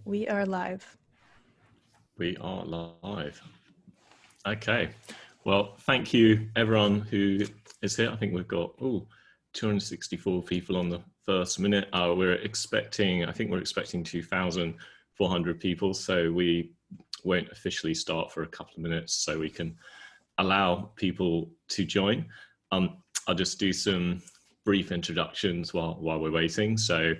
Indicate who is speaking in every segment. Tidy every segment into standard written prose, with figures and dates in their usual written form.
Speaker 1: We are live.
Speaker 2: We are live. Okay. Well, thank you everyone who is here. I think we've got 264 people on the first minute. I think we're expecting 2,400 people. So we won't officially start for a couple of minutes so we can allow people to join. I'll just do some brief introductions while we're waiting. So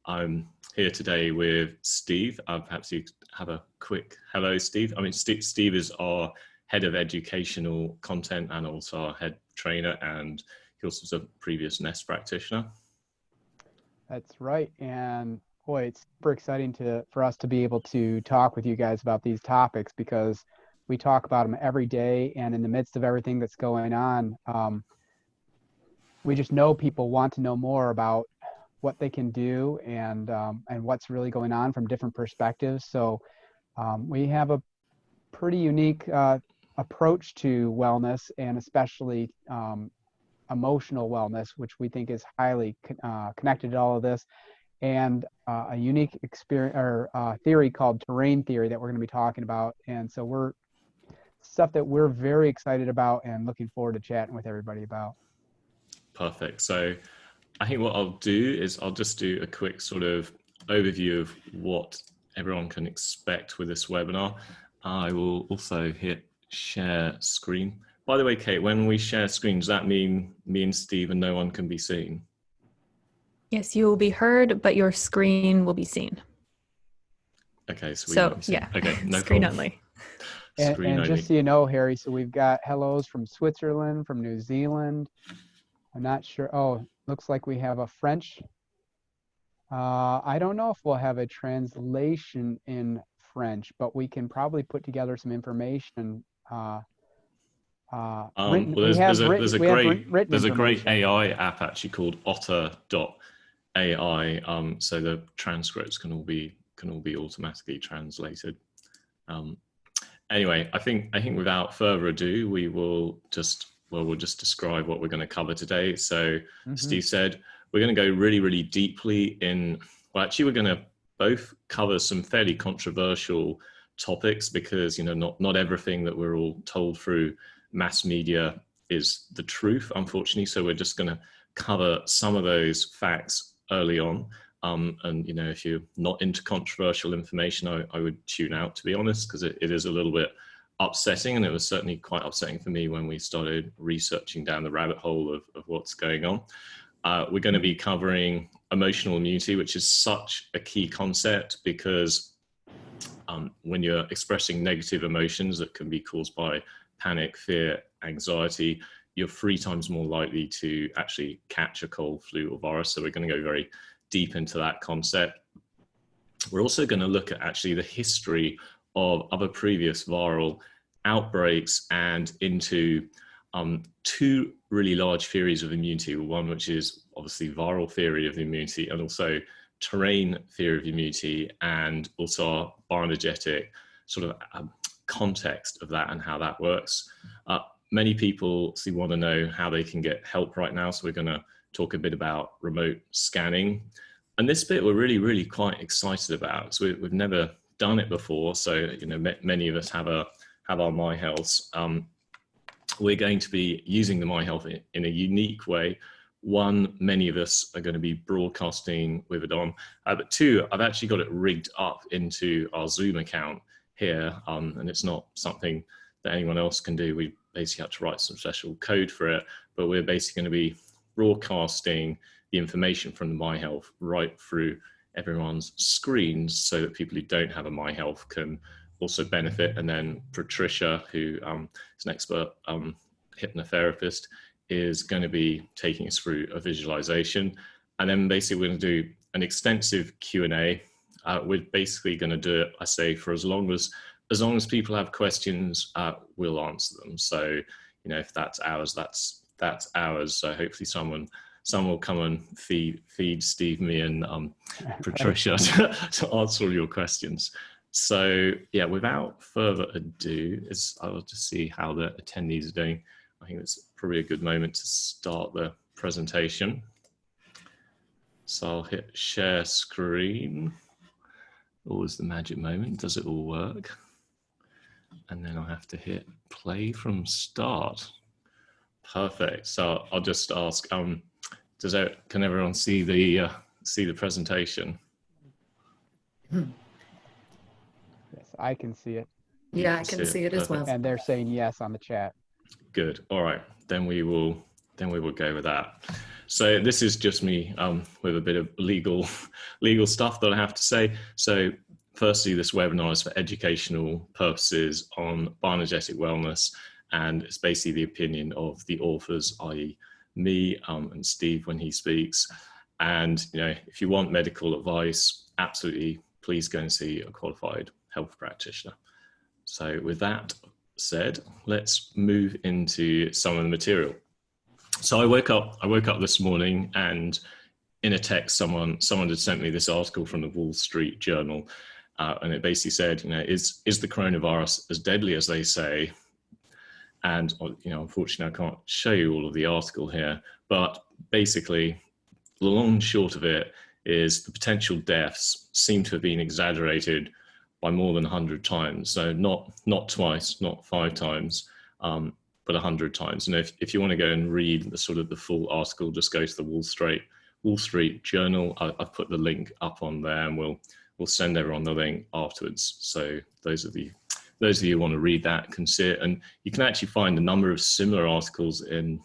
Speaker 2: I'm here today with Steve. Perhaps you have a quick hello, Steve. Steve is our head of educational content and also our head trainer, and he also was a previous NEST practitioner.
Speaker 3: That's right. And boy, it's super exciting for us to be able to talk with you guys about these topics, because we talk about them every day, and in the midst of everything that's going on, we just know people want to know more about what they can do and what's really going on from different perspectives. So we have a pretty unique approach to wellness, and especially emotional wellness, which we think is highly connected to all of this, and a unique experience or theory called terrain theory that we're going to be talking about. And so we're stuff that we're very excited about and looking forward to chatting with everybody about.
Speaker 2: Perfect. So I think what I'll do is I'll just do a quick sort of overview of what everyone can expect with this webinar. I will also hit share screen. By the way, Kate, when we share screen, does that mean me and Steve and no one can be seen?
Speaker 1: Yes, you will be heard, but your screen will be seen.
Speaker 2: Okay, so
Speaker 1: yeah,
Speaker 2: okay, no
Speaker 1: screen
Speaker 2: problem.
Speaker 1: only.
Speaker 3: And just so you know, Harry, so we've got hellos from Switzerland, from New Zealand. I'm not sure. Oh, looks like we have a French. I don't know if we'll have a translation in French, but we can probably put together some information.
Speaker 2: There's a great AI app actually called Otter.ai. So the transcripts can all be automatically translated. Anyway, I think without further ado, we'll just describe what we're going to cover today. So Steve said we're going to go really, really deeply in. Well, actually, we're going to both cover some fairly controversial topics, because not everything that we're all told through mass media is the truth, unfortunately. So we're just going to cover some of those facts early on. And if you're not into controversial information, I would tune out, to be honest, because it is a little bit upsetting, and it was certainly quite upsetting for me when we started researching down the rabbit hole of what's going on. We're going to be covering emotional immunity, which is such a key concept, because when you're expressing negative emotions that can be caused by panic, fear, anxiety, you're 3 times more likely to actually catch a cold, flu, or virus. So we're going to go very deep into that concept. We're also going to look at actually the history of other previous viral outbreaks and into 2 really large theories of immunity. One which is obviously viral theory of immunity, and also terrain theory of immunity, and also our bioenergetic sort of context of that and how that works. Many people want to know how they can get help right now, so we're going to talk a bit about remote scanning. And this bit we're really, really quite excited about. So we've never done it before. So, many of us have our MyHealth. We're going to be using the MyHealth in a unique way. One, many of us are going to be broadcasting with it on. But 2, I've actually got it rigged up into our Zoom account here. And it's not something that anyone else can do. We basically have to write some special code for it. But we're basically going to be broadcasting the information from the MyHealth right through everyone's screens, so that people who don't have a MyHealth can also benefit. And then Patricia, who is an expert hypnotherapist, is going to be taking us through a visualization. And then basically we're going to do an extensive Q&A. We're basically going to do it, I say, for as long as people have questions, we'll answer them. So, if that's ours, that's ours. So hopefully someone will come and feed Steve, me, and Patricia to answer all your questions. So yeah, without further ado, I'll just see how the attendees are doing. I think it's probably a good moment to start the presentation. So I'll hit share screen. Always the magic moment. Does it all work? And then I have to hit play from start. Perfect. So I'll just ask, can everyone see the presentation?
Speaker 3: Yes, I can see it.
Speaker 4: Yeah, I can see it as well.
Speaker 3: And they're saying yes on the chat.
Speaker 2: Good. All right. Then we will go with that. So this is just me with a bit of legal stuff that I have to say. So firstly, this webinar is for educational purposes on bioenergetic wellness, and it's basically the opinion of the authors, i.e. me and Steve when he speaks. And if you want medical advice, absolutely, please go and see a qualified health practitioner. So with that said, let's move into some of the material. So I woke up this morning, and in a text, someone had sent me this article from the Wall Street Journal, and it basically said, is the coronavirus as deadly as they say? And unfortunately, I can't show you all of the article here, but basically, the long and short of it is the potential deaths seem to have been exaggerated by more than 100 times. So not twice, not 5 times, but 100 times. And if you want to go and read the full article, just go to the Wall Street Journal. I've put the link up on there, and we'll send everyone the link afterwards. So those of you who want to read that can see it, and you can actually find a number of similar articles in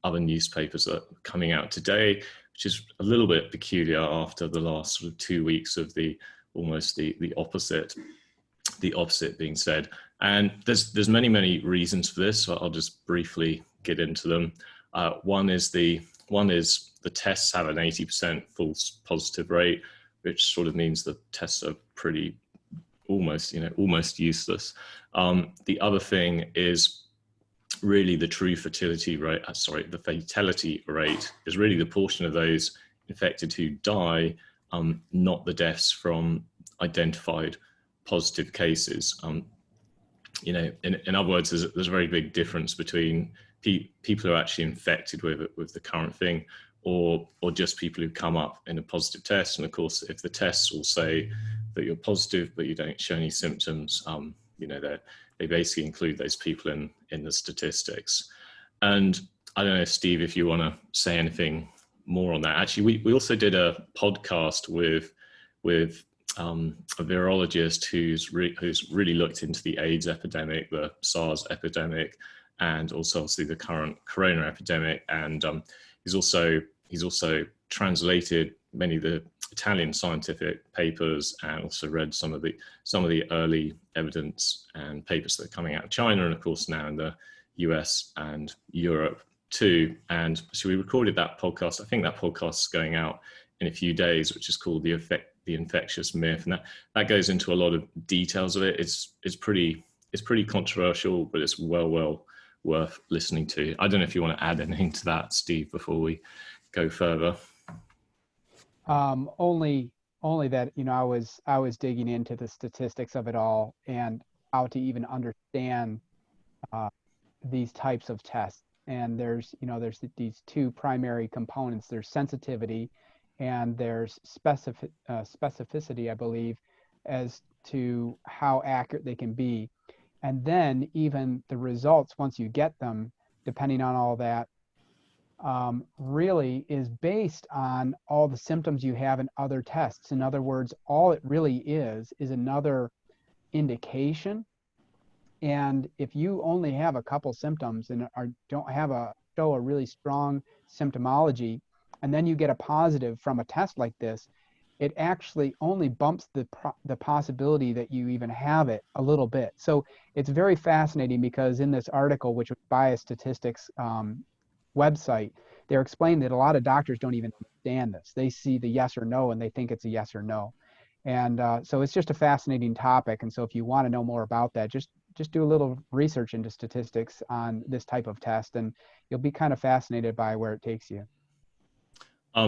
Speaker 2: other newspapers that are coming out today, which is a little bit peculiar after the last 2 weeks of the opposite being said. And there's many reasons for this, so I'll just briefly get into them. One is the tests have an 80% false positive rate, which sort of means the tests are pretty almost useless. The other thing is really the true fatality rate. The fatality rate is really the portion of those infected who die, not the deaths from identified positive cases. In other words, there's a very big difference between people who are actually infected with the current thing, or just people who come up in a positive test. And of course, if the tests will say that you're positive but you don't show any symptoms, they basically include those people in the statistics. And I don't know, Steve, if you want to say anything more on that. Actually, we also did a podcast with a virologist who's really looked into the AIDS epidemic, the SARS epidemic, and also obviously the current corona epidemic. And he's also translated many of the Italian scientific papers, and also read some of the early evidence and papers that are coming out of China, and of course now in the US and Europe too. And so we recorded that podcast. I think that podcast is going out in a few days, which is called the Infectious Myth, and that goes into a lot of details of it. It's pretty controversial, but it's well worth listening to. I don't know if you want to add anything to that, Steve, before we go further.
Speaker 3: Only that I was digging into the statistics of it all and how to even understand these types of tests. And there's these two primary components. There's sensitivity, and there's specificity, I believe, as to how accurate they can be. And then even the results, once you get them, depending on all that, really is based on all the symptoms you have in other tests. In other words, all it really is another indication. And if you only have a couple symptoms and don't show a really strong symptomology, and then you get a positive from a test like this, it actually only bumps the possibility that you even have it a little bit. So it's very fascinating, because in this article, which was Biostatistics website, they're explaining that a lot of doctors don't even understand this. They see the yes or no and they think it's a yes or no. And so it's just a fascinating topic. And so if you want to know more about that, just do a little research into statistics on this type of test, and you'll be kind of fascinated by where it takes you.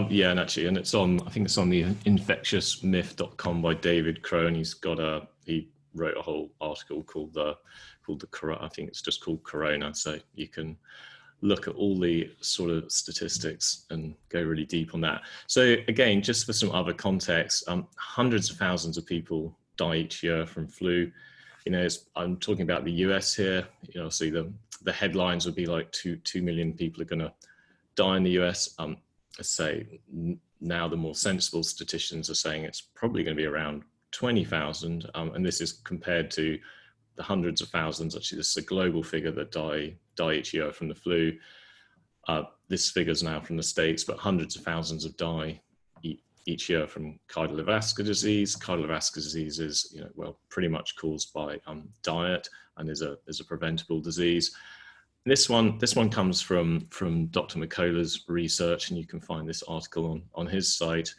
Speaker 2: Yeah, and actually, and I think it's on the infectiousmyth.com by David Crone. He wrote a whole article called the Corona. I think it's just called Corona. So you can look at all the sort of statistics and go really deep on that. So again, just for some other context, hundreds of thousands of people die each year from flu. You know, I'm talking about the US here. You know, see the headlines would be like 2 million people are going to die in the US. Let's say now the more sensible statisticians are saying it's probably going to be around 20,000, and this is compared to the hundreds of thousands. Actually, this is a global figure that die each year from the flu. This figure is now from the States, but hundreds of thousands of die each year from cardiovascular disease. Cardiovascular disease is, you know, well, pretty much caused by diet and is a preventable disease. This one comes from Dr. McCullough's research, and you can find this article on his site.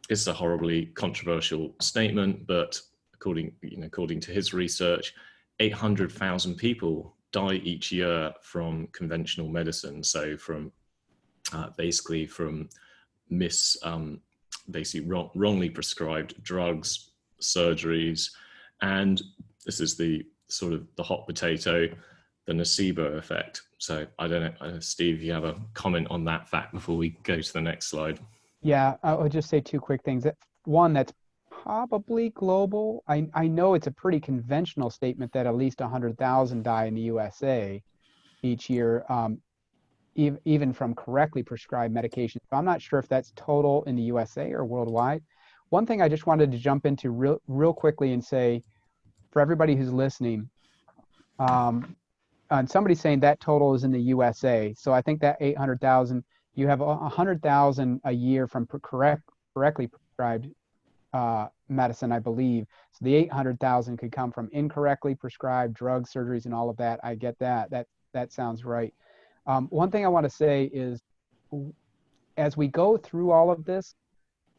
Speaker 2: It's a horribly controversial statement, but according to his research, 800,000 people die each year from conventional medicine. So from basically from wrongly prescribed drugs, surgeries, and this is the sort of the hot potato, the nocebo effect. So I don't know, Steve, you have a comment on that fact before we go to the next slide?
Speaker 3: Yeah, I'll just say two quick things. One, that's probably global. I know it's a pretty conventional statement that at least 100,000 die in the USA each year, even from correctly prescribed medication. So I'm not sure if that's total in the USA or worldwide. One thing I just wanted to jump into real quickly and say, for everybody who's listening, and somebody's saying that total is in the USA. So I think that 800,000, you have 100,000 a year from correctly prescribed medicine, I believe. So the 800,000 could come from incorrectly prescribed drugs, surgeries, and all of that. I get that. That sounds right. One thing I want to say is, as we go through all of this,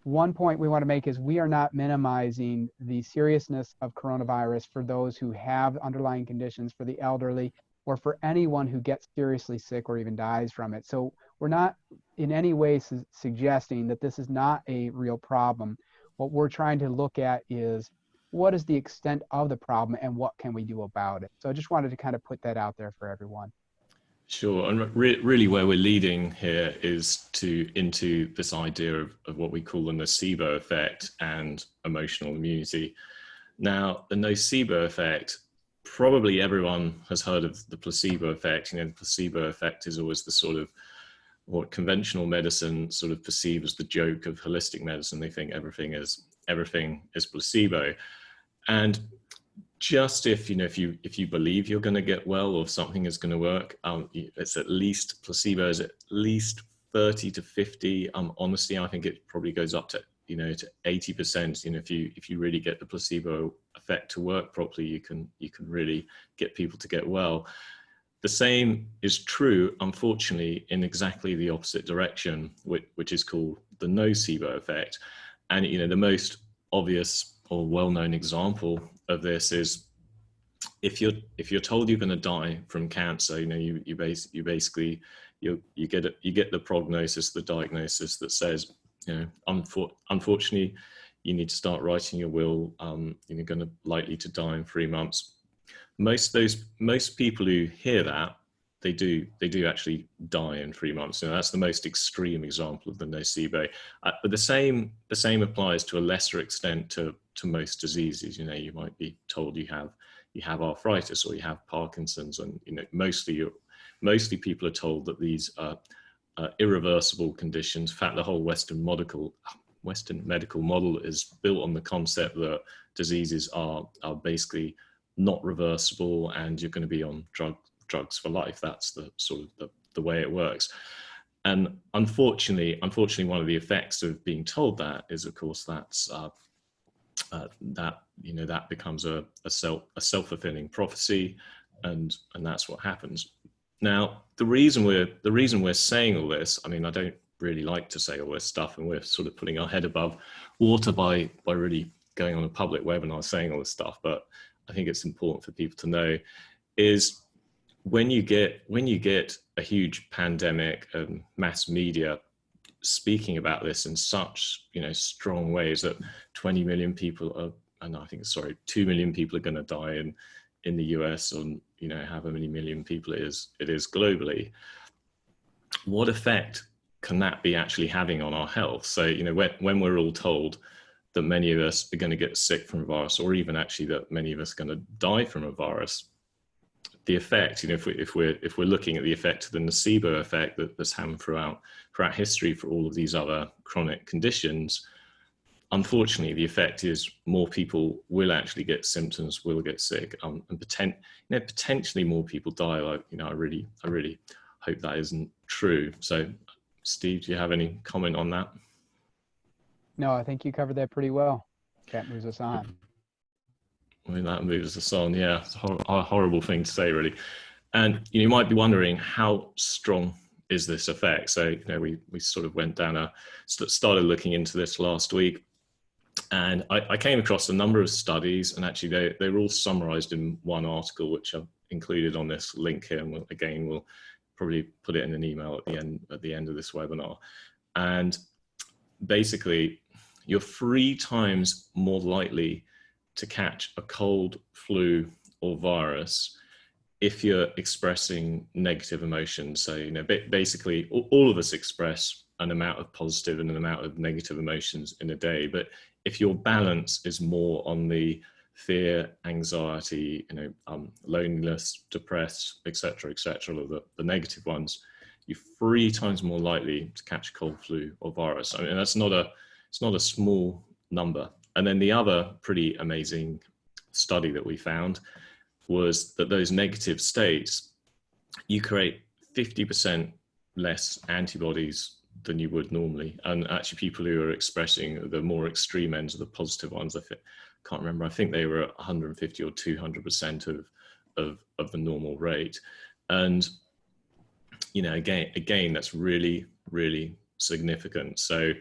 Speaker 3: one point we want to make is we are not minimizing the seriousness of coronavirus for those who have underlying conditions, for the elderly, or for anyone who gets seriously sick or even dies from it. So we're not in any way suggesting that this is not a real problem. What we're trying to look at is, what is the extent of the problem and what can we do about it? So I just wanted to kind of put that out there for everyone.
Speaker 2: Sure, and really where we're leading here is into this idea of what we call the nocebo effect and emotional immunity. Now, the nocebo effect, probably everyone has heard of the placebo effect. You know, the placebo effect is always the sort of what conventional medicine sort of perceives as the joke of holistic medicine. They think everything is placebo, and just if you believe you're going to get well or something is going to work, it's at least, placebo is at least 30 to 50. Honestly, I think it probably goes up to 80%. If you really get the placebo effect to work properly, you can really get people to get well. The same is true, unfortunately, in exactly the opposite direction, which is called the nocebo effect. And the most obvious or well-known example of this is if you're told you're going to die from cancer, you basically get the prognosis, the diagnosis that says, unfortunately, you need to start writing your will. You're going to likely to die in 3 months. Most people who hear that, they do actually die in 3 months. That's the most extreme example of the nocebo. But the same applies to a lesser extent to most diseases. You might be told you have arthritis or you have Parkinson's, and mostly people are told that these are irreversible conditions. In fact, the whole Western medical model is built on the concept that diseases are basically not reversible, and you're going to be on drugs for life. That's the sort of the way it works. And unfortunately, one of the effects of being told that is, of course, that becomes a self-fulfilling prophecy, and that's what happens. Now, the reason we're saying all this, I don't really like to say all this stuff, and we're sort of putting our head above water by really going on a public webinar saying all this stuff, but I think it's important for people to know is when you get a huge pandemic and mass media speaking about this in such strong ways that 2 million people are going to die in the US, and however many million people it is globally. What effect can that be actually having on our health? So, when we're all told that many of us are going to get sick from a virus, or even actually that many of us are going to die from a virus, the effect, if we're looking at the effect of the nocebo effect that's happened throughout history for all of these other chronic conditions, unfortunately, the effect is more people will actually get symptoms, will get sick, and potentially more people die. I really hope that isn't true. So, Steve, do you have any comment on that?
Speaker 3: No, I think you covered that pretty well. That moves us on.
Speaker 2: I mean, that moves us on. Yeah, it's a horrible thing to say, really. And you might be wondering, how strong is this effect? So, we sort of went down started looking into this last week, and I came across a number of studies, and actually they were all summarized in one article, which I've included on this link here. And we'll probably put it in an email at the end of this webinar. And basically, you're 3 times more likely to catch a cold, flu, or virus if you're expressing negative emotions. So, basically all of us express an amount of positive and an amount of negative emotions in a day. But if your balance is more on the fear, anxiety, loneliness, depressed, etc., or the negative ones, you're 3 times more likely to catch cold, flu, or virus. I mean, it's not a small number. And then the other pretty amazing study that we found was that those negative states, you create 50% less antibodies than you would normally. And actually, people who are expressing the more extreme ends of the positive ones, can't remember, I think they were at 150 or 200% of the normal rate. And again, that's really, really significant. So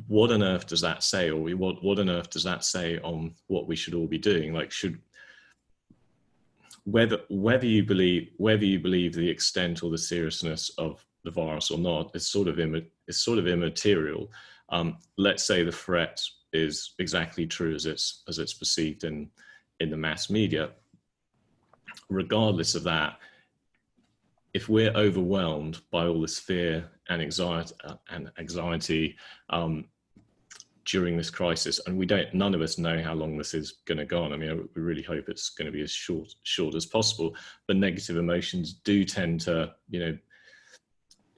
Speaker 2: what on earth does that say, or what on earth does that say on what we should all be doing? Like, whether you believe the extent or the seriousness of the virus or not is sort of immaterial. Let's say the threat is exactly true as it's perceived in the mass media. Regardless of that, if we're overwhelmed by all this fear and anxiety during this crisis, and none of us know how long this is going to go on. I mean, we really hope it's going to be as short as possible. But negative emotions do tend to,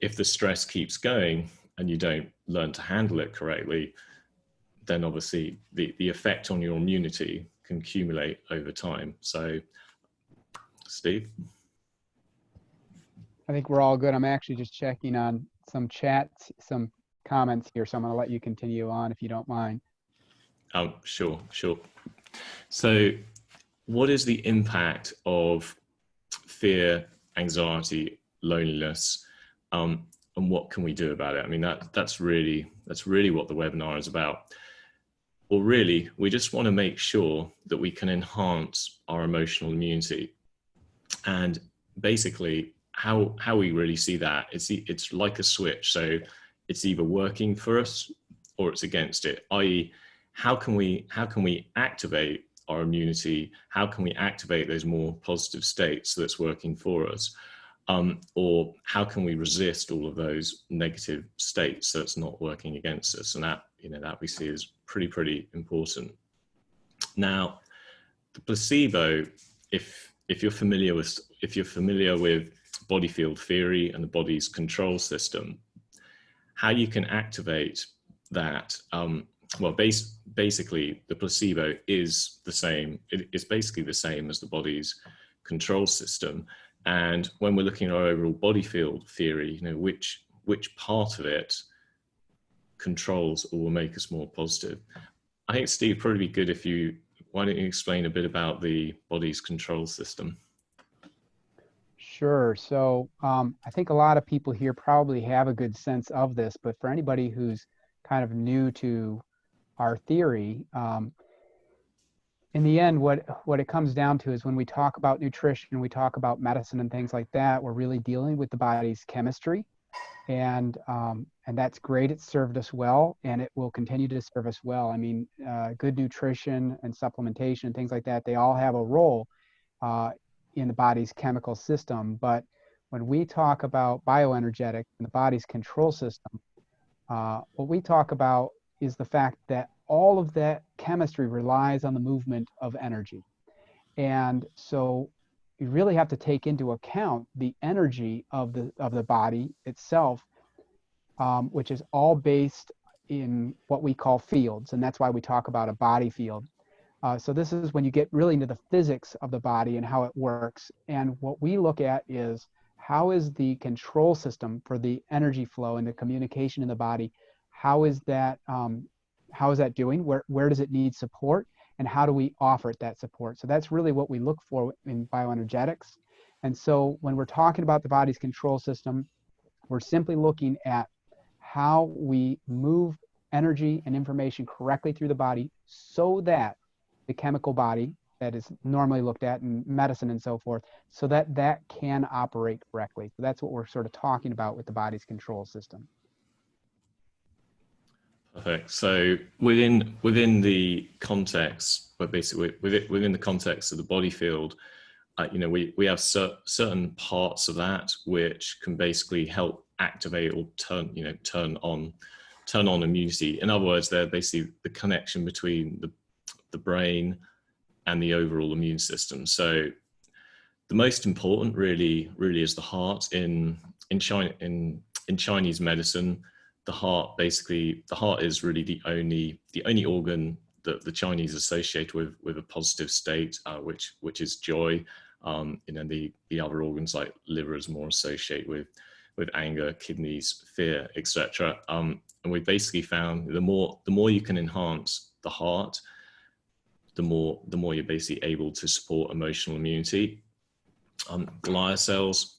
Speaker 2: if the stress keeps going and you don't learn to handle it correctly, then obviously the effect on your immunity can accumulate over time. So, Steve?
Speaker 3: I think we're all good. I'm actually just checking on some chats, some comments here, so I'm going to let you continue on if you don't mind.
Speaker 2: Sure. So, what is the impact of fear, anxiety, loneliness, and what can we do about it? I mean, that's really what the webinar is about. Well, really, we just want to make sure that we can enhance our emotional immunity. And basically, how we really see that, it's like a switch. So it's either working for us or it's against it, i.e., how can we activate our immunity? How can we activate those more positive states that's working for us? Or how can we resist all of those negative states so it's not working against us? And that we see is pretty important. Now, the placebo, if you're familiar with body field theory and the body's control system, how you can activate that, basically the placebo is the same. It's basically the same as the body's control system. And when we're looking at our overall body field theory, which part of it controls or will make us more positive? I think, Steve, probably be good why don't you explain a bit about the body's control system?
Speaker 3: Sure. So I think a lot of people here probably have a good sense of this, but for anybody who's kind of new to our theory, in the end, what it comes down to is when we talk about nutrition, we talk about medicine and things like that, we're really dealing with the body's chemistry. And that's great. It's served us well, and it will continue to serve us well. I mean, good nutrition and supplementation and things like that, they all have a role in the body's chemical system. But when we talk about bioenergetics and the body's control system, what we talk about is the fact that all of that chemistry relies on the movement of energy. And so you really have to take into account the energy of the body itself, which is all based in what we call fields. And that's why we talk about a body field. So this is when you get really into the physics of the body and how it works. And what we look at is, how is the control system for the energy flow and the communication in the body, how is that doing? Where does it need support? And how do we offer it that support? So that's really what we look for in bioenergetics. And so when we're talking about the body's control system, we're simply looking at how we move energy and information correctly through the body so that the chemical body that is normally looked at in medicine and so forth, so that that can operate correctly. So that's what we're sort of talking about with the body's control system.
Speaker 2: Perfect. So within the context, but basically within the context of the body field, we have certain parts of that which can basically help activate or turn on immunity. In other words, they're basically the connection between the brain and the overall immune system. So the most important really is the heart. In Chinese medicine, the heart is really the only organ that the Chinese associate with a positive state, which is joy. The other organs like liver is more associated with anger, kidneys, fear, etc. And we basically found the more you can enhance the heart, the more you're basically able to support emotional immunity. Glial cells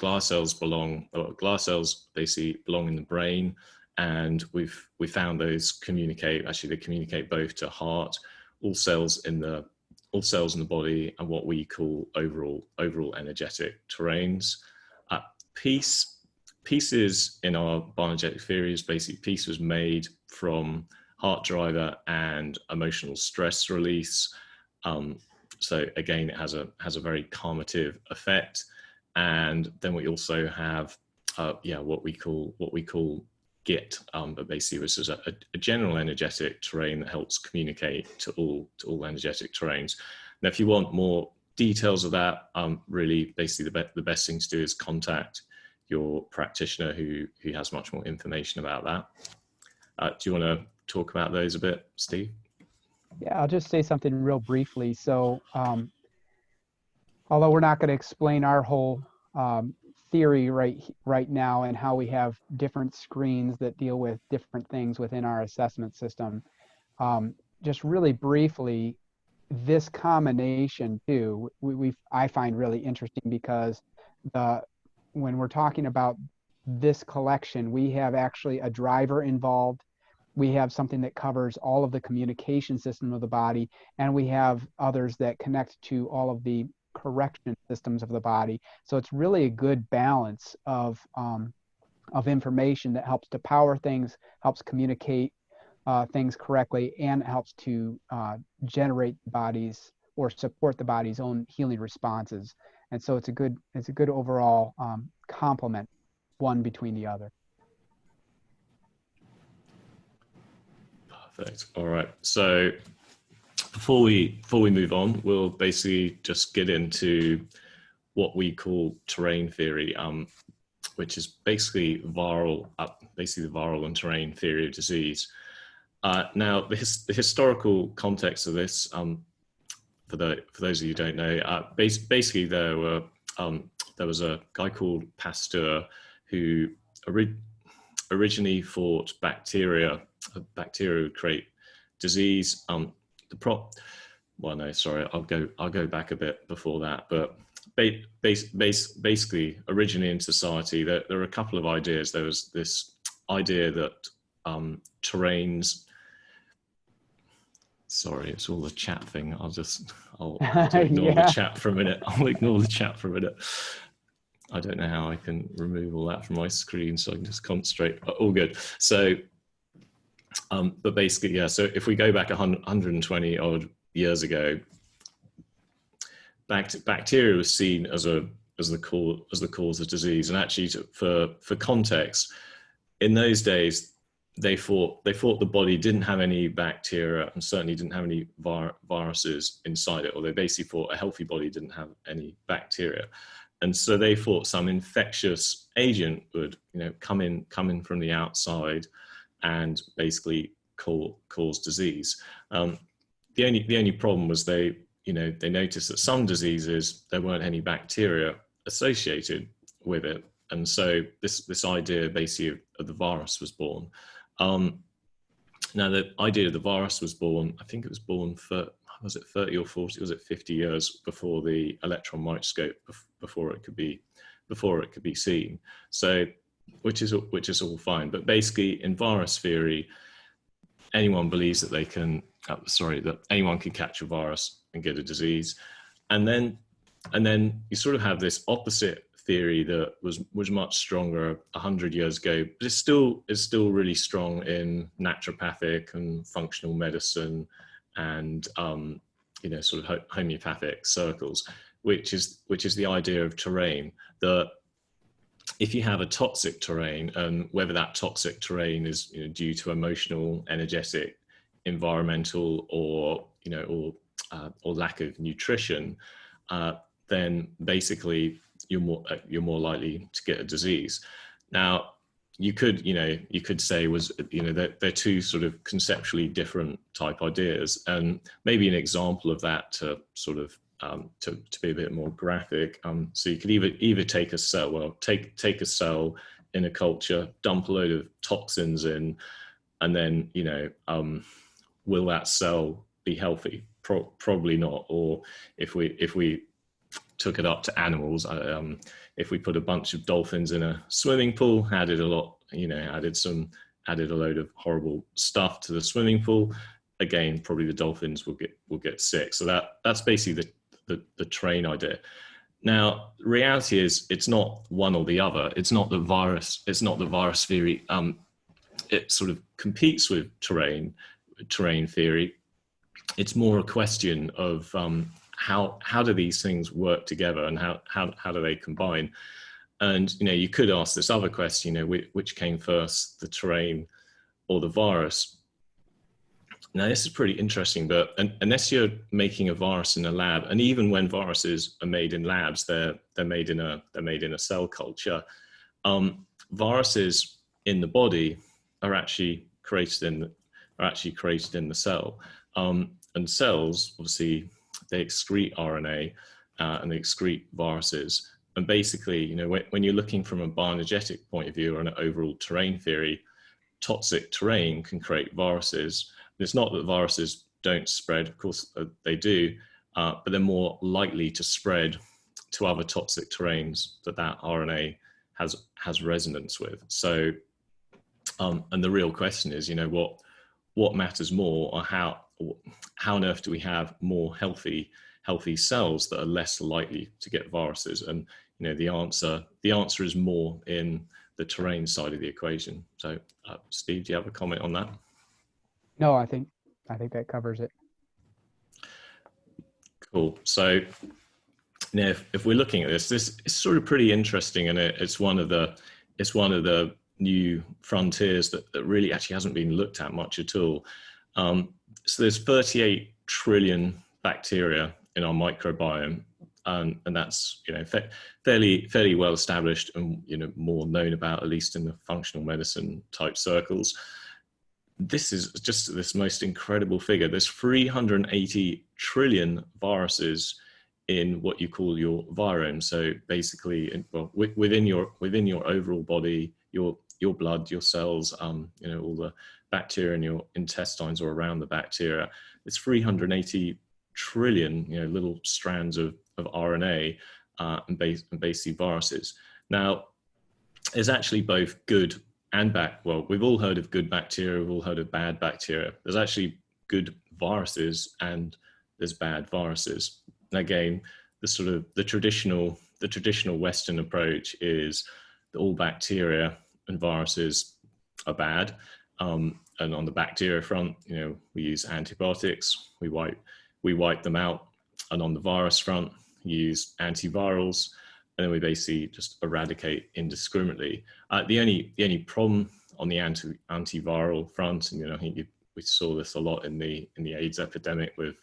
Speaker 2: basically belong in the brain, and we found those communicate both to heart, all cells in the body, and what we call overall energetic terrains. Peace is, in our bioenergetic theories, basically peace was made from heart driver and emotional stress release. So again, it has a very calmative effect. And then we also have what we call GIT, but basically this is a general energetic terrain that helps communicate to all energetic terrains. Now, if you want more details of that, really basically the best thing to do is contact your practitioner who has much more information about that. Do you want to talk about those a bit, Steve?
Speaker 3: Yeah, I'll just say something real briefly. So although we're not going to explain our whole theory right now and how we have different screens that deal with different things within our assessment system, just really briefly, this combination too, I find really interesting, because when we're talking about this collection, we have actually a driver involved. We have something that covers all of the communication system of the body, and we have others that connect to all of the correction systems of the body. So it's really a good balance of information that helps to power things, helps communicate things correctly, and helps to generate the body's or support the body's own healing responses. And so it's a good overall complement, one between the other.
Speaker 2: Perfect. All right. So before we move on, we'll basically just get into what we call terrain theory, which is basically the viral and terrain theory of disease. Now, the historical context of this, for those of you who don't know, basically there was a guy called Pasteur who originally thought bacteria would create disease. I'll go back a bit before that, but basically originally in society there are a couple of ideas. There was this idea that terrains, sorry, it's all the chat thing. I'll ignore the chat for a minute. I'll ignore the chat for a minute. I don't know how I can remove all that from my screen so I can just concentrate. All good. So but basically, yeah, so if we go back 120 odd years ago, bacteria was seen as the cause of disease. And actually, for context, in those days, they thought the body didn't have any bacteria and certainly didn't have any viruses inside it, or they basically thought a healthy body didn't have any bacteria. And so they thought some infectious agent would, come in from the outside and basically cause disease. The only problem was they noticed that some diseases, there weren't any bacteria associated with it. And so this idea basically of the virus was born. Now the idea of the virus was born, I think it was born was it 30 or 40, was it 50 years before the electron microscope, before it could be seen. So, which is all fine. But basically in virus theory, anyone believes that that anyone can catch a virus and get a disease. And then you sort of have this opposite theory that was much stronger 100 years ago, but it's still really strong in naturopathic and functional medicine and sort of homeopathic circles, which is the idea of terrain. That if you have a toxic terrain, and whether that toxic terrain is due to emotional, energetic, environmental, or lack of nutrition, then basically you're more likely to get a disease. Now, you could say they're two sort of conceptually different type ideas, and maybe an example of that to sort of to be a bit more graphic. So you could either take a cell, take a cell in a culture, dump a load of toxins in, and then will that cell be healthy? Probably not. Or if we took it up to animals, if we put a bunch of dolphins in a swimming pool, added a load of horrible stuff to the swimming pool, again, probably the dolphins will get sick. So that's basically the terrain idea. Now, reality is it's not one or the other. It's not the virus theory. It sort of competes with terrain theory. It's more a question of how do these things work together, and how do they combine? And you could ask this other question, which came first, the terrain or the virus? Now this is pretty interesting, but unless you're making a virus in a lab, and even when viruses are made in labs, they're made in a cell culture. Viruses in the body are actually created in the cell, and cells obviously they excrete RNA and they excrete viruses. And basically, when you're looking from a bioenergetic point of view or an overall terrain theory, toxic terrain can create viruses. It's not that viruses don't spread, of course they do, but they're more likely to spread to other toxic terrains that RNA has resonance with. So, and the real question is, what matters more, or how on earth do we have more healthy cells that are less likely to get viruses? And the answer is more in the terrain side of the equation. So, Steve, do you have a comment on that?
Speaker 3: No, I think that covers it.
Speaker 2: Cool. So, if we're looking at this is sort of pretty interesting, and it's one of the new frontiers that really actually hasn't been looked at much at all. So there's 38 trillion bacteria in our microbiome, and that's fairly well established and more known about, at least in the functional medicine type circles. This is just this most incredible figure. There's 380 trillion viruses in what you call your virome. So basically, within your overall body, your blood, your cells, all the bacteria in your intestines or around the bacteria. It's 380 trillion, little strands of RNA and basically viruses. Now, there's actually both good and bad. Well, we've all heard of good bacteria, we've all heard of bad bacteria. There's actually good viruses and there's bad viruses. And again, the traditional Western approach is that all bacteria and viruses are bad. And on the bacteria front, we use antibiotics, we wipe them out. And on the virus front, use antivirals, and then we basically just eradicate indiscriminately. The only problem on the antiviral front, and I think we saw this a lot in the AIDS epidemic with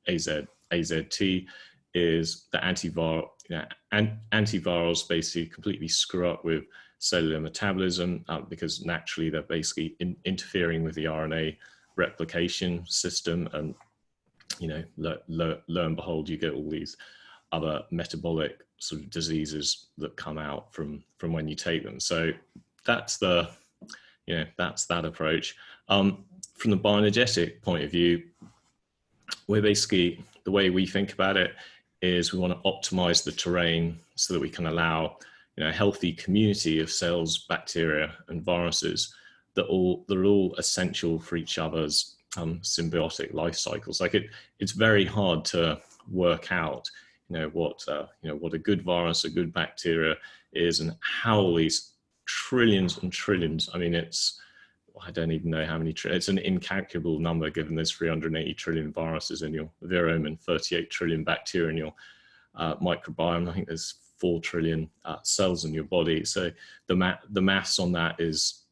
Speaker 2: AZT, is that antivirals basically completely screw up with cellular metabolism because naturally they're basically interfering with the RNA replication system, and lo and behold, you get all these other metabolic sort of diseases that come out from when you take them. So that's that approach. From the bioenergetic point of view, we're basically, the way we think about it is we want to optimize the terrain so that we can allow a healthy community of cells, bacteria, and viruses that are all essential for each other's symbiotic life cycles. Like it's very hard to work out what a good virus, a good bacteria is, and how all these trillions and trillions. I mean, I don't even know how many. It's an incalculable number, given there's 380 trillion viruses in your virome and 38 trillion bacteria in your microbiome. I think there's 4 trillion cells in your body. So the maths on that is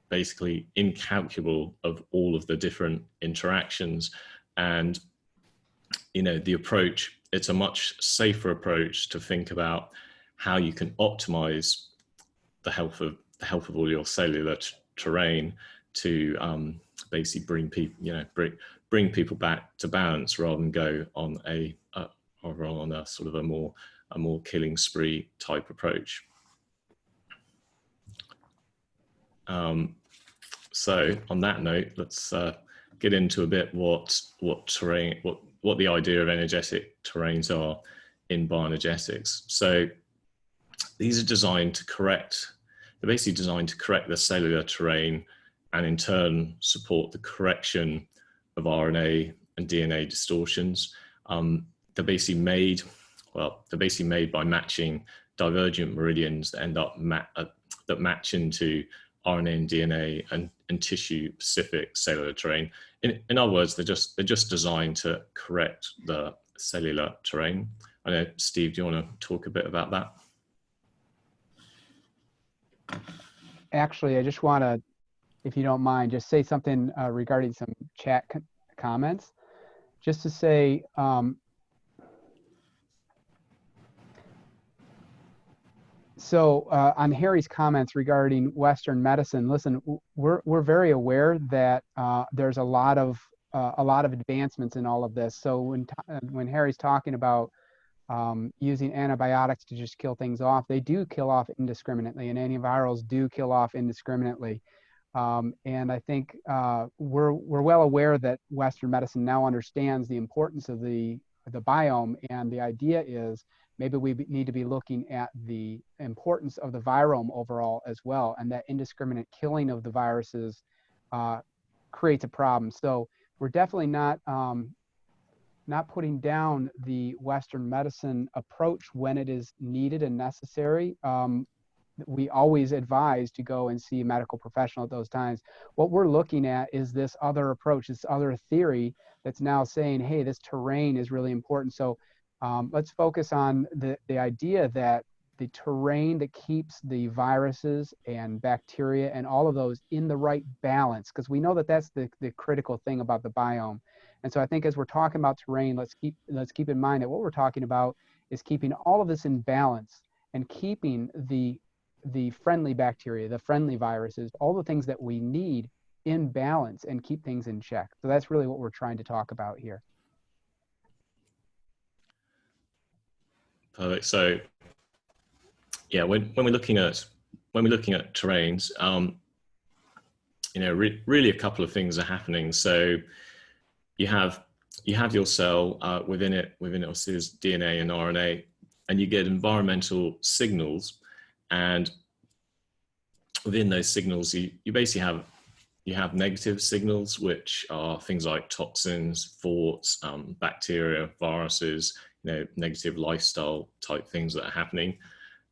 Speaker 2: basically incalculable, of all of the different interactions. And the approach, it's a much safer approach to think about how you can optimize the health of all your cellular terrain to basically bring people back to balance, rather than go on a sort of a more killing spree type approach. So on that note, let's get into a bit what the idea of energetic terrains are in bioenergetics. So these are designed to correct. They're basically designed to correct the cellular terrain, and in turn support the correction of RNA and DNA distortions. They're basically made by matching divergent meridians that end up that match into RNA and DNA and tissue-specific cellular terrain. In other words, they're just designed to correct the cellular terrain. I know, Steve, do you want to talk a bit about that?
Speaker 3: Actually, I just want to, if you don't mind, just say something regarding some chat comments. Just to say, on Harry's comments regarding Western medicine, listen, we're very aware that there's a lot of advancements in all of this. So when Harry's talking about using antibiotics to just kill things off, they do kill off indiscriminately, and antivirals do kill off indiscriminately. And I think we're well aware that Western medicine now understands the importance of the biome, and the idea is maybe we need to be looking at the importance of the virome overall as well, and that indiscriminate killing of the viruses creates a problem. So we're definitely not putting down the Western medicine approach when it is needed and necessary. We always advise to go and see a medical professional at those times. What we're looking at is this other approach, this other theory that's now saying, hey, this terrain is really important. So let's focus on the idea that the terrain that keeps the viruses and bacteria and all of those in the right balance, because we know that that's the critical thing about the biome. And so I think as we're talking about terrain, let's keep in mind that what we're talking about is keeping all of this in balance and keeping the friendly bacteria, the friendly viruses, all the things that we need in balance and keep things in check. So that's really what we're trying to talk about here.
Speaker 2: Perfect. So yeah, when we're looking at terrains, really a couple of things are happening. So you have your cell, within it obviously there's DNA and RNA, and you get environmental signals, and within those signals you basically have negative signals, which are things like toxins, thoughts, bacteria, viruses, negative lifestyle type things that are happening.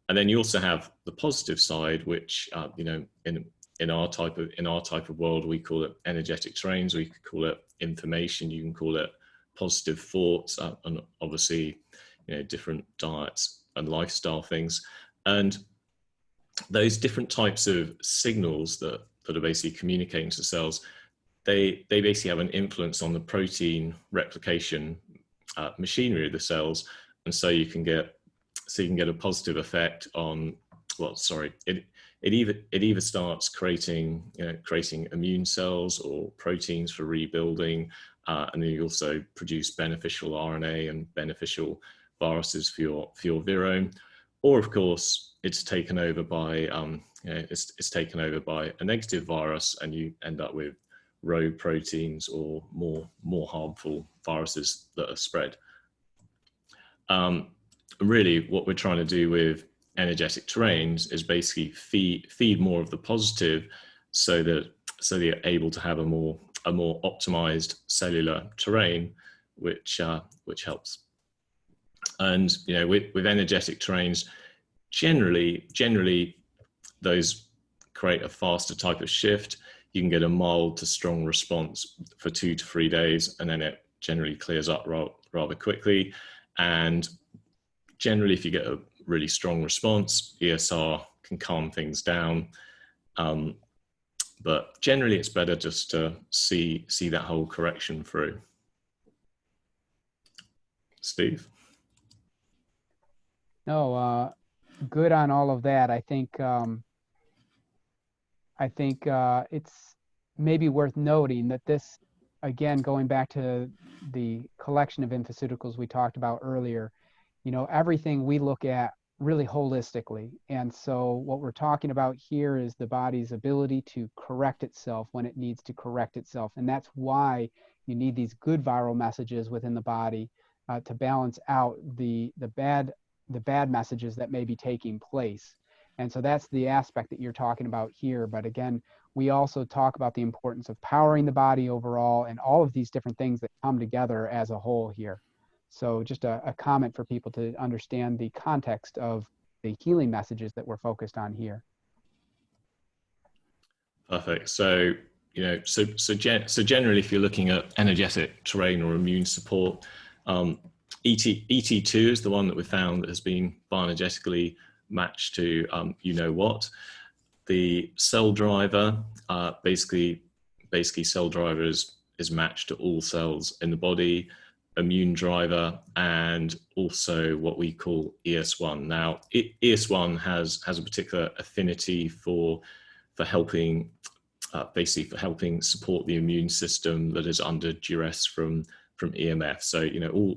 Speaker 2: And then you also have the positive side, which in our type of world, we call it energetic terrains. We could call it information. You can call it positive thoughts, and obviously, different diets and lifestyle things. And those different types of signals that are basically communicating to cells, they basically have an influence on the protein replication machinery of the cells. And so you can get a positive effect on, it either starts creating immune cells or proteins for rebuilding, and then you also produce beneficial RNA and beneficial viruses for your virome, or of course it's taken over by it's taken over by a negative virus, and you end up with rogue proteins or more harmful viruses that are spread. Really, what we're trying to do with energetic terrains is basically feed more of the positive, so that you're able to have a more optimized cellular terrain, which helps. And with energetic terrains, generally those create a faster type of shift. You can get a mild to strong response for 2 to 3 days, and then it generally clears up rather quickly. And generally, if you get a really strong response, ESR can calm things down. But generally, it's better just to see that whole correction through. Steve?
Speaker 3: No, good on all of that. I think it's maybe worth noting that this, again, going back to the collection of infoceuticals we talked about earlier, everything we look at really holistically. And so what we're talking about here is the body's ability to correct itself when it needs to correct itself. And that's why you need these good viral messages within the body to balance out the bad messages that may be taking place. And so that's the aspect that you're talking about here. But again, we also talk about the importance of powering the body overall and all of these different things that come together as a whole here. So just a comment for people to understand the context of the healing messages that we're focused on here.
Speaker 2: Perfect. So, generally, if you're looking at energetic terrain or immune support, ET2 is the one that we found that has been bioenergetically matched to what. The cell driver, basically cell driver is matched to all cells in the body. Immune driver, and also what we call ES1. Now, ES1 has a particular affinity for helping, basically for helping support the immune system that is under duress from EMF. So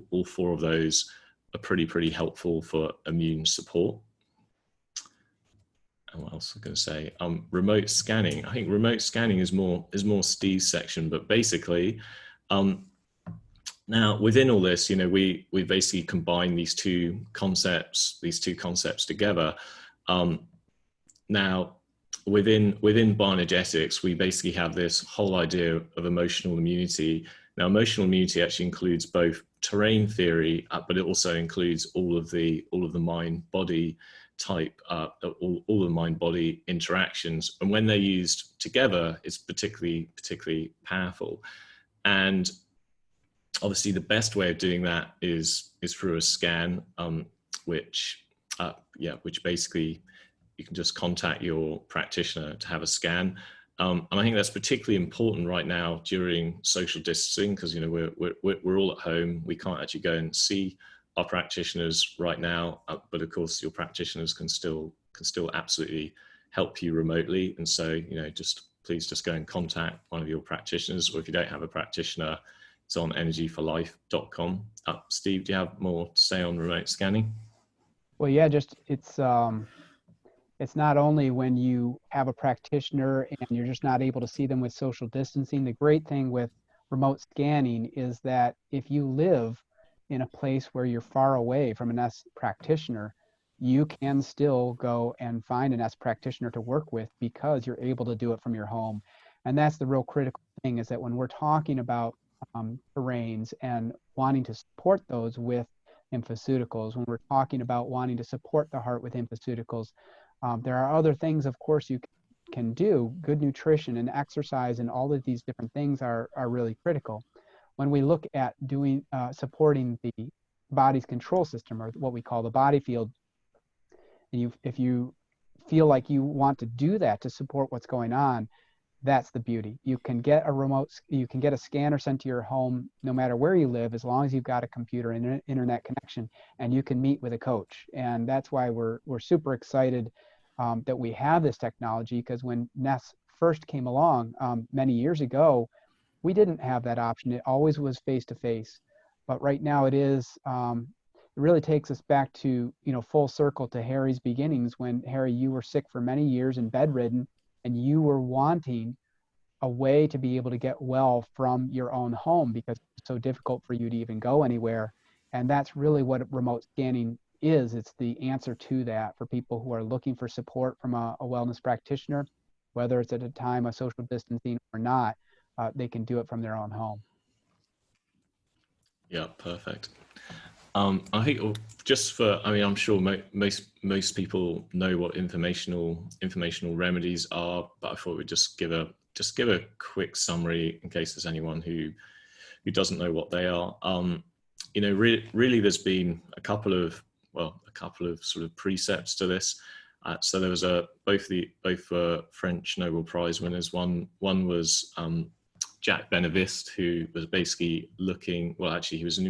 Speaker 2: all 4 of those are pretty helpful for immune support. And what else was I going to say? Remote scanning. I think remote scanning is more Steve's section, but basically. Now, within all this, we basically combine these two concepts together. Now, within bioenergetics, we basically have this whole idea of emotional immunity. Now, emotional immunity actually includes both terrain theory, but it also includes all of the mind-body type, all the mind-body interactions. And when they're used together, it's particularly powerful. And obviously, the best way of doing that is through a scan, which basically you can just contact your practitioner to have a scan. And I think that's particularly important right now during social distancing, because we're all at home. We can't actually go and see our practitioners right now, but of course your practitioners can still absolutely help you remotely. And so please just go and contact one of your practitioners, or if you don't have a practitioner, it's on energyforlife.com. Steve, do you have more to say on remote scanning?
Speaker 3: Well, yeah, it's not only when you have a practitioner and you're just not able to see them with social distancing. The great thing with remote scanning is that if you live in a place where you're far away from an S practitioner, you can still go and find an S practitioner to work with because you're able to do it from your home. And that's the real critical thing, is that when we're talking about terrains and wanting to support those with infoceuticals, when we're talking about wanting to support the heart with infoceuticals, there are other things, of course, you can do. Good nutrition and exercise and all of these different things are really critical. When we look at doing supporting the body's control system, or what we call the body field. And if you feel like you want to do that to support what's going on, that's the beauty. You can get a scanner sent to your home no matter where you live, as long as you've got a computer and an internet connection, and you can meet with a coach. And that's why we're super excited that we have this technology, because when Nest first came along many years ago, we didn't have that option. It always was face-to-face. But right now it is, it really takes us back to, full circle to Harry's beginnings, when Harry, you were sick for many years and bedridden, and you were wanting a way to be able to get well from your own home because it's so difficult for you to even go anywhere. And that's really what remote scanning is. It's the answer to that for people who are looking for support from a wellness practitioner, whether it's at a time of social distancing or not. They can do it from their own home.
Speaker 2: Yeah, perfect. I think just for, I mean, I'm sure most people know what informational remedies are, but I thought we'd just give a quick summary in case there's anyone who doesn't know what they are. Really, there's been a couple of sort of precepts to this. So there was both French Nobel Prize winners. One was Jacques Benveniste, who was basically looking. Well, actually, he was an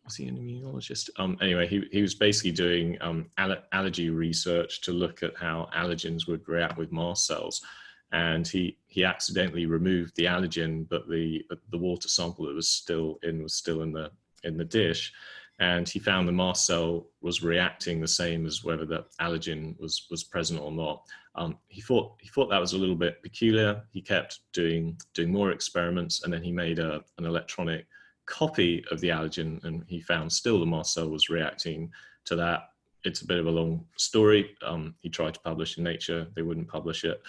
Speaker 2: was he an immunologist? Anyway, he was basically doing allergy research to look at how allergens would react with mast cells, and he accidentally removed the allergen, but the water sample that was still in the dish, and he found the mast cell was reacting the same as whether the allergen was present or not. He thought that was a little bit peculiar. He kept doing more experiments, and then he made an electronic copy of the allergen, and he found still the mast cell was reacting to that. It's a bit of a long story. He tried to publish in Nature. They wouldn't publish it.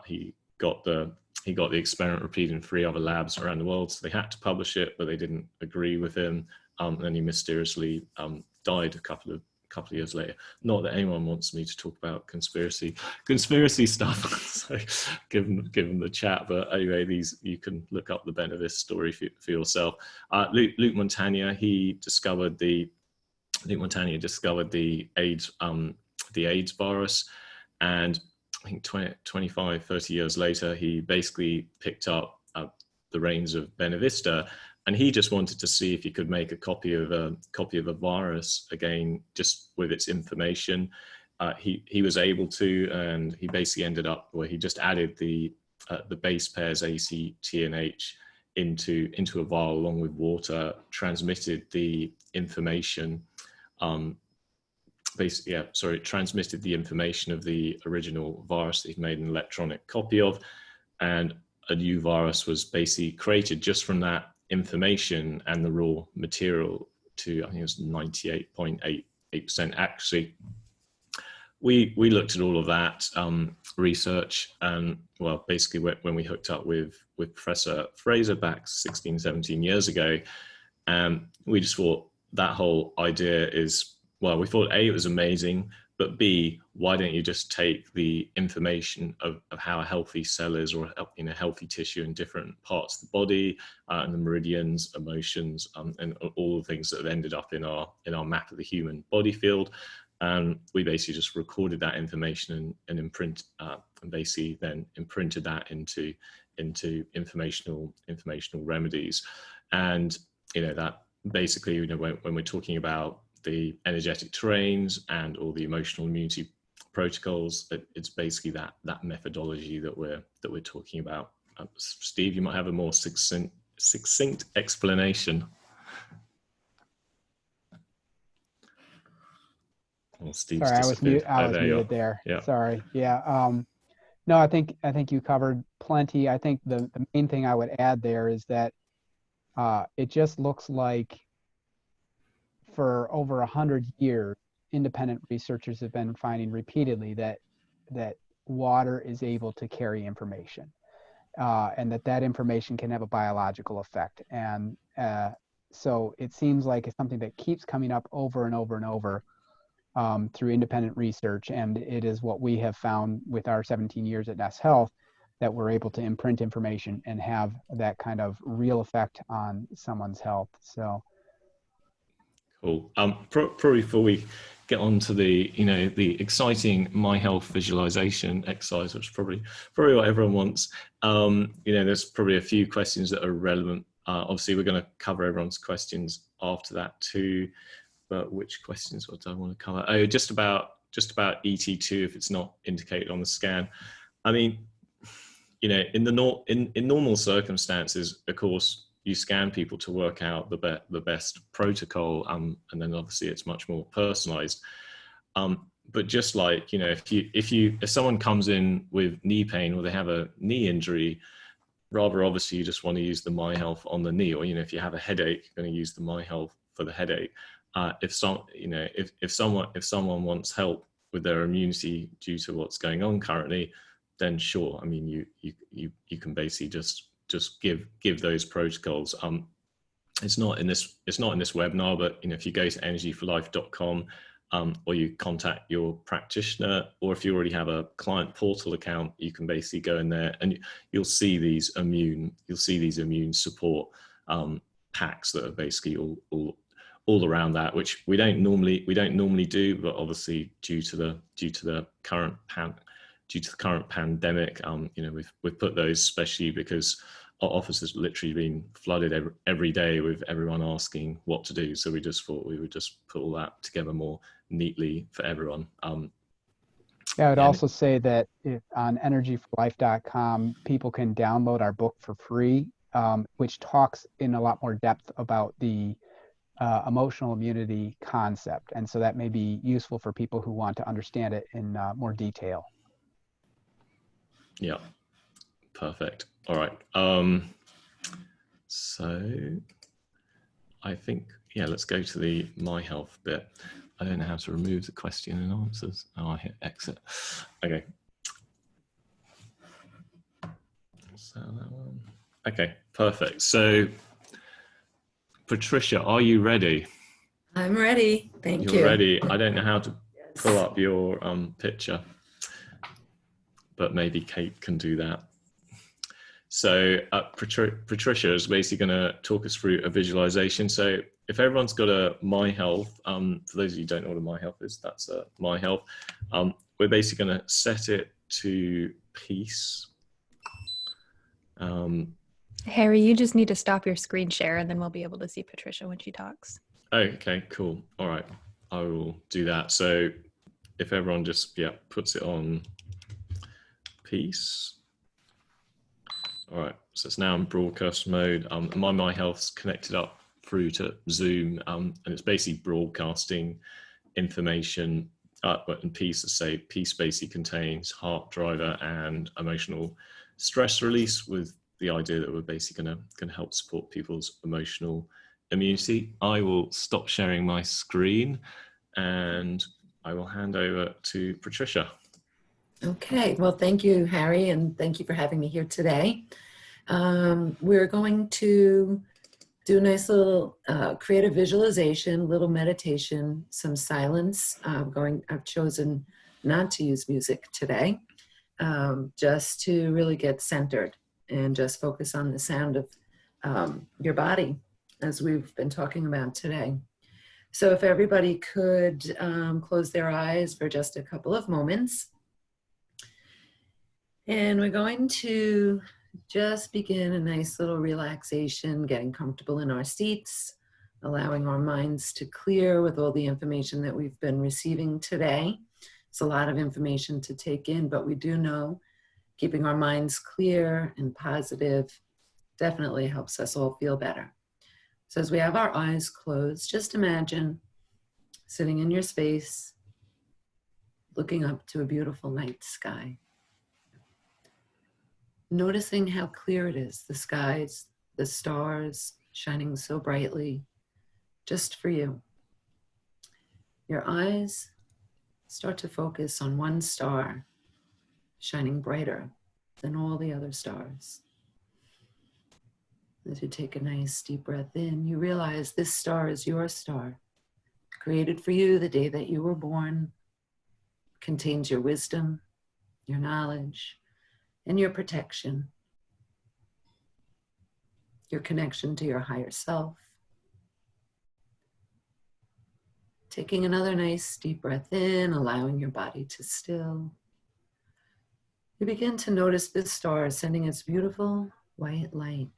Speaker 2: He got the experiment repeated in 3 other labs around the world, so they had to publish it, but they didn't agree with him. And he mysteriously died a couple of years later. Not that anyone wants me to talk about conspiracy stuff, so given the chat. But anyway, you can look up the Benveniste story for yourself. Luc Montagnier, discovered the AIDS virus, and I think 25, 30 years later, he basically picked up the reins of Benveniste, and he just wanted to see if he could make a copy of a virus again, just with its information. He was able to, and he basically ended up where he just added the base pairs AC, T, and H into a vial along with water, transmitted the information. Transmitted the information of the original virus that he'd made an electronic copy of, and a new virus was basically created just from that information and the raw material to, I think it was 98.88% accuracy. We looked at all of that research, and well, basically when we hooked up with Professor Fraser back 16, 17 years ago, we just thought that whole idea is, well, we thought A, it was amazing, but B, why don't you just take the information of how a healthy cell is, or healthy tissue in different parts of the body, and the meridians, emotions, and all the things that have ended up in our map of the human body field. And we basically just recorded that information and basically then imprinted that into informational remedies. And that basically, when we're talking about the energetic terrains and all the emotional immunity protocols, it's basically that methodology that we're talking about. Steve, you might have a more succinct explanation. Well, Steve's
Speaker 3: Sorry, I was muted there.
Speaker 2: Yeah.
Speaker 3: Sorry. Yeah. No, I think you covered plenty. I think the main thing I would add there is that it just looks like for over 100 years, independent researchers have been finding repeatedly that water is able to carry information, and that information can have a biological effect. And so it seems like it's something that keeps coming up over and over and over through independent research. And it is what we have found with our 17 years at Nest Health, that we're able to imprint information and have that kind of real effect on someone's health. So
Speaker 2: Cool. Probably before we get on to the, the exciting My Health visualization exercise, which is probably what everyone wants. There's probably a few questions that are relevant. Obviously, we're going to cover everyone's questions after that too. But which questions do I want to cover? Oh, just about ET2 if it's not indicated on the scan. I mean, in normal circumstances, of course, you scan people to work out the best protocol, and then obviously it's much more personalized. But just like, if someone comes in with knee pain or they have a knee injury, rather obviously you just want to use the My Health on the knee, or if you have a headache, you're going to use the My Health for the headache. If someone wants help with their immunity due to what's going on currently, then sure. I mean, you can basically just give those protocols. It's not in this webinar, but if you go to energyforlife.com, or you contact your practitioner, or if you already have a client portal account, you can basically go in there and you'll see these immune support packs that are basically all around that, which we don't normally do, but obviously due to the current pandemic, we've put those, especially because our office has literally been flooded every day with everyone asking what to do. So we just thought we would just put all that together more neatly for everyone.
Speaker 3: Yeah, I would also say that on energyforlife.com, people can download our book for free, which talks in a lot more depth about the emotional immunity concept. And so that may be useful for people who want to understand it in more detail.
Speaker 2: Yeah, perfect. All right. So I think, let's go to the My Health bit. I don't know how to remove the question and answers. Oh, I hit exit. Okay. So that one. Okay, perfect. So Patricia, are you ready?
Speaker 4: I'm ready. Thank you.
Speaker 2: You're ready. I don't know how to pull up your picture, but maybe Kate can do that. So Patricia is basically going to talk us through a visualization. So if everyone's got a My Health, for those of you who don't know what a My Health is, that's a My Health. We're basically going to set it to peace.
Speaker 1: Harry, you just need to stop your screen share and then we'll be able to see Patricia when she talks.
Speaker 2: Oh, okay, cool. All right, I will do that. So if everyone just, puts it on peace. All right, so it's now in broadcast mode. My Health's connected up through to Zoom, and it's basically broadcasting information. But in peace, let's say peace basically contains heart driver and emotional stress release, with the idea that we're basically going to help support people's emotional immunity. I will stop sharing my screen, and I will hand over to Patricia.
Speaker 4: Okay, well, thank you, Harry, and thank you for having me here today. We're going to do a nice little creative visualization, little meditation, some silence. I've chosen not to use music today, just to really get centered and just focus on the sound of your body, as we've been talking about today. So if everybody could close their eyes for just a couple of moments. And we're going to just begin a nice little relaxation, getting comfortable in our seats, allowing our minds to clear with all the information that we've been receiving today. It's a lot of information to take in, but we do know keeping our minds clear and positive definitely helps us all feel better. So as we have our eyes closed, just imagine sitting in your space, looking up to a beautiful night sky. Noticing how clear it is, the skies, the stars shining so brightly, just for you. Your eyes start to focus on one star shining brighter than all the other stars. As you take a nice deep breath in, you realize this star is your star, created for you the day that you were born, contains your wisdom, your knowledge, and your protection, your connection to your higher self. Taking another nice deep breath in, allowing your body to still. You begin to notice this star sending its beautiful white light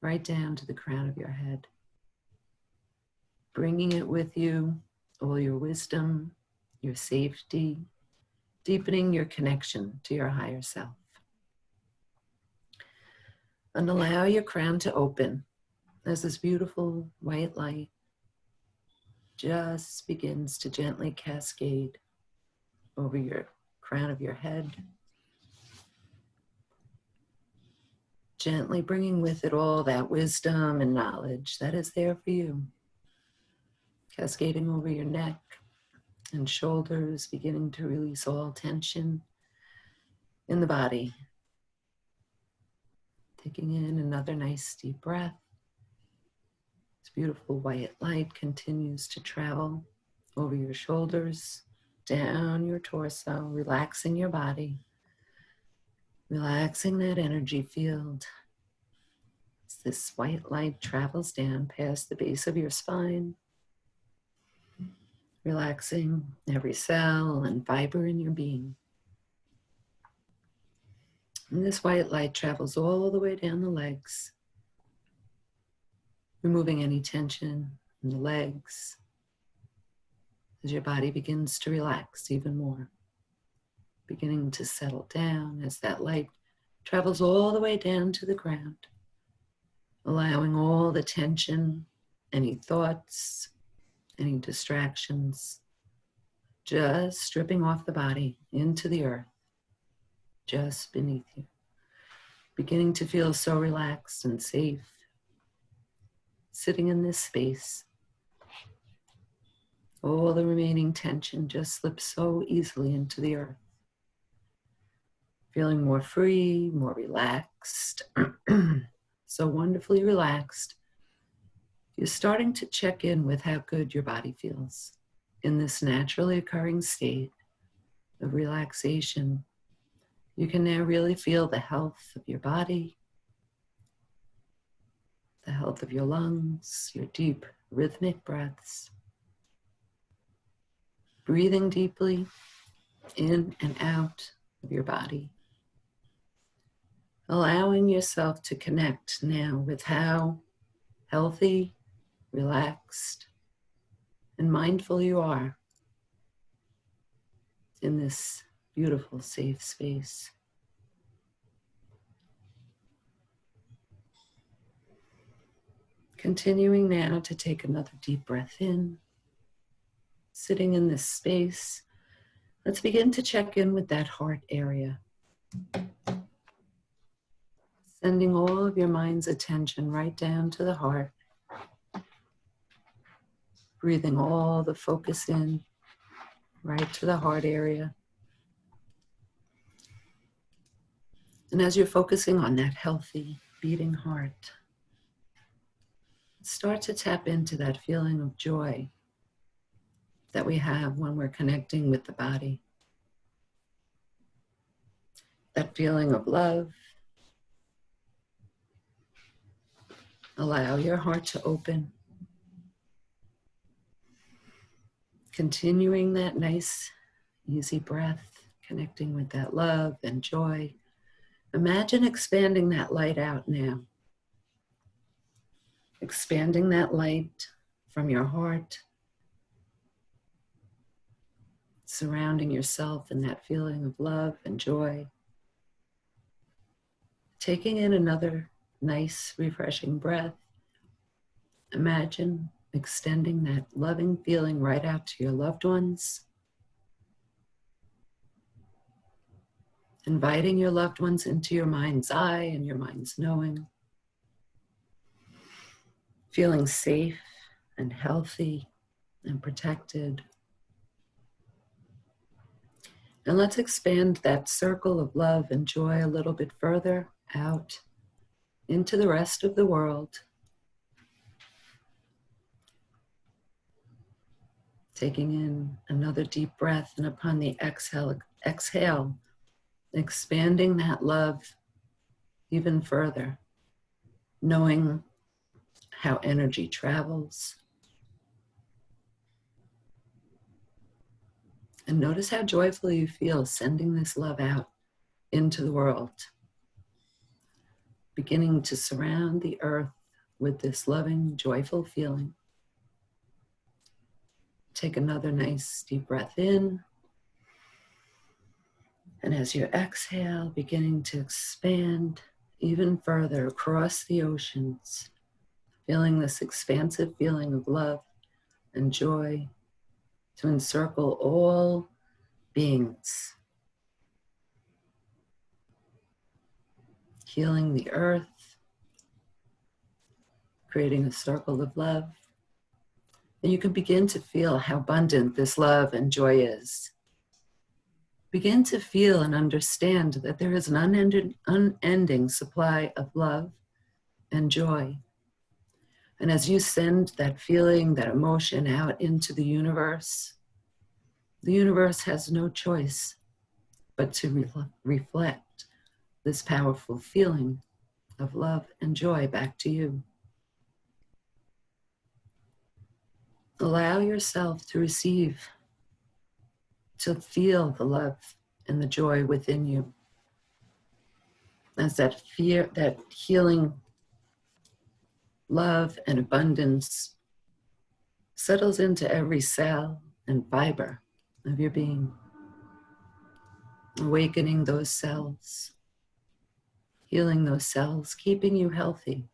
Speaker 4: right down to the crown of your head, bringing it with you, all your wisdom, your safety, deepening your connection to your higher self. And allow your crown to open as this beautiful white light just begins to gently cascade over your crown of your head, gently bringing with it all that wisdom and knowledge that is there for you, cascading over your neck and shoulders, beginning to release all tension in the body. Taking in another nice deep breath. This beautiful white light continues to travel over your shoulders, down your torso, relaxing your body, relaxing that energy field. As this white light travels down past the base of your spine, relaxing every cell and fiber in your being. And this white light travels all the way down the legs, removing any tension in the legs as your body begins to relax even more, beginning to settle down as that light travels all the way down to the ground, allowing all the tension, any thoughts, any distractions, just stripping off the body into the earth, just beneath you, beginning to feel so relaxed and safe, sitting in this space. All the remaining tension just slips so easily into the earth, feeling more free, more relaxed, so wonderfully relaxed. You're starting to check in with how good your body feels in this naturally occurring state of relaxation. You can now really feel the health of your body, the health of your lungs, your deep rhythmic breaths. Breathing deeply in and out of your body. Allowing yourself to connect now with how healthy, relaxed, and mindful you are in this beautiful, safe space. Continuing now to take another deep breath in. Sitting in this space, let's begin to check in with that heart area. Sending all of your mind's attention right down to the heart. Breathing all the focus in, right to the heart area. And as you're focusing on that healthy, beating heart, start to tap into that feeling of joy that we have when we're connecting with the body. That feeling of love. Allow your heart to open. Continuing that nice, easy breath, connecting with that love and joy. Imagine expanding that light out now. Expanding that light from your heart, surrounding yourself in that feeling of love and joy. Taking in another nice, refreshing breath. Imagine extending that loving feeling right out to your loved ones. Inviting your loved ones into your mind's eye and your mind's knowing. Feeling safe and healthy and protected. And let's expand that circle of love and joy a little bit further out into the rest of the world. Taking in another deep breath, and upon the exhale, expanding that love even further, knowing how energy travels, And notice how joyful you feel sending this love out into the world, beginning to surround the earth with this loving, joyful feeling. Take another nice deep breath in. And as you exhale, beginning to expand even further across the oceans, feeling this expansive feeling of love and joy to encircle all beings. Healing the earth, creating a circle of love. And you can begin to feel how abundant this love and joy is. Begin to feel and understand that there is an unending supply of love and joy. And as you send that feeling, that emotion out into the universe has no choice but to reflect this powerful feeling of love and joy back to you. Allow yourself to receive, to feel the love and the joy within you. As that healing love and abundance settles into every cell and fiber of your being, awakening those cells, healing those cells, keeping you healthy.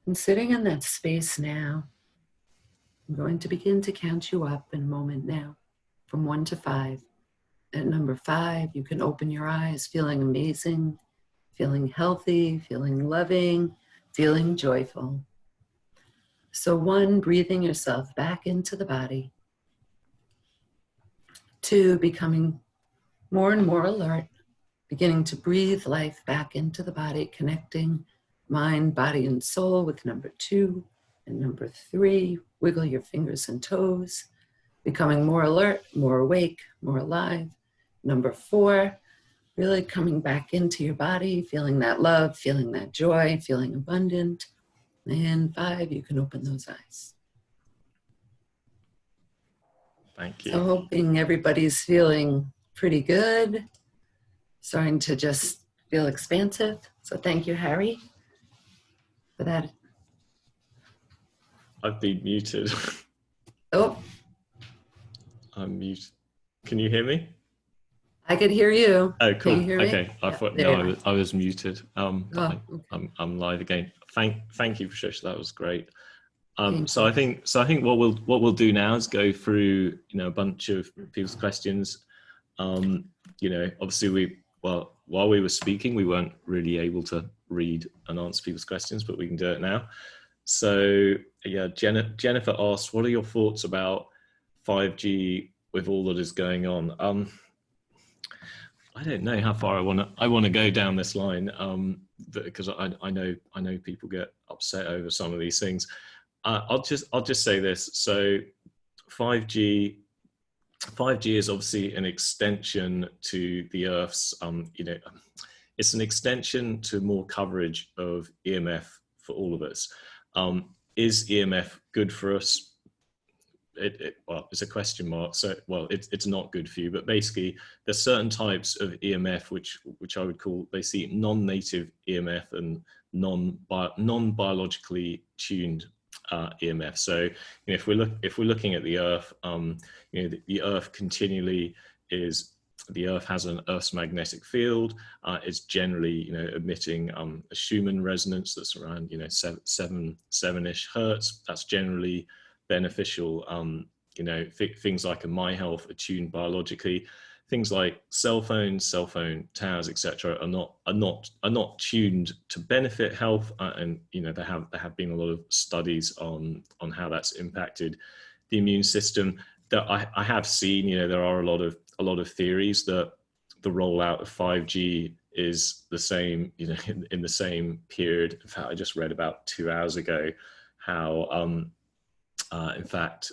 Speaker 4: And sitting in that space now, I'm going to begin to count you up in a moment now, from 1 to 5. At number 5, you can open your eyes, feeling amazing, feeling healthy, feeling loving, feeling joyful. So 1, breathing yourself back into the body. 2, becoming more and more alert, beginning to breathe life back into the body, connecting mind, body, and soul with number 2. And number 3, wiggle your fingers and toes, becoming more alert, more awake, more alive. Number 4, really coming back into your body, feeling that love, feeling that joy, feeling abundant. And 5, you can open those eyes.
Speaker 2: Thank you.
Speaker 4: So hoping everybody's feeling pretty good, starting to just feel expansive. So thank you, Harry, for that.
Speaker 2: I've been muted.
Speaker 4: Oh,
Speaker 2: I'm muted. Can you hear me?
Speaker 4: I could hear you.
Speaker 2: Oh,
Speaker 4: Can
Speaker 2: cool.
Speaker 4: you hear me?
Speaker 2: Okay. I
Speaker 4: Yeah,
Speaker 2: thought
Speaker 4: there
Speaker 2: no,
Speaker 4: you
Speaker 2: I was muted.
Speaker 4: Oh, okay.
Speaker 2: I'm live again. Thank you, Patricia. That was great.
Speaker 4: Thank
Speaker 2: So I think what we'll do now is go through a bunch of people's questions. Obviously while we were speaking, we weren't really able to read and answer people's questions, but we can do it now. So yeah, Jennifer asked, what are your thoughts about 5G with all that is going on? I don't know how far I want to go down this line, because I know people get upset over some of these things. I'll just say this. So 5G is obviously an extension to the Earth's, it's an extension to more coverage of EMF for all of us. Is EMF good for us? Well, it's a question mark. So, well, it's not good for you, but basically there's certain types of EMF, which I would call basically non-native EMF and non-biologically tuned EMF. So, if we're looking at the Earth, the Earth continually the Earth has an Earth's magnetic field. It's generally, emitting a Schumann resonance that's around, 7-ish hertz. That's generally beneficial. Things like a My Health are tuned biologically. Things like cell phone towers, etc., are not tuned to benefit health. And there have been a lot of studies on how that's impacted the immune system. That I have seen. There are a lot of theories that the rollout of 5G is the same. In the same period. In fact, I just read about 2 hours ago how in fact,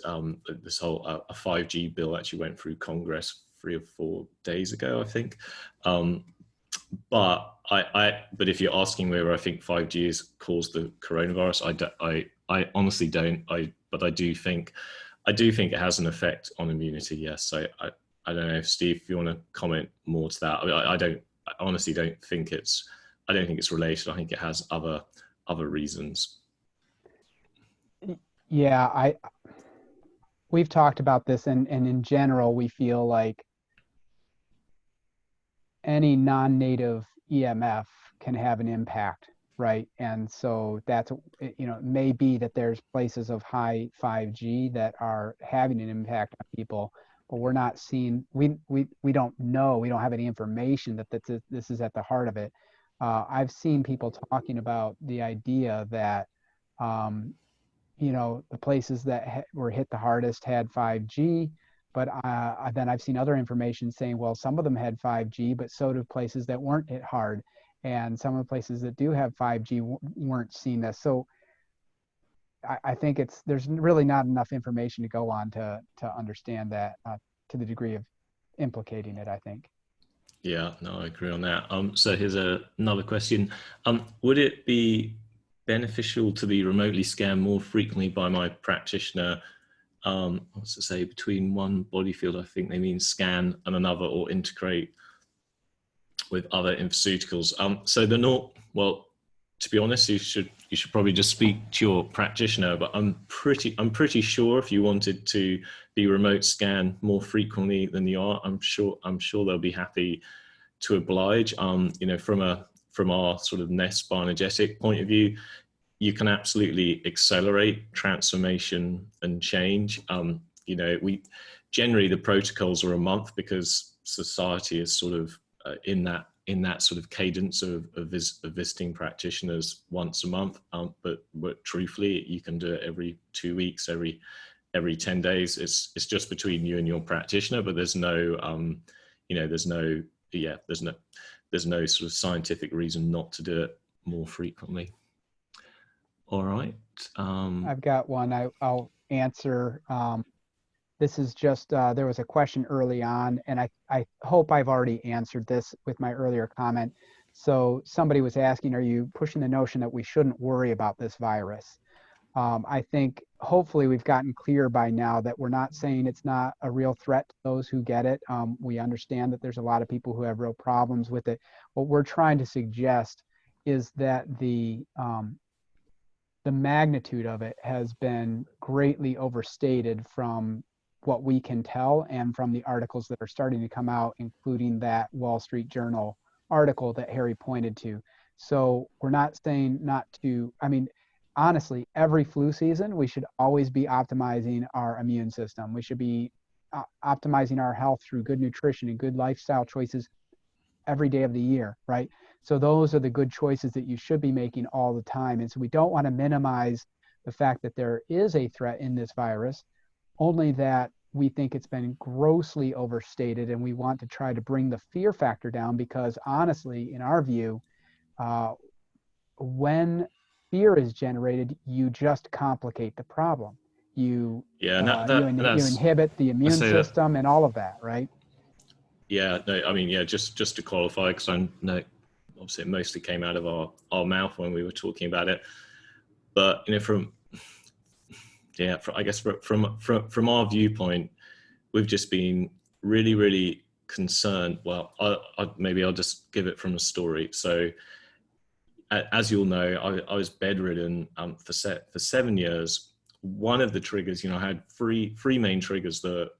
Speaker 2: this whole a 5G bill actually went through Congress 3 or 4 days ago, I think. But if you're asking whether I think 5G has caused the coronavirus, I honestly don't. But I do think I do think it has an effect on immunity. Yes. So I don't know if Steve, if you want to comment more to that. I honestly don't think it's related. I think it has other reasons.
Speaker 3: Yeah, we've talked about this, and in general, we feel like any non-native EMF can have an impact, right? And so that's, you know, it may be that there's places of high 5G that are having an impact on people, but we're not seeing, we don't know, we don't have any information that this is at the heart of it. I've seen people talking about the idea that, you know, the places that were hit the hardest had 5G, but then I've seen other information saying, well, some of them had 5G, but so do places that weren't hit hard. And some of the places that do have 5G weren't seeing this. So I think there's really not enough information to go on to understand that to the degree of implicating it, I think.
Speaker 2: Yeah, no, I agree on that. So here's another question. Would it be beneficial to be remotely scanned more frequently by my practitioner? What's to say, between one body field, I think they mean scan, and another, or integrate with other infoceuticals. So well, to be honest, you should probably just speak to your practitioner, but I'm pretty sure if you wanted to be remote scanned more frequently than you are, I'm sure they'll be happy to oblige. You know, from our sort of Nest Bioenergetic point of view, you can absolutely accelerate transformation and change. You know, generally the protocols are a month because society is sort of in that sort of cadence of visiting practitioners once a month. But truthfully, you can do it every 2 weeks, every 10 days. It's just between you and your practitioner, but there's no, you know, there's no sort of scientific reason not to do it more frequently. All right.
Speaker 3: I've got one I'll answer. This is just, there was a question early on, and I hope I've already answered this with my earlier comment. So somebody was asking, are you pushing the notion that we shouldn't worry about this virus? I think hopefully we've gotten clear by now that we're not saying it's not a real threat to those who get it. We understand that there's a lot of people who have real problems with it. What we're trying to suggest is that the magnitude of it has been greatly overstated from what we can tell and from the articles that are starting to come out, including that Wall Street Journal article that Harry pointed to. So we're not saying not to, I mean, honestly, every flu season, we should always be optimizing our immune system. We should be optimizing our health through good nutrition and good lifestyle choices every day of the year, right? So those are the good choices that you should be making all the time. And so we don't want to minimize the fact that there is a threat in this virus, only that we think it's been grossly overstated, and we want to try to bring the fear factor down, because honestly, in our view, when fear is generated, you just complicate the problem. You inhibit the immune system and all of that, right?
Speaker 2: Yeah, no, I mean, yeah, just to qualify, because I know obviously it mostly came out of our mouth when we were talking about it, but you know, I guess from our viewpoint, we've just been really, really concerned. Well, maybe I'll just give it from a story. So, as you all know, I was bedridden for 7 years. One of the triggers, you know, I had three main triggers that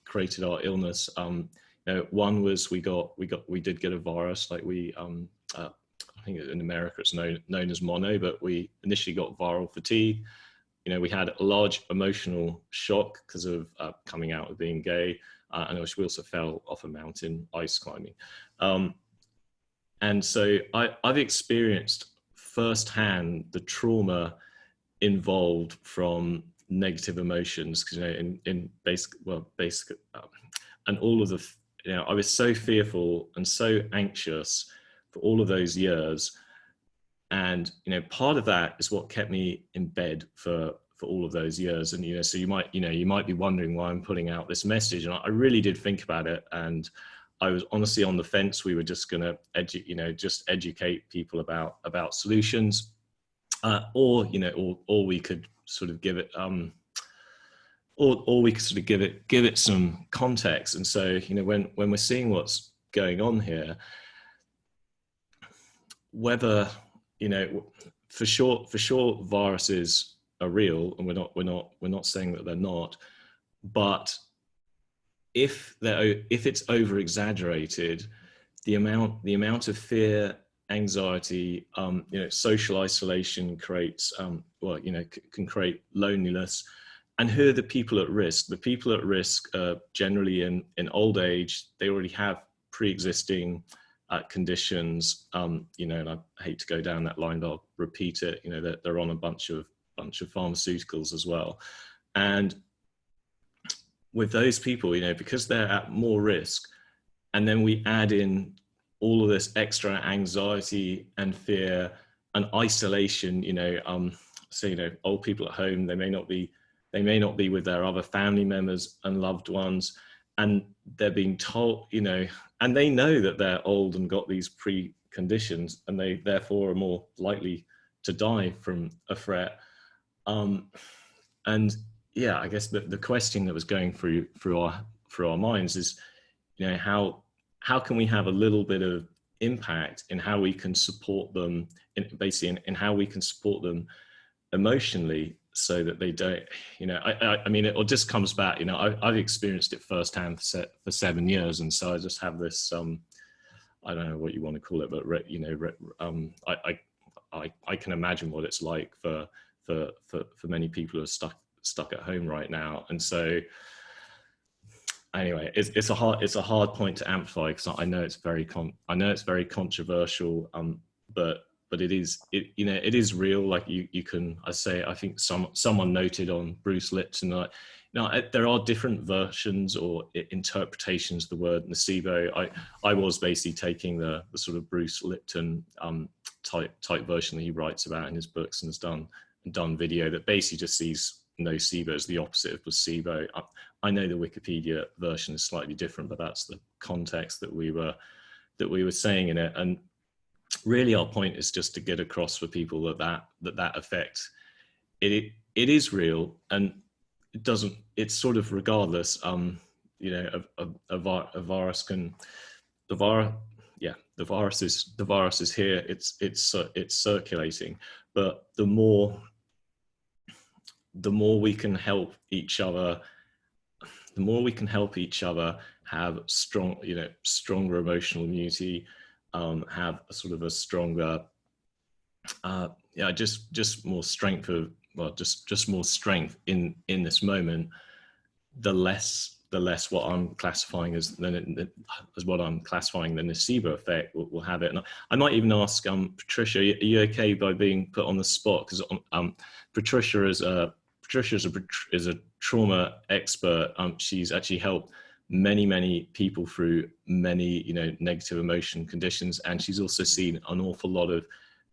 Speaker 2: created our illness. You know, one was we did get a virus, like I think in America it's known as mono, but we initially got viral fatigue. You know, we had a large emotional shock because of coming out of being gay, and we also fell off a mountain ice climbing. And so I've experienced firsthand the trauma involved from negative emotions, because, you know, in basic, and all of the, you know, I was so fearful and so anxious for all of those years. And, you know, part of that is what kept me in bed for all of those years. And, you know, so you might be wondering why I'm putting out this message. And I really did think about it. And I was honestly on the fence. We were just going to educate people about solutions, or, you know, or we could sort of give it, or we could sort of give it some context. And so, you know, when we're seeing what's going on here, whether, you know, for sure viruses are real, and we're not saying that they're not, but if it's over exaggerated, the amount of fear, anxiety, you know, social isolation creates, well, you know, can create loneliness. And who are the people at risk? The people at risk are generally in old age. They already have pre-existing conditions, you know, and I hate to go down that line, but I'll repeat it. You know, that they're on a bunch of pharmaceuticals as well. And with those people, you know, because they're at more risk, and then we add in all of this extra anxiety and fear and isolation, you know, so, you know, old people at home, they may not be with their other family members and loved ones, and they're being told, you know, and they know that they're old and got these preconditions, and they therefore are more likely to die from a threat. And yeah, I guess the question that was going through our minds is, you know, how can we have a little bit of impact in how we can support them, in how we can support them emotionally, so that they don't, you know, I mean, it just comes back, you know, I've experienced it firsthand for 7 years. And so I just have this, I don't know what you want to call it, but, you know, I can imagine what it's like for many people who are stuck at home right now. And so anyway, it's a hard point to amplify, because I know it's very controversial, but it is, you know, it is real. Like you can, I think someone noted on Bruce Lipton, like, you know, there are different versions or interpretations of the word nocebo. I was basically taking the sort of Bruce Lipton type version that he writes about in his books, and has done video that basically just sees nocebo as the opposite of placebo. I know the Wikipedia version is slightly different, but that's the context that we were saying in it. And really our point is just to get across for people that effect, it is real, and it's sort of regardless, you know, a virus can, the virus is here, it's circulating, but the more we can help each other, have stronger emotional immunity, have a sort of a stronger, just more strength just more strength in this moment, the less what I'm classifying as what I'm classifying the nocebo effect will have it. And I might even ask Patricia, are you okay by being put on the spot? Because Patricia is a trauma expert. She's actually helped many people through many, you know, negative emotion conditions, and she's also seen an awful lot of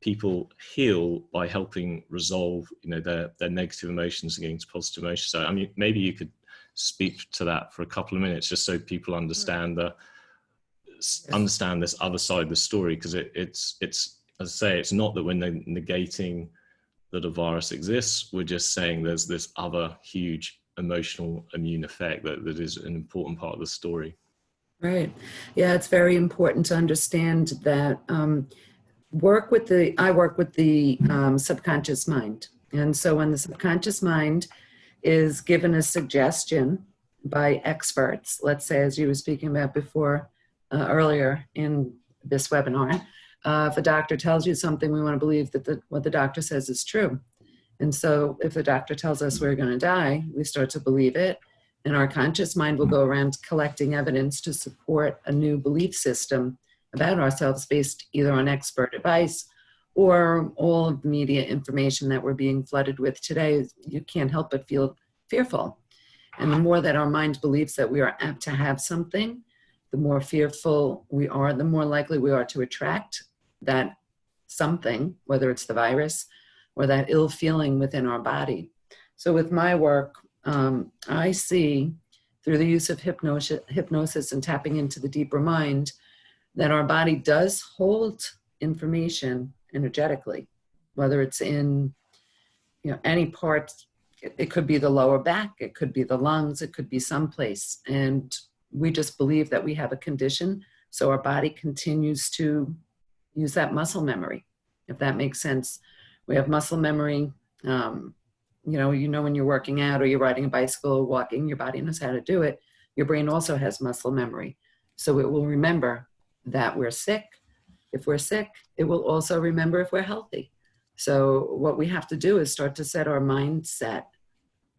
Speaker 2: people heal by helping resolve, you know, their negative emotions against positive emotions. So I mean, maybe you could speak to that for a couple of minutes, just so people understand understand this other side of the story, because it's as I say, it's not that we're negating that a virus exists. We're just saying there's this other huge emotional immune effect that is an important part of the story.
Speaker 4: Right. Yeah, it's very important to understand that I work with the subconscious mind. And so when the subconscious mind is given a suggestion by experts, let's say, as you were speaking about before, earlier in this webinar, if a doctor tells you something, we want to believe that what the doctor says is true. And so if the doctor tells us we're going to die, we start to believe it. And our conscious mind will go around collecting evidence to support a new belief system about ourselves based either on expert advice or all of the media information that we're being flooded with today. You can't help but feel fearful. And the more that our mind believes that we are apt to have something, the more fearful we are, the more likely we are to attract that something, whether it's the virus or that ill feeling within our body. So with my work, I see through the use of hypnosis and tapping into the deeper mind that our body does hold information energetically, whether it's in, you know, any part it could be the lower back, it could be the lungs, it could be someplace. And we just believe that we have a condition, so our body continues to use that muscle memory, if that makes sense. We have muscle memory. When you're working out or you're riding a bicycle or walking, your body knows how to do it. Your brain also has muscle memory. So it will remember that we're sick. If we're sick, it will also remember if we're healthy. So what we have to do is start to set our mindset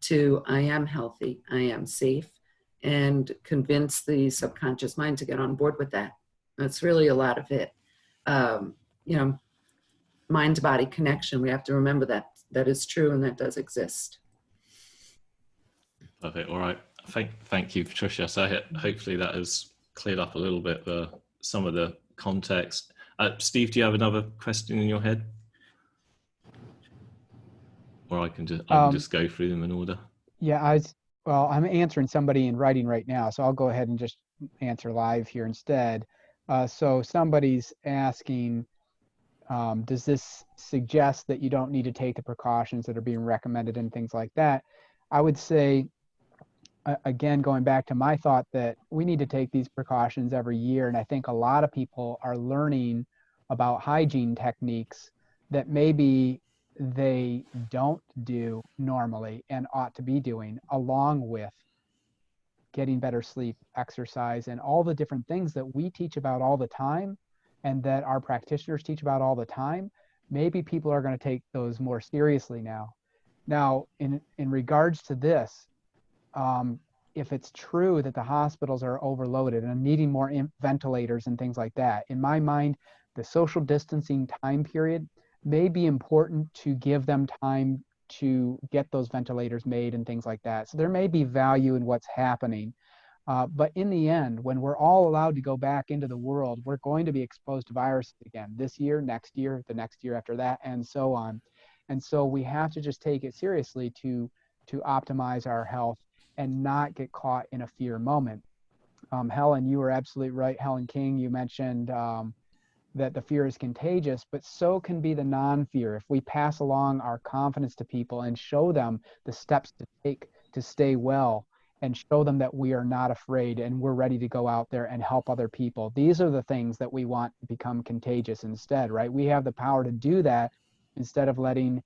Speaker 4: to, I am healthy, I am safe, and convince the subconscious mind to get on board with that. That's really a lot of it. Mind-body connection, we have to remember that is true and that does exist.
Speaker 2: Perfect. All right. Thank you, Patricia. So hopefully that has cleared up a little bit some of the context. Steve, do you have another question in your head? Or I can just go through them in order.
Speaker 3: Yeah, I'm answering somebody in writing right now, so I'll go ahead and just answer live here instead. So somebody's asking, does this suggest that you don't need to take the precautions that are being recommended and things like that? I would say, again, going back to my thought that we need to take these precautions every year. And I think a lot of people are learning about hygiene techniques that maybe they don't do normally and ought to be doing, along with getting better sleep, exercise, and all the different things that we teach about all the time and that our practitioners teach about all the time. Maybe people are going to take those more seriously now. Now, in regards to this, if it's true that the hospitals are overloaded and needing more ventilators and things like that, in my mind, the social distancing time period may be important to give them time to get those ventilators made and things like that. So there may be value in what's happening. But in the end, when we're all allowed to go back into the world, we're going to be exposed to viruses again this year, next year, the next year after that, and so on. And so we have to just take it seriously to optimize our health and not get caught in a fear moment. Helen, you were absolutely right. Helen King, you mentioned that the fear is contagious, but so can be the non-fear. If we pass along our confidence to people and show them the steps to take to stay well, and show them that we are not afraid and we're ready to go out there and help other people. These are the things that we want to become contagious instead, right? We have the power to do that instead of letting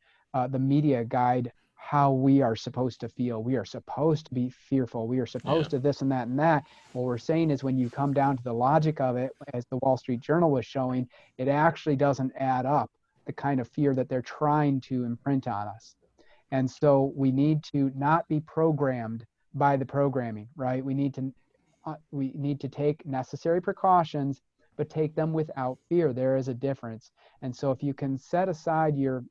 Speaker 3: the media guide how we are supposed to feel. We are supposed to be fearful. We are supposed to this and that and that. What we're saying is when you come down to the logic of it, as the Wall Street Journal was showing, it actually doesn't add up, the kind of fear that they're trying to imprint on us. And so we need to not be programmed by the programming, right? We need to take necessary precautions, but take them without fear. There is a difference. And so if you can set aside your,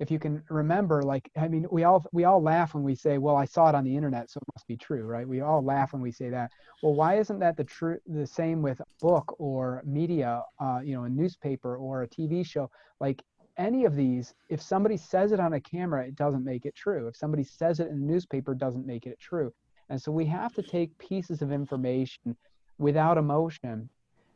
Speaker 3: if you can remember, like, I mean, we all laugh when we say, well, I saw it on the internet, so it must be true, right? We all laugh when we say that. Well, why isn't that the same with a book or media, a newspaper or a TV show? Like, any of these, if somebody says it on a camera, it doesn't make it true. If somebody says it in a newspaper, it doesn't make it true. And so we have to take pieces of information without emotion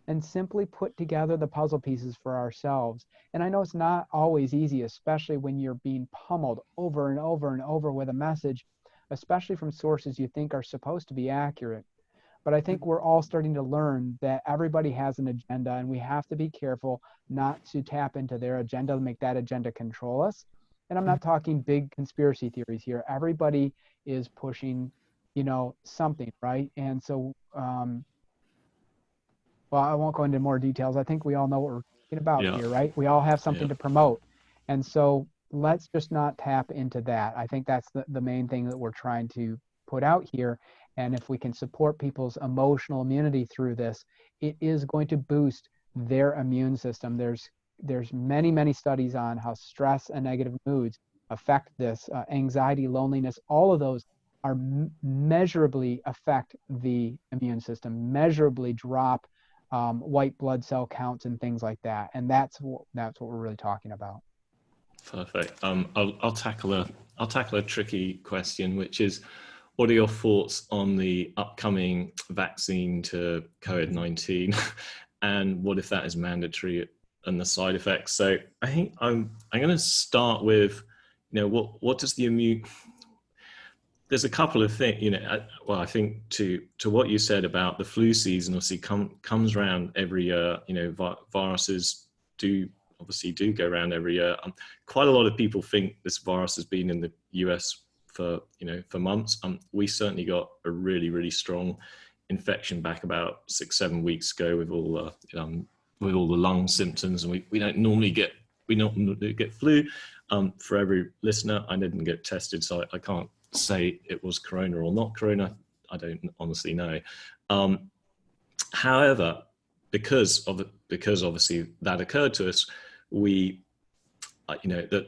Speaker 3: and simply put together the puzzle pieces for ourselves. And I know it's not always easy, especially when you're being pummeled over and over and over with a message, especially from sources you think are supposed to be accurate. But I think we're all starting to learn that everybody has an agenda, and we have to be careful not to tap into their agenda and make that agenda control us. And I'm not talking big conspiracy theories here. Everybody is pushing, something, right? And so, well, I won't go into more details. I think we all know what we're talking about here, right? We all have something to promote. And so let's just not tap into that. I think that's the main thing that we're trying to put out here. And if we can support people's emotional immunity through this, it is going to boost their immune system. There's many, many studies on how stress and negative moods affect this. Anxiety, loneliness, all of those are measurably affect the immune system, measurably drop white blood cell counts and things like that. And that's what we're really talking about.
Speaker 2: Perfect. I'll tackle a tricky question, which is, what are your thoughts on the upcoming vaccine to COVID-19, and what if that is mandatory and the side effects? So I think I'm going to start with, what does the immune, there's a couple of things, well, I think to what you said about the flu season, obviously comes around every year. Viruses obviously do go around every year. Quite a lot of people think this virus has been in the US for months. We certainly got a really, really strong infection back about 6-7 weeks ago with all the lung symptoms, and we don't normally get flu. For every listener, I didn't get tested, so I can't say it was corona or not corona. I don't honestly know. However, because obviously that occurred to us, the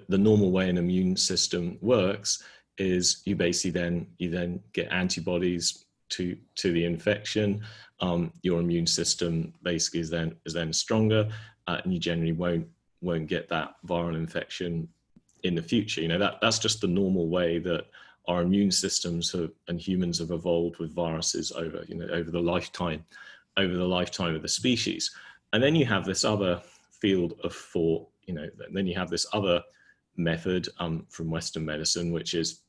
Speaker 2: normal way an immune system works is you basically then get antibodies to the infection. Your immune system basically is then stronger, and you generally won't get that viral infection in the future. That's just the normal way that our immune systems and humans have evolved with viruses over the lifetime of the species. And then you have this other field of thought, then you have this other method from Western medicine, which is,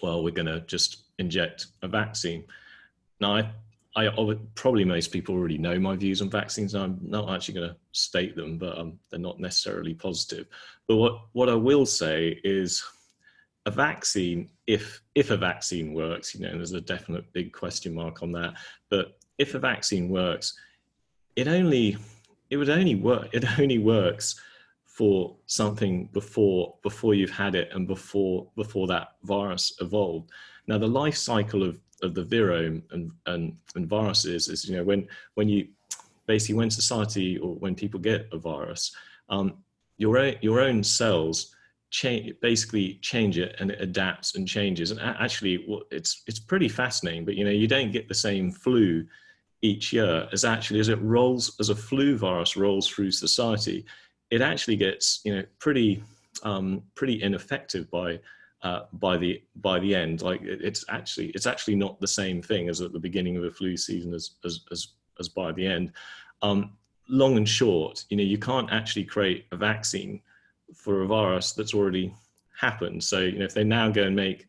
Speaker 2: well, we're going to just inject a vaccine. Now, probably most people already know my views on vaccines. I'm not actually going to state them, but they're not necessarily positive. But what I will say is, a vaccine, if a vaccine works, there's a definite big question mark on that. But if a vaccine works, it only works for something before you've had it and before that virus evolved. Now, the life cycle of the virome and viruses is, when society, or when people get a virus, your own cells basically change it, and it adapts and changes. And actually, it's pretty fascinating. But you don't get the same flu each year as a flu virus rolls through society. It actually gets pretty ineffective by the end. Like it's actually not the same thing as at the beginning of a flu season as by the end. Long and short, you can't actually create a vaccine for a virus that's already happened. So if they now go and make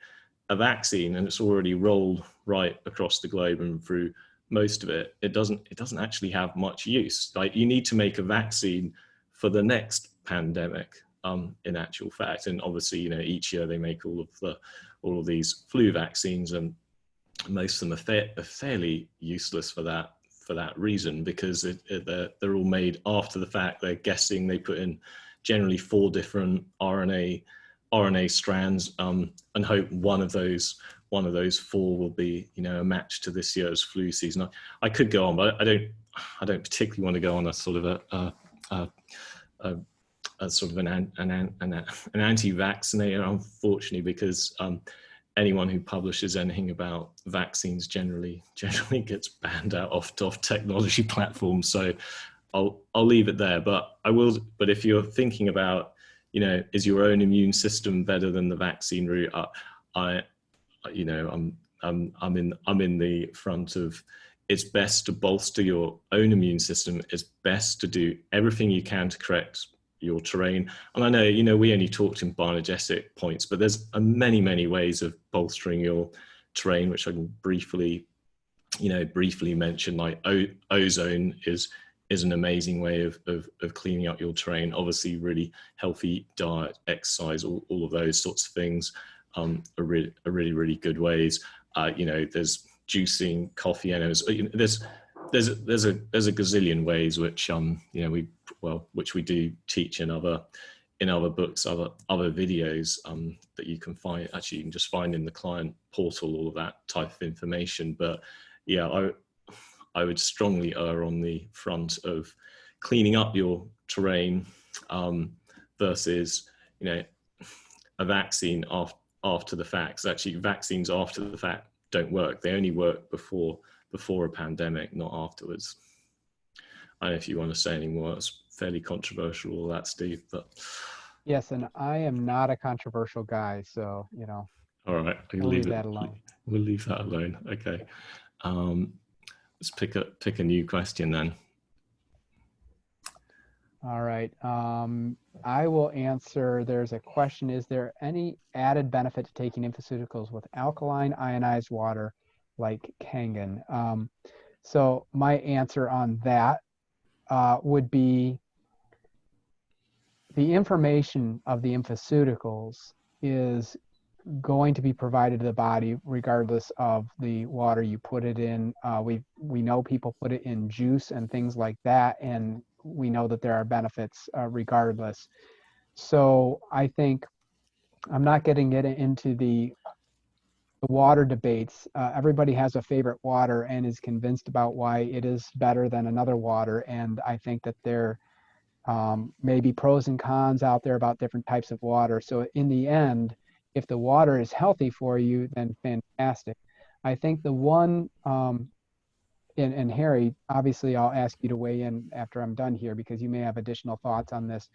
Speaker 2: a vaccine and it's already rolled right across the globe and through most of it, it doesn't actually have much use. Like, you need to make a vaccine for the next pandemic, in actual fact. And obviously, each year they make all of these flu vaccines, and most of them are fairly useless for that reason, because they're all made after the fact. They're guessing. They put in generally 4 different RNA strands, and hope one of those 4 will be a match to this year's flu season. I could go on, but I don't particularly want to go on a sort of a sort of an anti-vaccinator, unfortunately, because anyone who publishes anything about vaccines generally gets banned out off technology platforms. So I'll leave it there. But if you're thinking about, is your own immune system better than the vaccine route? I'm in the front of, it's best to bolster your own immune system. It's best to do everything you can to correct your terrain. And I know, we only talked in bioenergetic points, but there's many, many ways of bolstering your terrain, which I can briefly mention. Like ozone is an amazing way of cleaning up your terrain. Obviously, really healthy diet, exercise, all of those sorts of things are really, really good ways. There's juicing, coffee, and there's a gazillion ways which which we do teach in other books, other videos that you can find. Actually, you can just find in the client portal all of that type of information. But yeah, I would strongly err on the front of cleaning up your terrain versus a vaccine after the fact. Actually, vaccines after the fact don't work. They only work before a pandemic, not afterwards. I don't know if you want to say any more. It's fairly controversial, all that, Steve. But
Speaker 3: yes, and I am not a controversial guy, so
Speaker 2: all right,
Speaker 3: we'll leave that alone.
Speaker 2: We'll leave that alone. Okay. Let's pick a new question then.
Speaker 3: All right. I will answer. There's a question. Is there any added benefit to taking infoceuticals with alkaline ionized water like Kangen? So my answer on that would be the information of the infoceuticals is going to be provided to the body regardless of the water you put it in. We know people put it in juice and things like that, and we know that there are benefits regardless. So I think I'm not getting it into the water debates. Everybody has a favorite water and is convinced about why it is better than another water, and I think that there may be pros and cons out there about different types of water. So in the end, if the water is healthy for you, then fantastic. I think the one, and Harry, obviously I'll ask you to weigh in after I'm done here because you may have additional thoughts on this.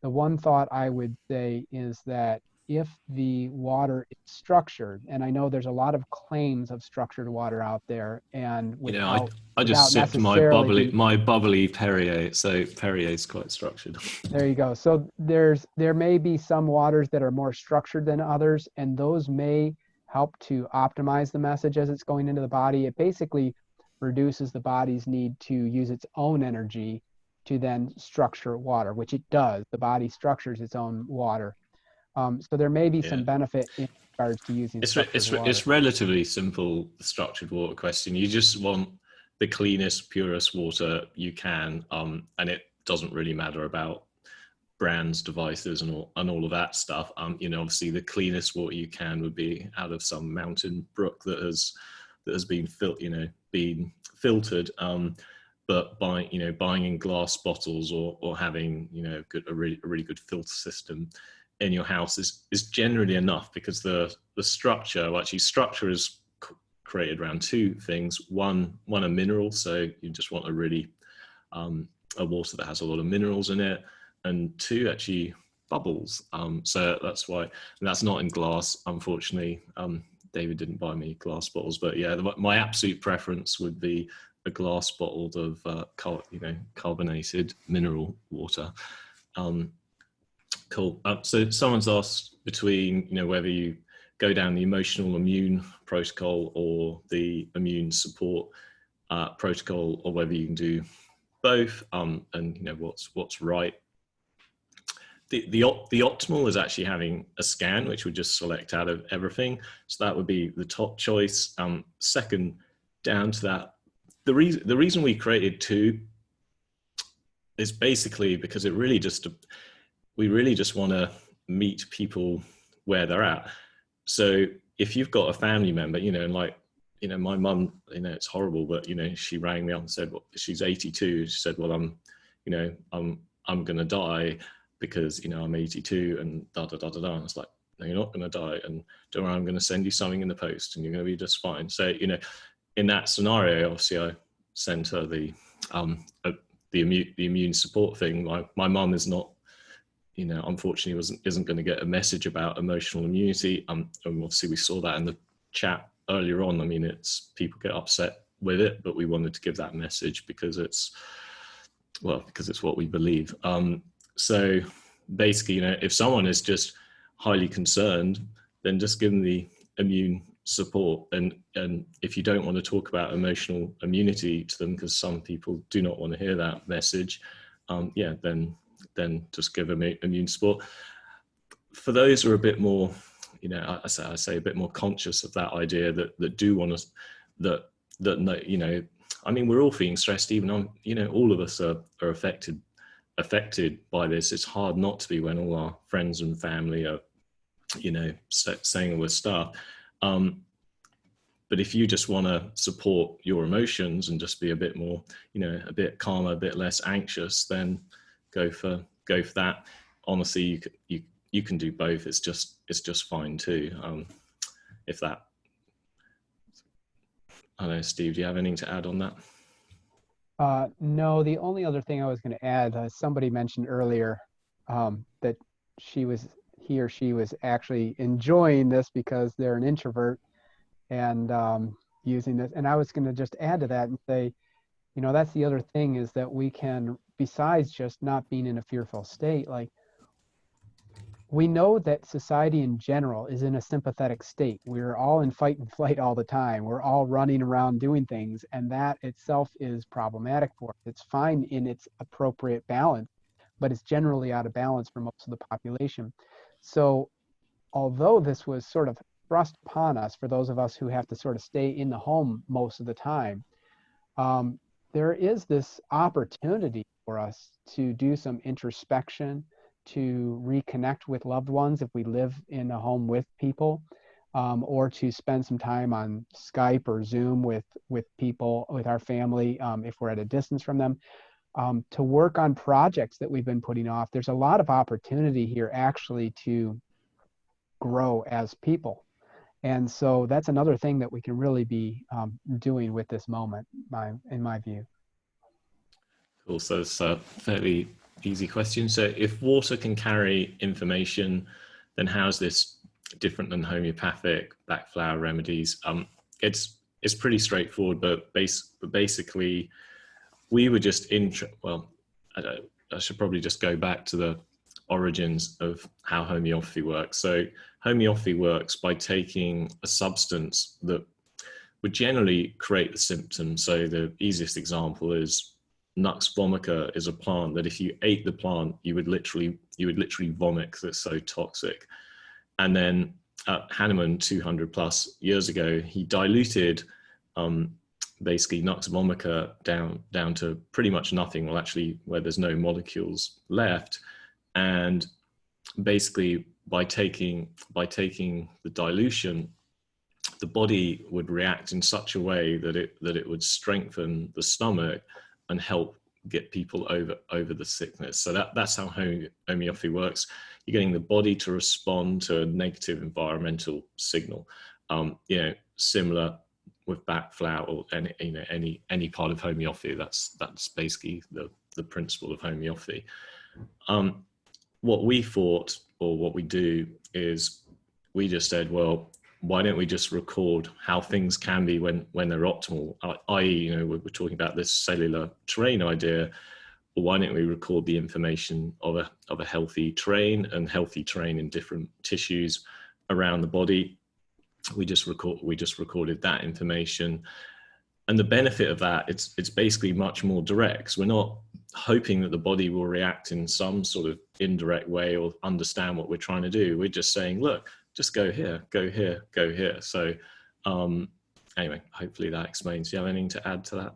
Speaker 3: The one thought I would say is that if the water is structured, and I know there's a lot of claims of structured water out there, and
Speaker 2: You know,
Speaker 3: without,
Speaker 2: I just
Speaker 3: without
Speaker 2: sipped my
Speaker 3: necessarily
Speaker 2: bubbly Perrier, so Perrier is quite structured.
Speaker 3: there you go. So there may be some waters that are more structured than others, and those may help to optimize the message as it's going into the body. It basically reduces the body's need to use its own energy to then structure water, which it does. The body structures its own water. So there may be
Speaker 2: Yeah.
Speaker 3: some benefit in regards to using structured water.
Speaker 2: It's relatively simple, the structured water question. You just want the cleanest, purest water you can, and it doesn't really matter about brands, devices, and all of that stuff. You know, obviously the cleanest water you can would be out of some mountain brook that has been been filtered. But buying in glass bottles or having a really good filter system in your house is generally enough, because the structure is created around two things. One a mineral, so you just want a water that has a lot of minerals in it, and two, actually bubbles. So that's why, and that's not in glass, unfortunately. David didn't buy me glass bottles, but yeah, my absolute preference would be a glass bottled of carbonated mineral water. Cool. So someone's asked between whether you go down the emotional immune protocol or the immune support protocol, or whether you can do both, and what's right. The optimal is actually having a scan, which would just select out of everything. So that would be the top choice. Second, down to that, the reason we created two is basically because we really just want to meet people where they're at. So if you've got a family member, my mum, it's horrible, but she rang me up and said, well, she's 82. She said, well, I'm going to die because, I'm 82 and da, da, da, da, da. And it's like, no, you're not going to die. And don't worry, I'm going to send you something in the post and you're going to be just fine. So, in that scenario, obviously I sent her the immune support thing. My mum is not, unfortunately isn't going to get a message about emotional immunity. And obviously we saw that in the chat earlier on. I mean, it's people get upset with it, but we wanted to give that message because it's what we believe. So basically, if someone is just highly concerned, then just give them the immune support. And if you don't want to talk about emotional immunity to them, because some people do not want to hear that message, then just give them immune support. For those who are a bit more, I say a bit more conscious of that idea that do want to, I mean, we're all feeling stressed, even on, all of us are affected by this. It's hard not to be when all our friends and family are, saying all this stuff. But if you just want to support your emotions and just be a bit more, a bit calmer, a bit less anxious, then go for that. Honestly, you can do both. It's just fine too. If that, I don't know, Steve, do you have anything to add on that?
Speaker 3: No, the only other thing I was going to add, somebody mentioned earlier that he or she was actually enjoying this because they're an introvert and using this. And I was going to just add to that and say, that's the other thing, is that we can besides just not being in a fearful state, like we know that society in general is in a sympathetic state. We're all in fight and flight all the time. We're all running around doing things, and that itself is problematic for us. It's fine in its appropriate balance, but it's generally out of balance for most of the population. So although this was sort of thrust upon us for those of us who have to sort of stay in the home most of the time, there is this opportunity for us to do some introspection, to reconnect with loved ones if we live in a home with people, or to spend some time on Skype or Zoom with people, with our family, if we're at a distance from them, to work on projects that we've been putting off. There's a lot of opportunity here actually to grow as people. And so that's another thing that we can really be doing with this moment, in my view.
Speaker 2: Cool. So it's a fairly easy question. So if water can carry information, then how is this different than homeopathic backflower remedies? It's pretty straightforward, but basically we were just I should probably just go back to the origins of how homeopathy works. So homeopathy works by taking a substance that would generally create the symptoms. So the easiest example is Nux vomica is a plant that if you ate the plant, you would literally vomit because it's so toxic. And then Hahnemann, 200 plus years ago, he diluted basically Nux vomica down to pretty much nothing, well actually where there's no molecules left. And basically by taking the dilution, the body would react in such a way that it would strengthen the stomach and help get people over the sickness. So that's how homeopathy works. You're getting the body to respond to a negative environmental signal. Similar with backflower or any part of homeopathy. That's basically the principle of homeopathy. What we thought, or what we do, is we just said, well, why don't we just record how things can be when they're optimal? I.e., we're talking about this cellular terrain idea. Well, why don't we record the information of a healthy terrain and healthy terrain in different tissues around the body? We just recorded that information, and the benefit of that, it's basically much more direct. We're not hoping that the body will react in some sort of indirect way or understand what we're trying to do. We're just saying, look, just go here, go here, go here. So anyway, hopefully that explains. Do you have anything to add to that?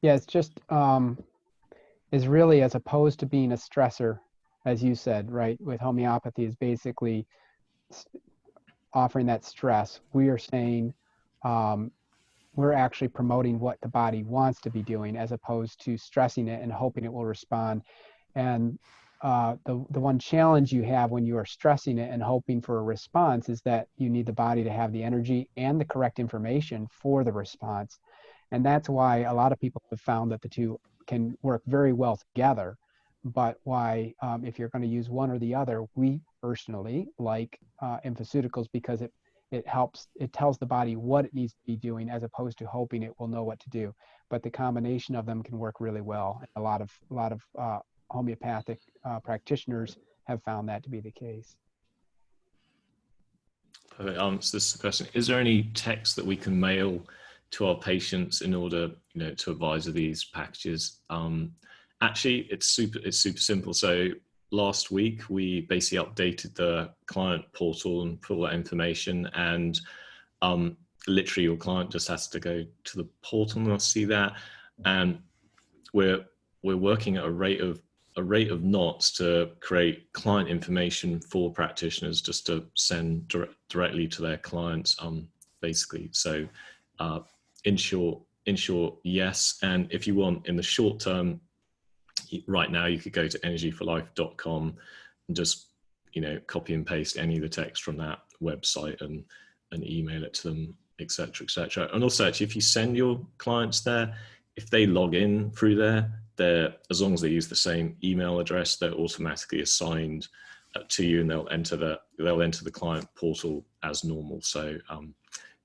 Speaker 3: Yeah, it's just is really, as opposed to being a stressor, as you said, right, with homeopathy is basically offering that stress. We are saying we're actually promoting what the body wants to be doing, as opposed to stressing it and hoping it will respond. And the one challenge you have when you are stressing it and hoping for a response is that you need the body to have the energy and the correct information for the response. And that's why a lot of people have found that the two can work very well together. But why, if you're going to use one or the other, we personally like infoceuticals, because it tells the body what it needs to be doing, as opposed to hoping it will know what to do. But the combination of them can work really well. A lot of homeopathic practitioners have found that to be the case.
Speaker 2: Perfect. So this is the question: is there any text that we can mail to our patients in order, to advise of these packages? Actually, it's super simple. So last week we basically updated the client portal and put all that information, and literally your client just has to go to the portal and they'll see that. And we're working at a rate of knots to create client information for practitioners, just to send directly to their clients, basically. So in short, yes. And if you want, in the short term, right now you could go to energyforlife.com and just copy and paste any of the text from that website and email it to them, etc., etc. And also, actually, if you send your clients there, if they log in through there, as long as they use the same email address, they're automatically assigned to you, and they'll enter the client portal as normal. So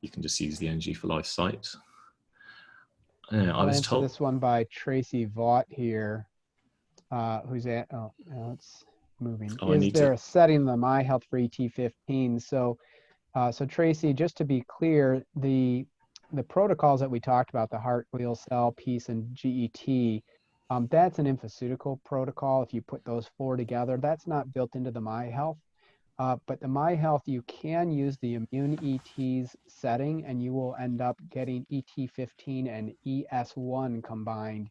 Speaker 2: you can just use the Energy for Life site. Yeah, I
Speaker 3: I'll
Speaker 2: was
Speaker 3: answer
Speaker 2: told.
Speaker 3: this one by Tracy Vaught here, who's at, oh, now it's moving.
Speaker 2: Oh, I
Speaker 3: Is
Speaker 2: need
Speaker 3: there
Speaker 2: to.
Speaker 3: a setting in the MyHealth for ET15? So Tracy, just to be clear, the protocols that we talked about, the heart, wheel, cell, peace, and GET, that's an infoceutical protocol. If you put those four together, that's not built into the MyHealth. But the MyHealth, you can use the immune ETs setting, and you will end up getting ET15 and ES1 combined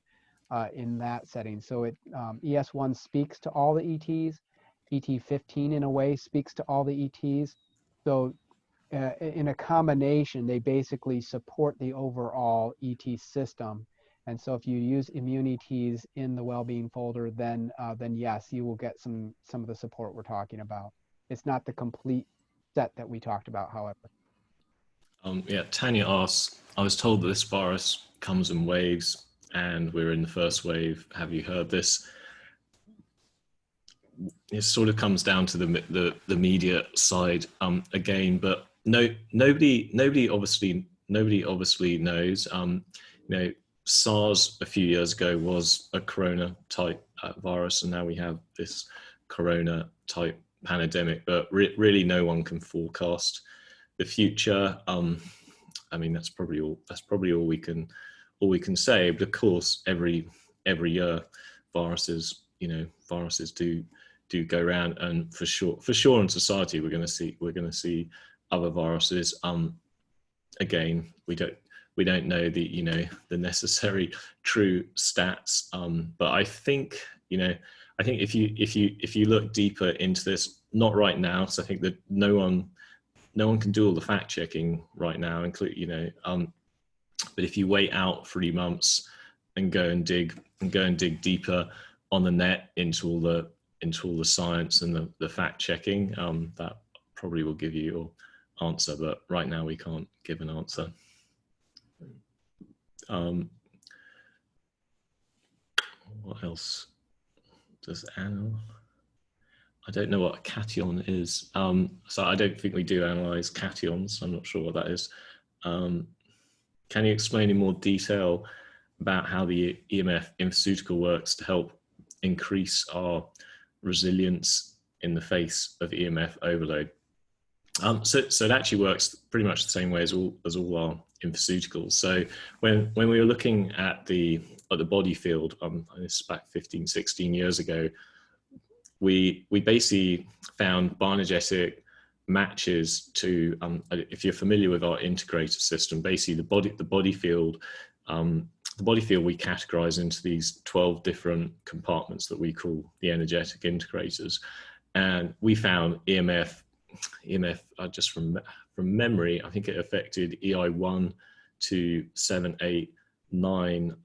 Speaker 3: in that setting. So ES1 speaks to all the ETs. ET15 in a way speaks to all the ETs. So in a combination, they basically support the overall ET system. And so if you use immune ETs in the well-being folder, then yes, you will get some of the support we're talking about. It's not the complete set that we talked about, however.
Speaker 2: Yeah, Tanya asks, I was told that this virus comes in waves and we're in the first wave. Have you heard this? It sort of comes down to the media side again, but nobody obviously knows. SARS a few years ago was a corona type virus, and now we have this corona type pandemic, but really no one can forecast the future. I mean, that's probably all we can say. But of course, every year, viruses do go around, and for sure in society we're going to see other viruses. Again, we don't know the necessary true stats, but I think if you look deeper into this, not right now, so I think that no one can do all the fact checking right now, but if you wait out 3 months and go and dig deeper on the net into all the science and the fact checking, that probably will give you your answer. But right now we can't give an answer. What else does Anna? I don't know what a cation is. So I don't think we do analyze cations. I'm not sure what that is. Can you explain in more detail about how the EMF infoceutical works to help increase our resilience in the face of EMF overload? So it actually works pretty much the same way as all our infoceuticals. So when we were looking at the body field, this is back 15, 16 years ago, we basically found bioenergetic matches to, if you're familiar with our integrator system, basically the body field we categorize into these 12 different compartments that we call the energetic integrators. And we found EMF, just from memory, I think it affected EI1 to 7, 8, 9,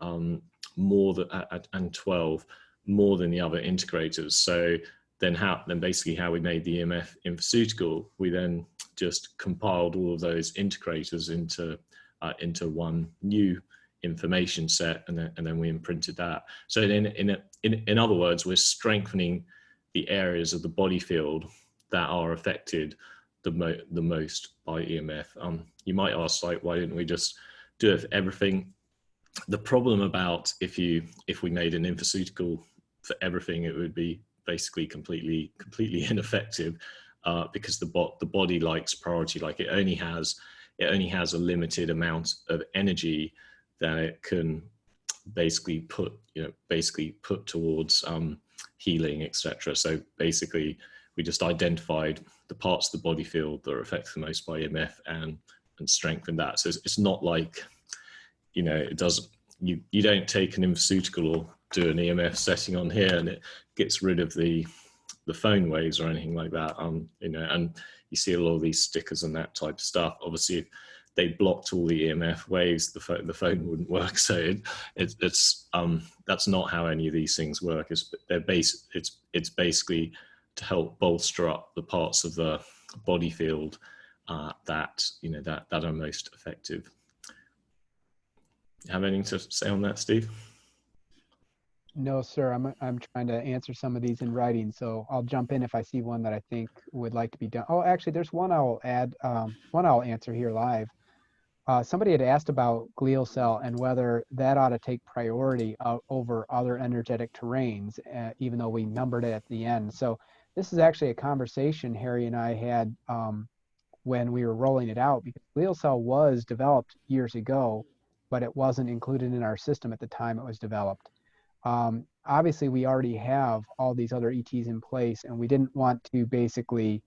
Speaker 2: more than, and 12, more than the other integrators. So then basically how we made the EMF infoceutical, we then just compiled all of those integrators into one new information set, and then we imprinted that. So in other words, we're strengthening the areas of the body field that are affected the most by EMF. You might ask, like, why didn't we just do it for everything? The problem about if we made an infoceutical for everything, it would be basically completely ineffective, because the body likes priority. Like it only has a limited amount of energy that it can basically put towards healing, etc. So basically, we just identified the parts of the body field that are affected the most by EMF and strengthened that. So it's not like, it doesn't, you don't take an infoceutical or do an EMF setting on here and it gets rid of the phone waves or anything like that. And you see a lot of these stickers and that type of stuff. Obviously, if they blocked all the EMF waves, the phone wouldn't work. So it's that's not how any of these things work. It's basically to help bolster up the parts of the body field that are most effective. Have anything to say on that, Steve?
Speaker 3: No, sir. I'm trying to answer some of these in writing, so I'll jump in if I see one that I think would like to be done. Oh, actually, there's one I'll add. One I'll answer here live. Somebody had asked about glial cell and whether that ought to take priority over other energetic terrains, even though we numbered it at the end. So this is actually a conversation Harry and I had when we were rolling it out, because glial cell was developed years ago, but it wasn't included in our system at the time it was developed. Obviously, we already have all these other ETs in place, and we didn't want to basically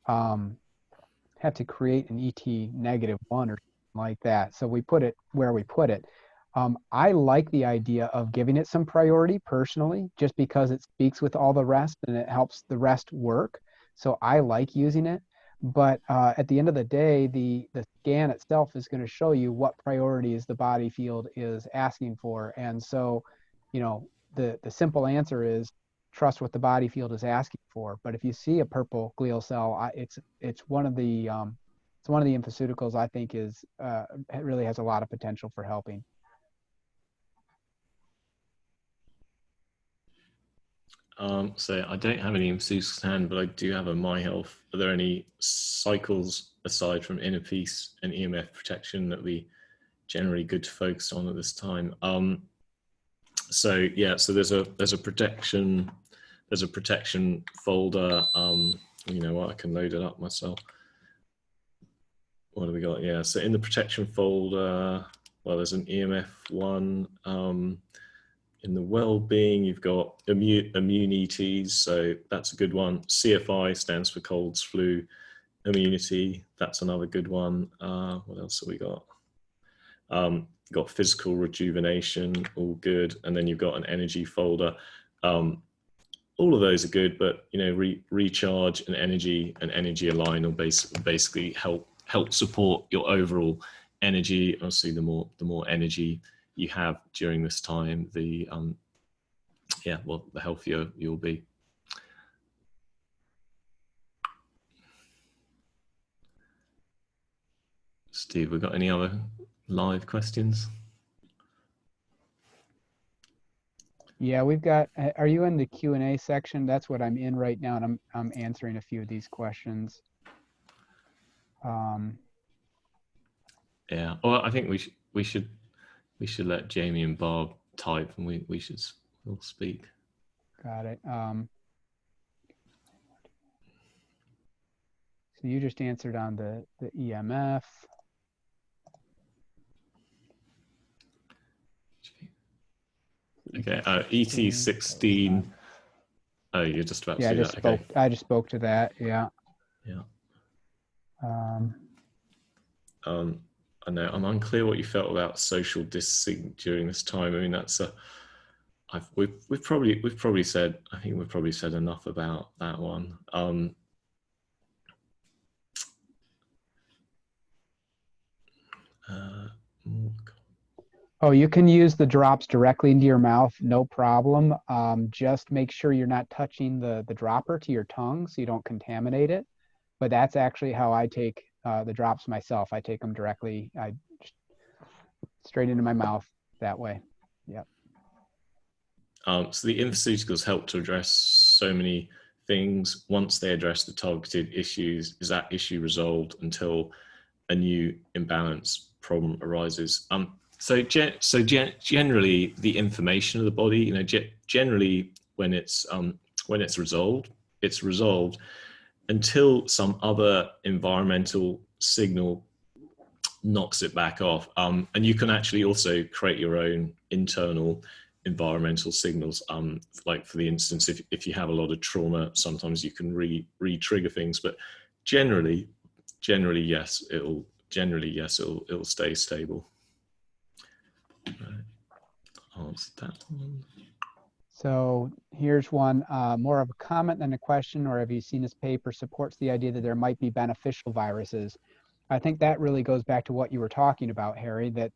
Speaker 3: have to create an ET -1 or like that. So we put it where we put it. I like the idea of giving it some priority personally, just because it speaks with all the rest and it helps the rest work. So I like using it. But at the end of the day, the scan itself is going to show you what priorities the body field is asking for. And so, you know, the simple answer is trust what the body field is asking for. But if you see a purple glial cell, it's one of the infoceuticals I think is really has a lot of potential for helping.
Speaker 2: So I don't have any pharmaceuticals to hand, but I do have a MyHealth. Are there any cycles aside from Inner Peace and EMF protection that we generally good to focus on at this time? So yeah, so there's a protection folder. You know what, I can load it up myself. What do we got? Yeah, so in the protection folder, well, there's an EMF one. In the well-being, you've got immune ETs, so that's a good one. CFI stands for colds, flu, immunity. That's another good one. What else have we got? Got physical rejuvenation, all good. And then you've got an energy folder. All of those are good, but you know, recharge and energy align will basically help support your overall energy. Obviously, the more energy you have during this time, the healthier you'll be. Steve, we got any other live questions?
Speaker 3: Yeah, we've got. Are you in the Q&A section? That's what I'm in right now, and I'm answering a few of these questions.
Speaker 2: Yeah. Well, I think we should let Jamie and Barb type, and we'll speak.
Speaker 3: Got it. So you just answered on the EMF.
Speaker 2: Okay. ET16. Oh, you're just about to do that. Okay.
Speaker 3: I just spoke to that. Yeah.
Speaker 2: Yeah. I know I'm unclear what you felt about social distancing during this time. I mean, that's we've probably said, I think we've probably said enough about that one.
Speaker 3: Oh, you can use the drops directly into your mouth, no problem. Just make sure you're not touching the dropper to your tongue so you don't contaminate it. But that's actually how I take the drops myself. I take them directly, straight into my mouth that way. Yep.
Speaker 2: So the infoceuticals help to address so many things. Once they address the targeted issues, is that issue resolved until a new imbalance problem arises? So generally, the inflammation of the body, you know, generally when it's resolved, it's resolved until some other environmental signal knocks it back off. And you can actually also create your own internal environmental signals. Like for the instance, if you have a lot of trauma, sometimes you can re-trigger things. But generally, yes, it'll stay stable. Answer that one.
Speaker 3: So here's one, more of a comment than a question, or have you seen this paper supports the idea that there might be beneficial viruses? I think that really goes back to what you were talking about, Harry, that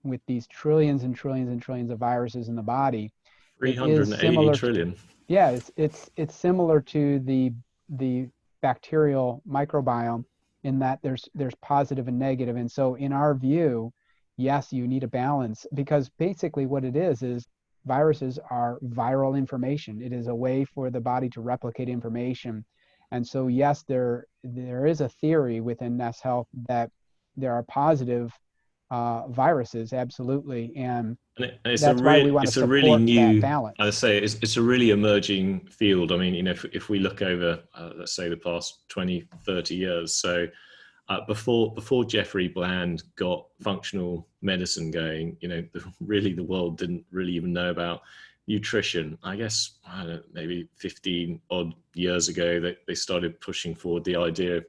Speaker 3: with these trillions and trillions and trillions of viruses in the body,
Speaker 2: 380 trillion.
Speaker 3: Yeah, it's similar to the bacterial microbiome in that there's positive and negative. And so in our view, yes, you need a balance, because basically what it is viruses are viral information. It is a way for the body to replicate information. And so, yes, there is a theory within Nest Health that there are positive viruses, absolutely, and
Speaker 2: And it's
Speaker 3: that's why we want to
Speaker 2: it's a
Speaker 3: support
Speaker 2: really new,
Speaker 3: that balance.
Speaker 2: I say it's a really emerging field. I mean, you know, if we look over, let's say the past 20, 30 years. So before Jeffrey Bland got functional medicine going, you know, really the world didn't really even know about nutrition. I guess, I don't know, maybe 15 odd years ago, they started pushing forward the idea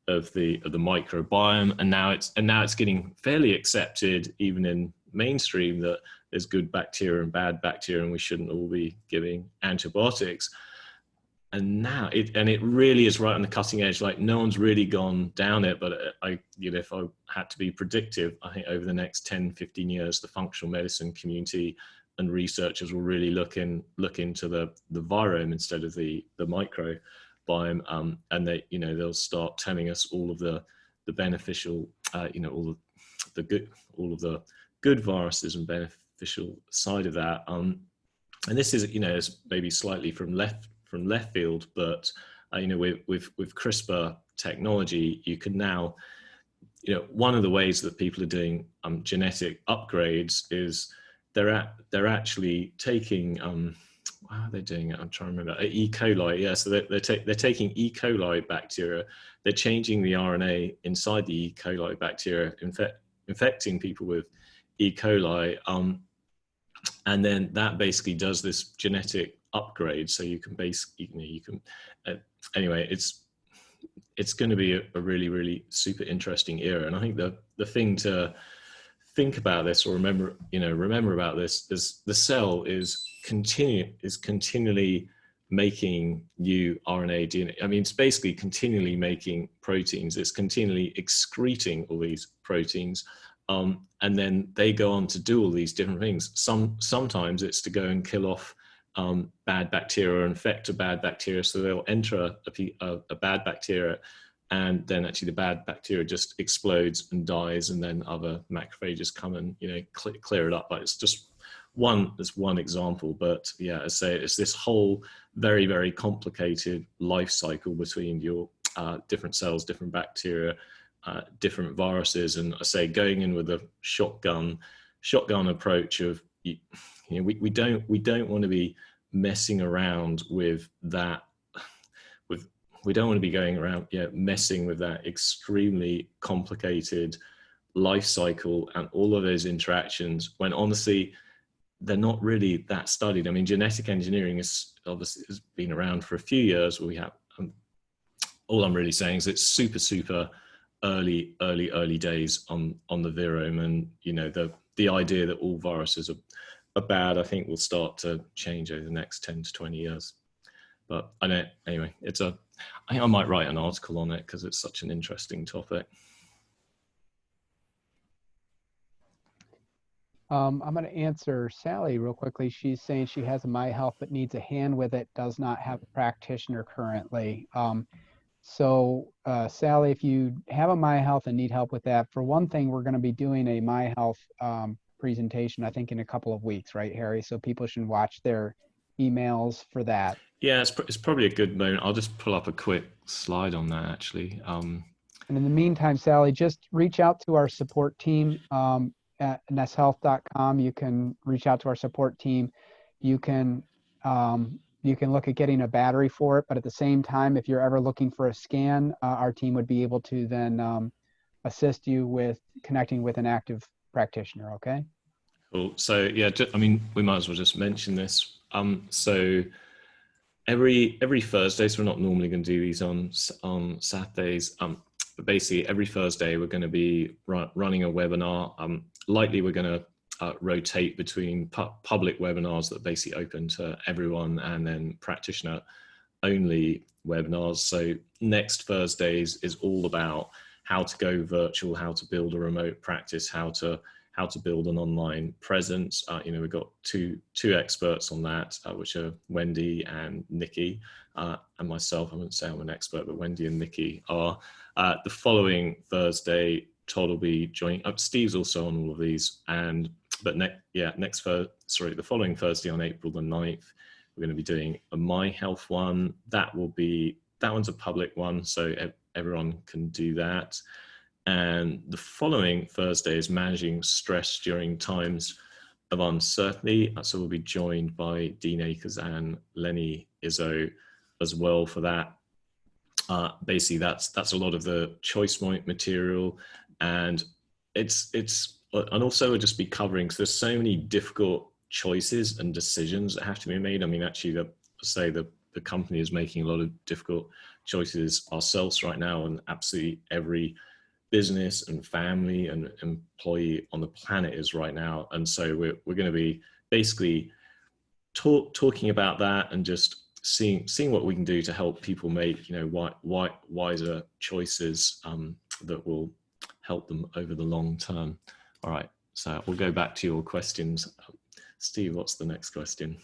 Speaker 2: of the microbiome, and now it's getting fairly accepted even in mainstream that there's good bacteria and bad bacteria, and we shouldn't all be giving antibiotics. And now it really is right on the cutting edge. Like, no one's really gone down it, but you know, if I had to be predictive, I think over the next 10, 15 years, the functional medicine community and researchers will really look into the virome instead of the microbiome, and they, you know, they'll start telling us all of the beneficial, you know, all of the good viruses and beneficial side of that. And this is, you know, is maybe slightly from left field, but you know, with CRISPR technology, you can now, you know, one of the ways that people are doing genetic upgrades is they're actually taking how are they doing it? I'm trying to remember. E. coli, yeah. So they're taking E. coli bacteria, they're changing the RNA inside the E. coli bacteria, infecting people with E. coli, and then that basically does this genetic upgrade. So you can anyway, it's going to be a really, really super interesting era. And I think the thing to think about this, or remember about this, is the cell is continually making new RNA, DNA. I mean, it's basically continually making proteins. It's continually excreting all these proteins. And then they go on to do all these different things. Sometimes it's to go and kill off bad bacteria or infect a bad bacteria. So they'll enter a bad bacteria, and then actually the bad bacteria just explodes and dies, and then other macrophages come and, you know, clear it up. But it's just one example. But yeah, I say it's this whole very, very complicated life cycle between your different cells, different bacteria, different viruses. And I say going in with a shotgun approach of, you know, we don't want to be messing around with that. We don't want to be going around messing with that extremely complicated life cycle and all of those interactions, when honestly they're not really that studied. I mean, genetic engineering has been around for a few years. We have all I'm really saying is it's super early days on the virome, and you know, the idea that all viruses are bad, I think, will start to change over the next 10 to 20 years. But I know, anyway, I think I might write an article on it because it's such an interesting topic.
Speaker 3: I'm going to answer Sally real quickly. She's saying she has a MyHealth but needs a hand with it, does not have a practitioner currently. So Sally, if you have a MyHealth and need help with that, for one thing, we're going to be doing a MyHealth presentation, I think, in a couple of weeks, right, Harry? So people should watch their emails for that.
Speaker 2: Yeah, it's probably a good moment. I'll just pull up a quick slide on that, actually.
Speaker 3: And in the meantime, Sally, just reach out to our support team at nesshealth.com. You can reach out to our support team. You can look at getting a battery for it, but at the same time, if you're ever looking for a scan, our team would be able to then assist you with connecting with an active practitioner. Okay.
Speaker 2: Cool. So yeah, I mean, we might as well just mention this. So every Thursday, so we're not normally going to do these on Saturdays, but basically every Thursday we're going to be running a webinar. Likely we're going to rotate between public webinars that are basically open to everyone, and then practitioner only webinars. So next Thursdays is all about how to go virtual, how to build a remote practice, how to build an online presence. You know, we've got two experts on that, which are Wendy and Nikki, and myself. I wouldn't say I'm an expert, but Wendy and Nikki are. The following Thursday, Todd will be joining up. Steve's also on all of these. The following Thursday on April the 9th, we're going to be doing a MyHealth one. That one's a public one, so everyone can do that. And the following Thursday is managing stress during times of uncertainty. So we'll be joined by Dean Akers and Lenny Izzo as well for that. Basically, that's a lot of the choice point material, and and also we'll just be covering, because there's so many difficult choices and decisions that have to be made. I mean, actually, the company is making a lot of difficult choices ourselves right now, and absolutely every business and family and employee on the planet is right now. And so we're going to be basically talking about that and just seeing what we can do to help people make, wiser choices that will help them over the long term. All right, so we'll go back to your questions. Steve, what's the next question?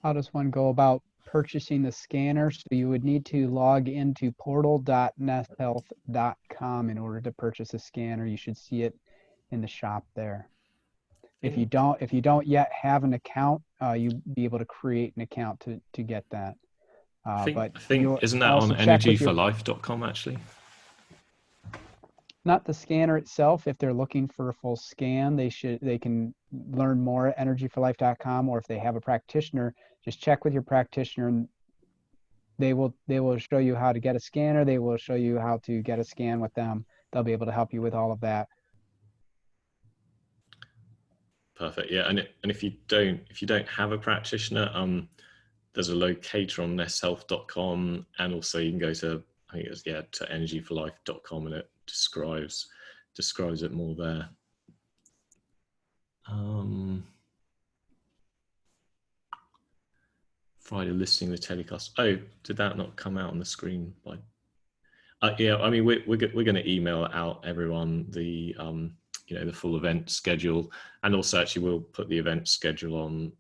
Speaker 3: How does one go about purchasing the scanner? So you would need to log into portal.nesthealth.com in order to purchase a scanner. You should see it in the shop there. If you don't yet have an account, you'll be able to create an account to get that.
Speaker 2: I think isn't that on energyforlife.com actually?
Speaker 3: Not the scanner itself. If they're looking for a full scan, they can learn more at energyforlife.com, or if they have a practitioner, just check with your practitioner and they will show you how to get a scanner. They will show you how to get a scan with them. They'll be able to help you with all of that.
Speaker 2: Perfect. Yeah, and if you don't have a practitioner, there's a locator on nesthealth.com, and also you can go to, I think it's to energyforlife.com, and it describes it more there. Friday listening to the telecast. Oh, did that not come out on the screen? Yeah, I mean, we're going to email out everyone the the full event schedule, and also actually we'll put the event schedule on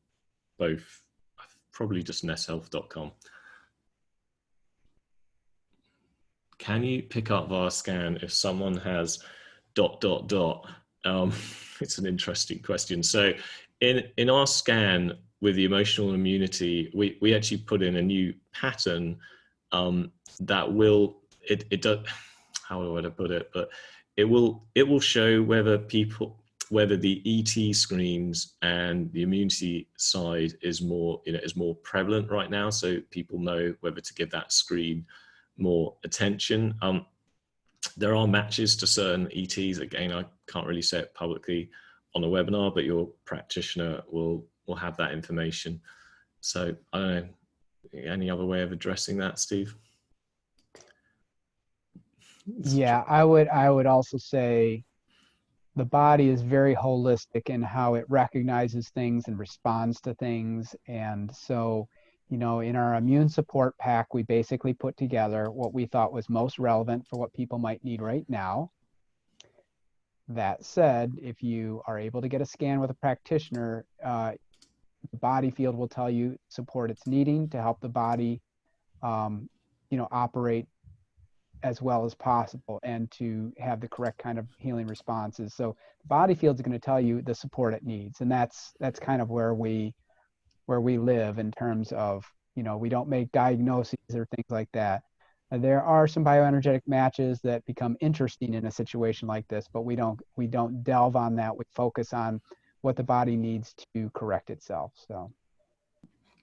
Speaker 2: both, probably just nesthealth.com. Can you pick up via scan if someone has ... It's an interesting question. So in our scan with the emotional immunity, we actually put in a new pattern that will, it does, how would I put it, but it will show whether the ET screens and the immunity side is more prevalent right now, so people know whether to give that screen more attention. There are matches to certain ETs. Again, I can't really say it publicly on a webinar, but your practitioner will have that information. So I don't know, any other way of addressing that, Steve?
Speaker 3: Yeah, I would also say the body is very holistic in how it recognizes things and responds to things. And so, in our immune support pack, we basically put together what we thought was most relevant for what people might need right now. That said, if you are able to get a scan with a practitioner, the body field will tell you support it's needing to help the body, operate as well as possible and to have the correct kind of healing responses. So the body field is going to tell you the support it needs. And that's kind of where we live in terms of, we don't make diagnoses or things like that. There are some bioenergetic matches that become interesting in a situation like this, but we don't delve on that. We focus on what the body needs to correct itself. So.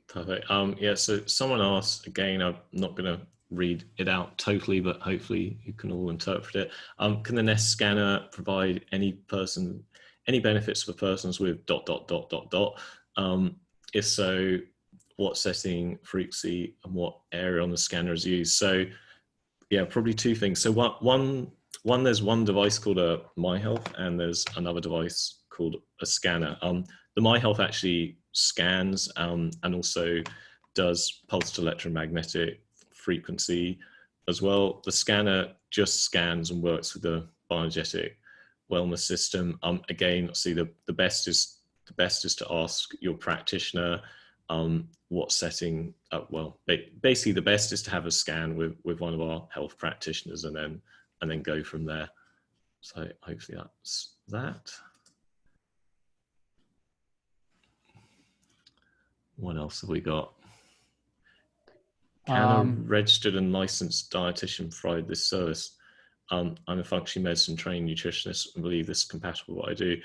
Speaker 2: Perfect. Yeah, so someone asked, again, I'm not going to read it out totally, but hopefully you can all interpret it. Can the Nest scanner provide any benefits for persons with ... If so, what setting, frequency, and what area on the scanner is used? So yeah, probably two things. So there's one device called a MyHealth, and there's another device called a scanner. The MyHealth actually scans and also does pulsed electromagnetic frequency as well. The scanner just scans and works with the bioenergetic wellness system. Again, see, the best is to ask your practitioner what setting. Basically the best is to have a scan with one of our health practitioners and then go from there. So hopefully that's that. What else have we got? Can a registered and licensed dietitian provide this service? I'm a functional medicine trained nutritionist and believe this is compatible with what I do.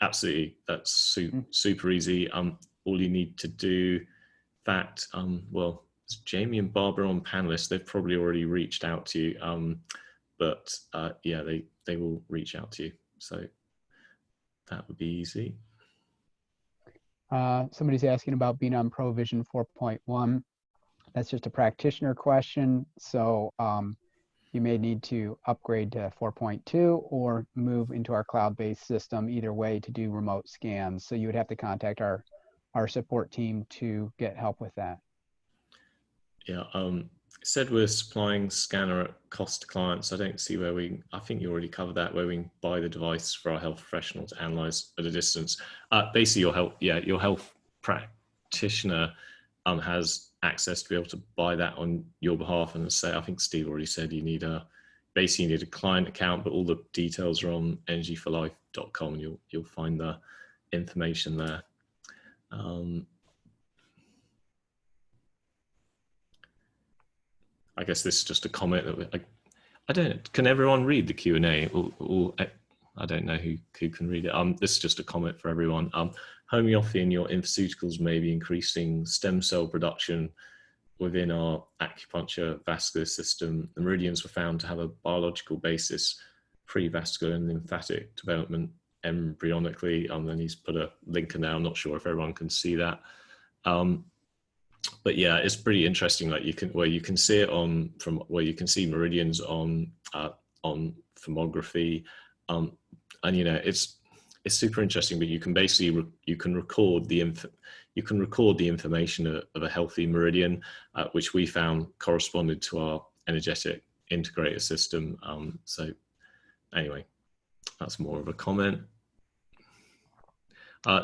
Speaker 2: Absolutely, that's super easy. All you need to do, in fact, well, Jamie and Barbara on panelists, they've probably already reached out to you, but yeah, they will reach out to you. So that would be easy.
Speaker 3: Somebody's asking about being on ProVision 4.1. That's just a practitioner question. So you may need to upgrade to 4.2 or move into our cloud-based system, either way, to do remote scans. So you would have to contact our support team to get help with that.
Speaker 2: Yeah, said we're supplying scanner at cost to clients. I don't see where I think you already covered that, where we can buy the device for our health professional to analyze at a distance. Basically your health practitioner has access to be able to buy that on your behalf. And say, I think Steve already said you need a client account, but all the details are on energyforlife.com and you'll find the information there. I guess this is just a comment that can everyone read the Q&A? Or I don't know who can read it. This is just a comment for everyone. Homeopathy in your infoceuticals may be increasing stem cell production within our acupuncture vascular system. The meridians were found to have a biological basis, pre-vascular and lymphatic development embryonically. Then he's put a link in there. I'm not sure if everyone can see that. But yeah, it's pretty interesting. Like you can see it where you can see meridians on thermography, and it's super interesting. But you can basically record the information of a healthy meridian, which we found corresponded to our energetic integrator system. So anyway, that's more of a comment.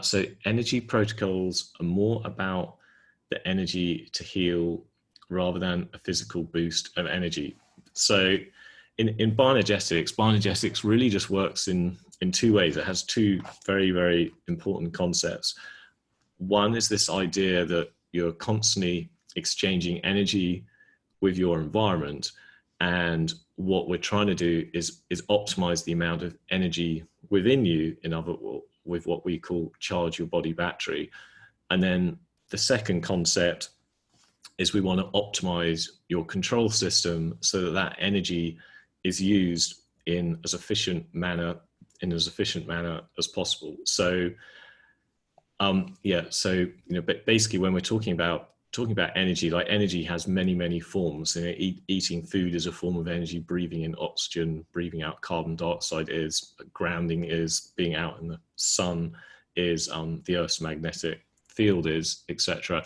Speaker 2: So energy protocols are more about the energy to heal rather than a physical boost of energy. So in bioenergetics really just works in two ways. It has two very, very important concepts. One is this idea that you're constantly exchanging energy with your environment. And what we're trying to do is optimize the amount of energy within you, with what we call charge your body battery. And then the second concept is we want to optimize your control system so that energy is used in as efficient manner as possible. So basically when we're talking about energy, like energy has many forms. Eating food is a form of energy, breathing in oxygen, breathing out carbon dioxide is, grounding is, being out in the sun is, the Earth's magnetic field is, etc.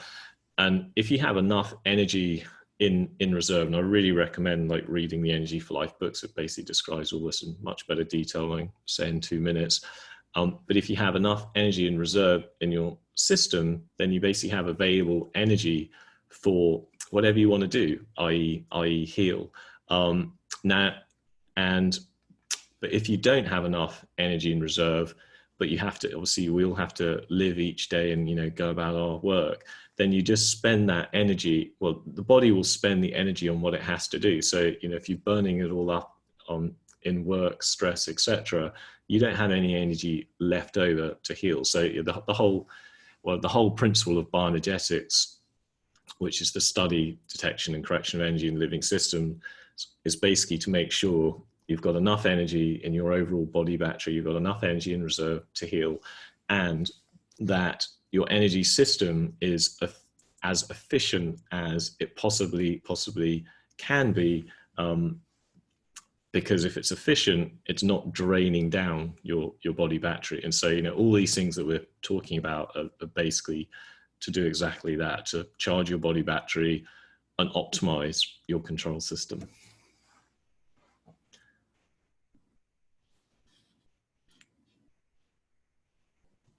Speaker 2: And if you have enough energy in reserve, and I really recommend reading the Energy for Life books, it basically describes all this in much better detail than I say in 2 minutes. But if you have enough energy in reserve in your system, then you basically have available energy for whatever you want to do, i.e. heal. But if you don't have enough energy in reserve, but you have to, obviously we all have to live each day and go about our work, then you just spend that energy. Well, the body will spend the energy on what it has to do. So if you're burning it all up in work, stress, etc., you don't have any energy left over to heal. So the whole principle of bioenergetics, which is the study, detection and correction of energy in the living system, is basically to make sure you've got enough energy in your overall body battery, you've got enough energy in reserve to heal, and that your energy system is as efficient as it possibly can be, because if it's efficient, it's not draining down your body battery. And so all these things that we're talking about are basically to do exactly that, to charge your body battery and optimize your control system.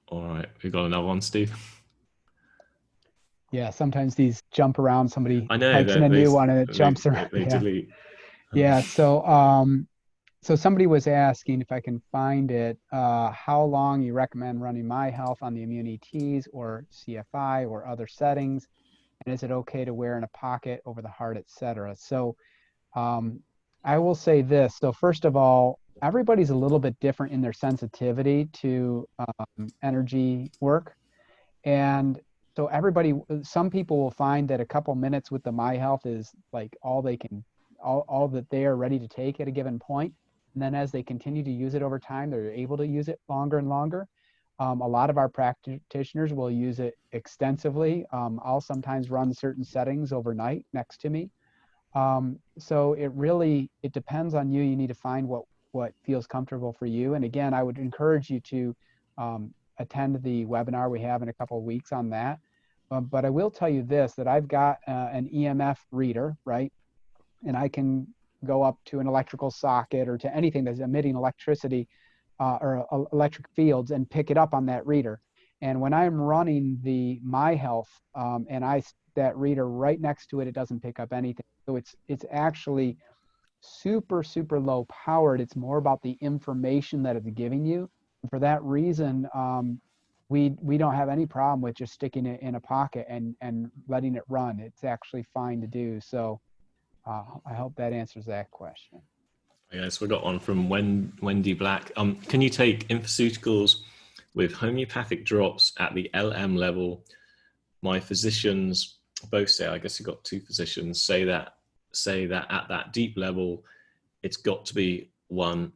Speaker 2: All right, we got another one, Steve.
Speaker 3: Yeah, sometimes these jump around. Somebody
Speaker 2: I know,
Speaker 3: types in a new one and it jumps around.
Speaker 2: They delete.
Speaker 3: Yeah. So somebody was asking, if I can find it, how long you recommend running My Health on the Immunity or CFI or other settings. And is it okay to wear in a pocket, over the heart, etc.? So I will say this. So first of all, everybody's a little bit different in their sensitivity to energy work. And so some people will find that a couple minutes with the MyHealth is like all that they are ready to take at a given point. And then as they continue to use it over time, they're able to use it longer and longer. A lot of our practitioners will use it extensively. I'll sometimes run certain settings overnight next to me. So it depends on you. You need to find what feels comfortable for you. And again, I would encourage you to attend the webinar we have in a couple of weeks on that. But I will tell you this, that I've got an EMF reader, right? And I can go up to an electrical socket or to anything that's emitting electricity or electric fields and pick it up on that reader. And when I'm running the MyHealth and that reader right next to it, it doesn't pick up anything. So it's actually super, super low powered. It's more about the information that it's giving you. And for that reason, we don't have any problem with just sticking it in a pocket and letting it run. It's actually fine to do. So I hope that answers that question.
Speaker 2: Yes, we got one from Wendy Black. Can you take infoceuticals with homeopathic drops at the LM level? My physicians both say, I guess you've got two physicians, say that at that deep level, it's got to be one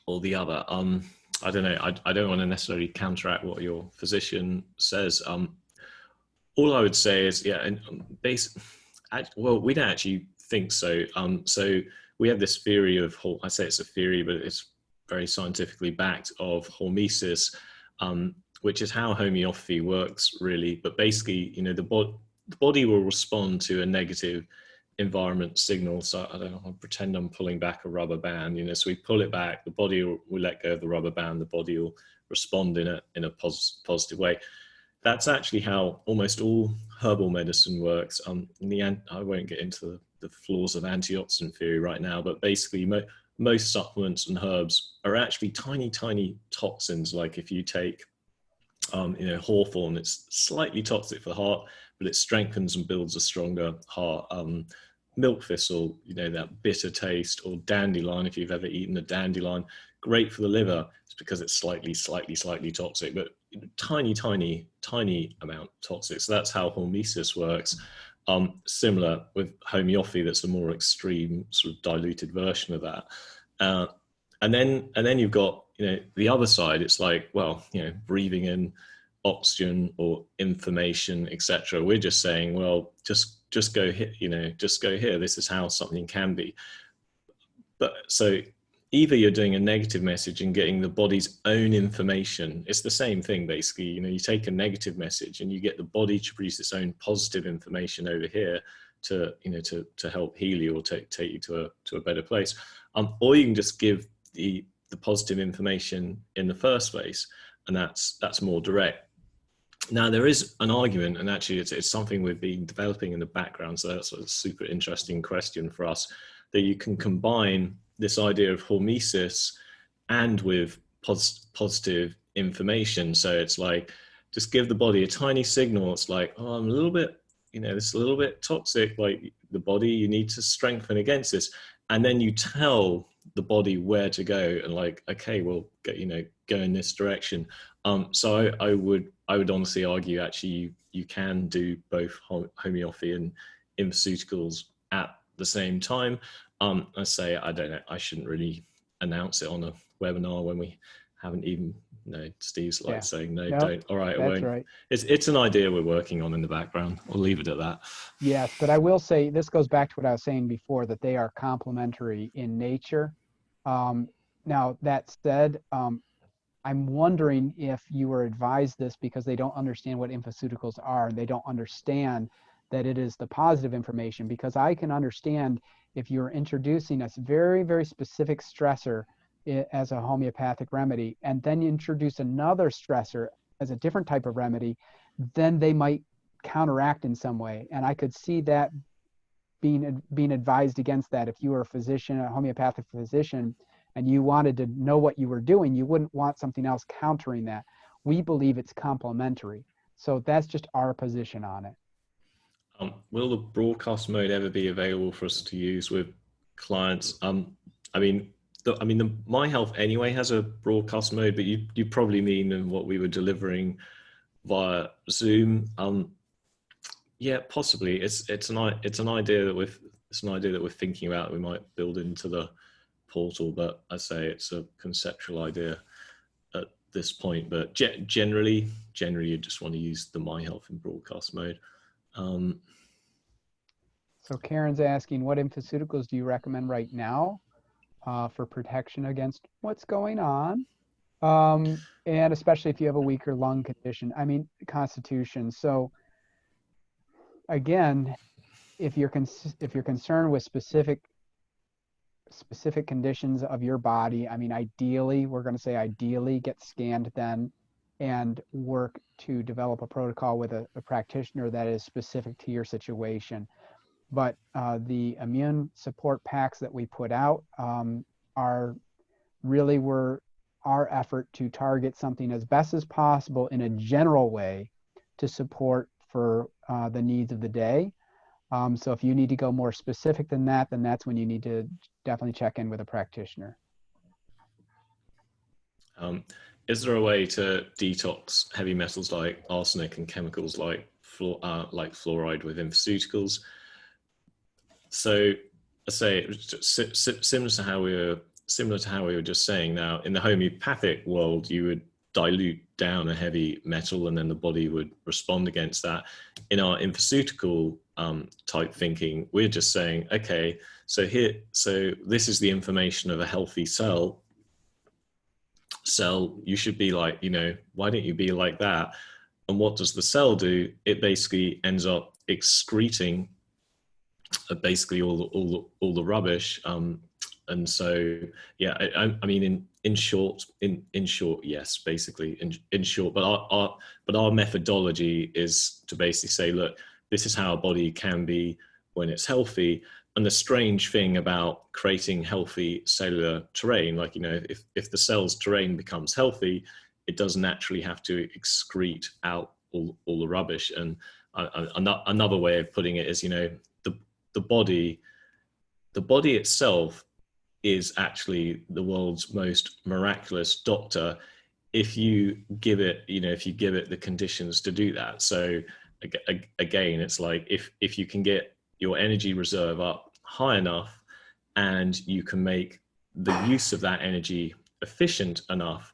Speaker 2: or the other. I don't know. I don't want to necessarily counteract what your physician says. All I would say is, yeah, and well, we don't actually think so. So we have this theory of, I say it's a theory, but it's very scientifically backed, of hormesis, which is how homeopathy works, really. But basically, the body will respond to a negative environment signal. So I don't know, I'll pretend I'm pulling back a rubber band, so we pull it back, the body will let go of the rubber band, the body will respond in a positive way. That's actually how almost all herbal medicine works. In the end, I won't get into the flaws of antioxidant theory right now, but basically most supplements and herbs are actually tiny, tiny toxins. Like if you take, hawthorn, it's slightly toxic for the heart, but it strengthens and builds a stronger heart. Milk thistle, that bitter taste, or dandelion, if you've ever eaten a dandelion, great for the liver. It's because it's slightly toxic, but tiny amount toxic. So that's how hormesis works. Similar with homeopathy, that's a more extreme sort of diluted version of that. And then you've got, the other side. It's like, well, breathing in oxygen or information, etc. We're just saying, well, just go here, just go here. This is how something can be. But so either you're doing a negative message and getting the body's own information. It's the same thing, basically. You take a negative message and you get the body to produce its own positive information over here to help heal you or take you to a better place. Or you can just give the positive information in the first place, and that's more direct. Now, there is an argument, and actually it's something we've been developing in the background, so that's a super interesting question for us, that you can combine this idea of hormesis and with positive information. So it's like, just give the body a tiny signal. It's like, oh, I'm a little bit, this is a little bit toxic, like the body, you need to strengthen against this. And then you tell the body where to go and like, okay, well, go in this direction. So I would honestly argue, actually, you can do both homeopathy and infoceuticals at the same time. I say, I don't know, I shouldn't really announce it on a webinar when we haven't even, Steve's like saying, no,
Speaker 3: nope,
Speaker 2: don't. All right, I won't.
Speaker 3: Right.
Speaker 2: It's an idea we're working on in the background. I'll leave it at that.
Speaker 3: Yes, but I will say, this goes back to what I was saying before, that they are complementary in nature. Now, that said, I'm wondering if you were advised this because they don't understand what infoceuticals are, and they don't understand that it is the positive information, because I can understand if you're introducing a very, very specific stressor as a homeopathic remedy, and then you introduce another stressor as a different type of remedy, then they might counteract in some way. And I could see that being advised against that. If you were a physician, a homeopathic physician, and you wanted to know what you were doing, you wouldn't want something else countering that. We believe it's complementary. So that's just our position on it.
Speaker 2: Will the broadcast mode ever be available for us to use with clients? I mean, the My Health anyway has a broadcast mode, but you probably mean what we were delivering via Zoom. Yeah, possibly. It's an idea that we're thinking about. We might build into the portal, but I say it's a conceptual idea at this point. But generally, you just want to use the My Health in broadcast mode.
Speaker 3: So Karen's asking, what infoceuticals do you recommend right now for protection against what's going on? And especially if you have a weaker lung condition, I mean, constitution. So again, if you're concerned with specific conditions of your body, I mean, ideally, we're going to say ideally get scanned then and work to develop a protocol with a practitioner that is specific to your situation. But the immune support packs that we put out are really our effort to target something as best as possible in a general way to support for the needs of the day. So if you need to go more specific than that, then that's when you need to definitely check in with a practitioner.
Speaker 2: Is there a way to detox heavy metals like arsenic and chemicals like fluoride with infoceuticals? So I say similar to how we were just saying. Now, in the homeopathic world, you would dilute down a heavy metal and then the body would respond against that. In our infoceutical type thinking, we're just saying, okay, so this is the information of a healthy cell. You should be like, why don't you be like that? And what does the cell do? It basically ends up excreting basically all the rubbish. And so, yeah, I mean, in short, yes, basically in short, but our methodology is to basically say, look, this is how a body can be when it's healthy. And the strange thing about creating healthy cellular terrain, like, if the cell's terrain becomes healthy, it does naturally have to excrete out all the rubbish. And another way of putting it is, the body itself is actually the world's most miraculous doctor if you give it the conditions to do that. So again, it's like if you can get your energy reserve up high enough and you can make the use of that energy efficient enough,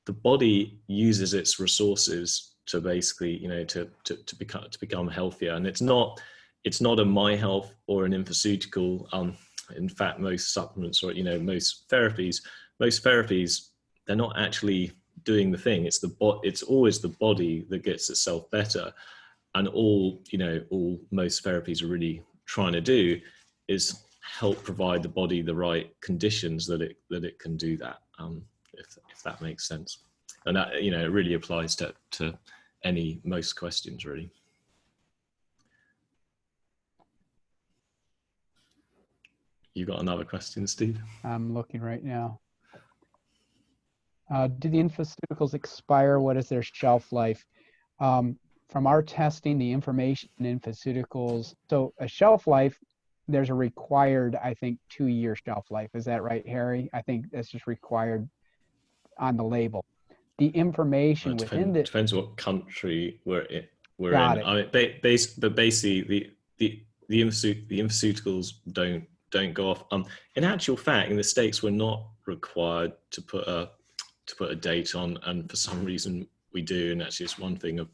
Speaker 2: the body uses its resources to basically, to become healthier. And it's not a My Health or an infoceutical. In fact, most supplements or most therapies, they're not actually doing the thing. It's always the body that gets itself better. And most therapies are really trying to do is help provide the body the right conditions that it can do that. If that makes sense. And that it really applies to most questions really. You got another question, Steve?
Speaker 3: I'm looking right now. Do the infoceuticals expire? What is their shelf life? From our testing, the information in infoceuticals, so a shelf life, there's a required, I think, 2-year shelf life. Is that right, Harry? I think that's just required on the label. The information within the...
Speaker 2: Depends what country we're in.
Speaker 3: Got it.
Speaker 2: I mean, but basically, the infoceuticals don't go off. In actual fact, in the States, we're not required to put a date on, and for some reason we do, and actually it's one thing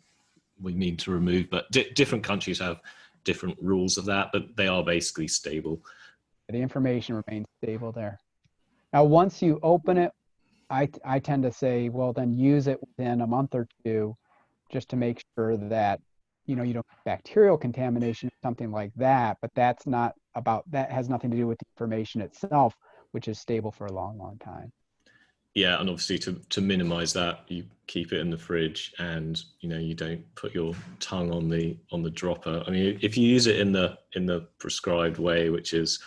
Speaker 2: we need to remove. But different countries have different rules of that, but they are basically stable.
Speaker 3: The information remains stable there. Now, once you open it, I tend to say, well, then use it within a month or two, just to make sure that you don't have bacterial contamination, something like that. But that has nothing to do with the information itself, which is stable for a long, long time. Yeah,
Speaker 2: and obviously to minimize that, you keep it in the fridge, and you don't put your tongue on the dropper. I mean, if you use it in the prescribed way, which is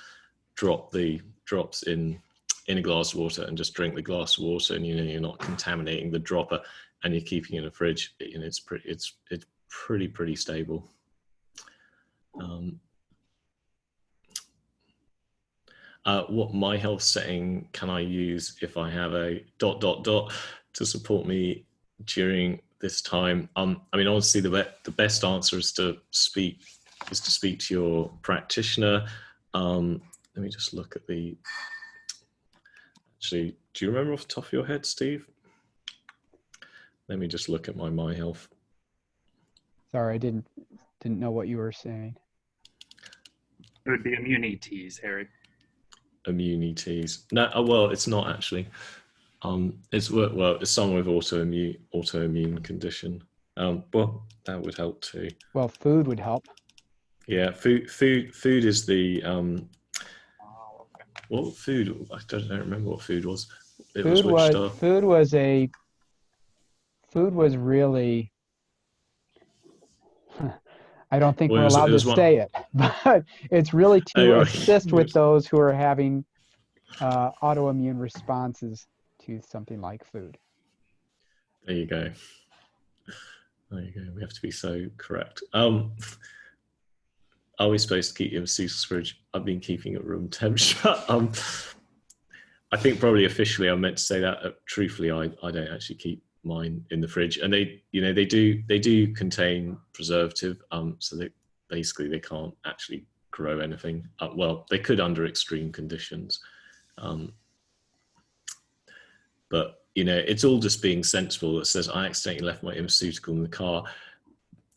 Speaker 2: drop the drops in a glass of water and just drink the glass of water, and you're not contaminating the dropper, and you're keeping it in the fridge, it's pretty stable. What my health setting can I use if I have a ... to support me during this time? I mean, honestly, the best answer is to speak to your practitioner. Let me just look at the. Actually, do you remember off the top of your head, Steve? Let me just look at my health.
Speaker 3: Sorry, I didn't know what you were saying.
Speaker 5: It would be immunities, Harry.
Speaker 2: Immunities. No, well, it's not actually. It's someone with autoimmune condition. Well, that would help too.
Speaker 3: Well, food would help.
Speaker 2: Yeah, food is the
Speaker 5: Okay.
Speaker 2: what food? I don't remember what food was.
Speaker 3: Food was really. I don't think
Speaker 2: Well,
Speaker 3: we're allowed to say it, but it's really to
Speaker 2: right.
Speaker 3: assist with those who are having autoimmune responses to something like food.
Speaker 2: There you go. There you go. We have to be so correct. Are we supposed to keep in Sue's fridge? I've been keeping it room temperature. I think probably officially I meant to say that. Truthfully, I don't actually keep mine in the fridge, and they do contain preservative. So they can't actually grow anything. Well, they could under extreme conditions, but it's all just being sensible. It says I accidentally left my pharmaceutical in the car.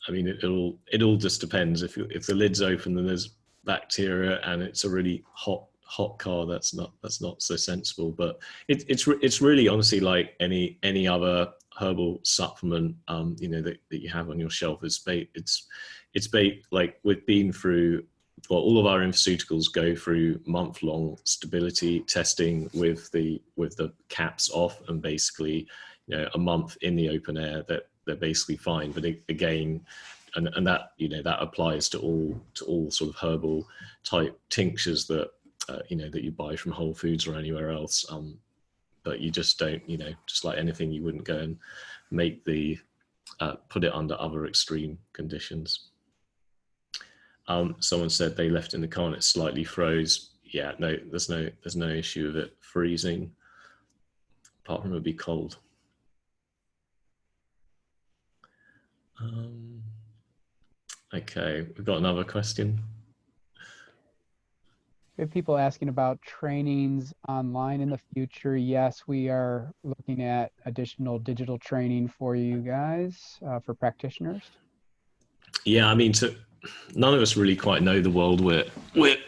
Speaker 2: I mean, it all just depends. If the lid's open and there's bacteria and it's a really hot car, that's not so sensible. But it's really honestly like any other herbal supplement that you have on your shelf. It's like we've been through. Well, all of our pharmaceuticals go through month-long stability testing with the caps off, and basically a month in the open air that they're basically fine. But again, and that that applies to all sort of herbal type tinctures that that you buy from Whole Foods or anywhere else. But you just don't, just like anything, you wouldn't go and make put it under other extreme conditions. Someone said they left in the car and it slightly froze. Yeah, no, there's no issue with it freezing, apart from it would be cold. Okay, we've got another question.
Speaker 3: We have people asking about trainings online in the future. Yes, we are looking at additional digital training for you guys, for practitioners.
Speaker 2: Yeah, I mean, none of us really quite know the world we're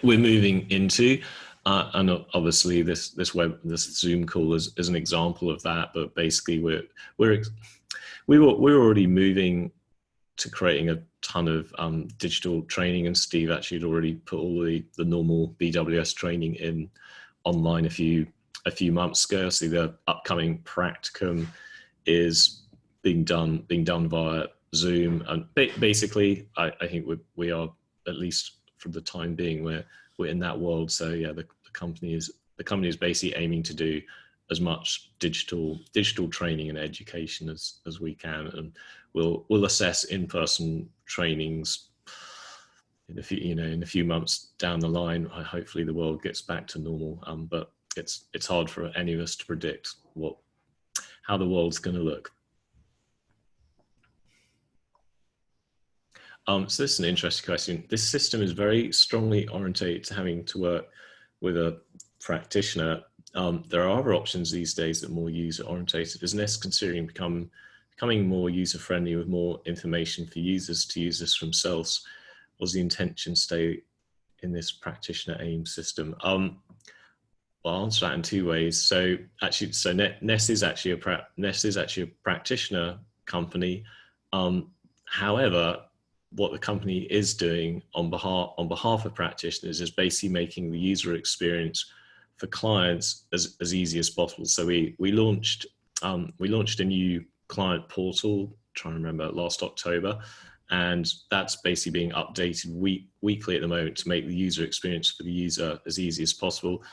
Speaker 2: moving into, and obviously this Zoom call is an example of that. But basically, we're already moving to creating a ton of digital training, and Steve actually had already put all the normal BWS training in online a few months ago. So the upcoming practicum is being done via Zoom, and basically I think we are, at least for the time being, we're in that world. So yeah, the company is basically aiming to do as much digital training and education as we can, and we'll assess in-person trainings in a few months down the line. Hopefully the world gets back to normal, but it's hard for any of us to predict how the world's going to look. So this is an interesting question. This system is very strongly orientated to having to work with a practitioner. There are other options these days that are more user-orientated. Is NEST considering becoming more user-friendly with more information for users to use this themselves? Was the intention stay in this practitioner AIM system? Well, I'll answer that in two ways. So NEST is actually a practitioner company. However, what the company is doing on behalf of practitioners is basically making the user experience for clients as easy as possible. So we launched a new client portal, trying to remember, last October, and that's basically being updated weekly at the moment to make the user experience for the user as easy as possible.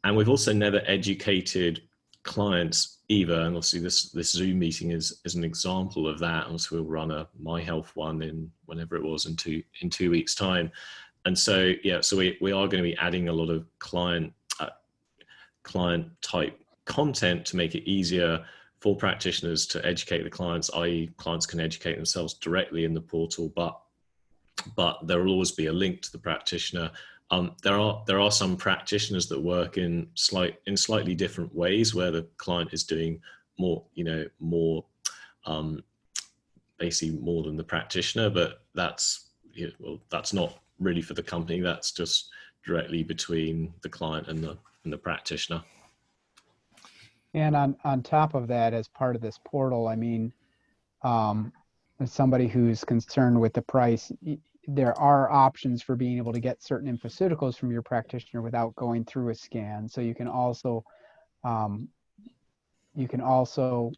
Speaker 2: And we've also never educated clients either, and obviously this Zoom meeting is an example of that, and so we'll run a My Health one in whenever it was in 2 weeks time. And so yeah, so we are going to be adding a lot of client type content to make it easier for practitioners to educate the clients, i.e. clients can educate themselves directly in the portal, but there will always be a link to the practitioner. There are some practitioners that work in slightly different ways, where the client is doing more, basically more than the practitioner, but that's not really for the company. That's just directly between the client and the practitioner.
Speaker 3: And on top of that, as part of this portal, I mean, as somebody who's concerned with the price, there are options for being able to get certain infoceuticals from your practitioner without going through a scan. So you can also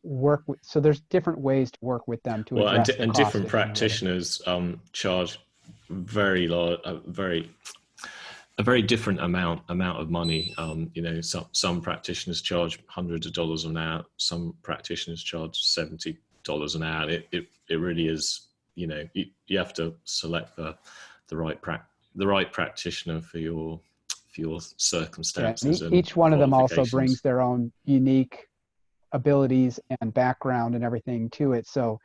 Speaker 3: work with, so there's different ways to work with them to address the cost.
Speaker 2: And different practitioners charge a very different amount of money. Some practitioners charge hundreds of dollars an hour. Some practitioners charge $70 an hour. It really is, you have to select the right practitioner for your circumstances.
Speaker 3: Yeah,
Speaker 2: and
Speaker 3: each one of them also
Speaker 2: qualifications.
Speaker 3: brings their own unique abilities and background and everything to it. So,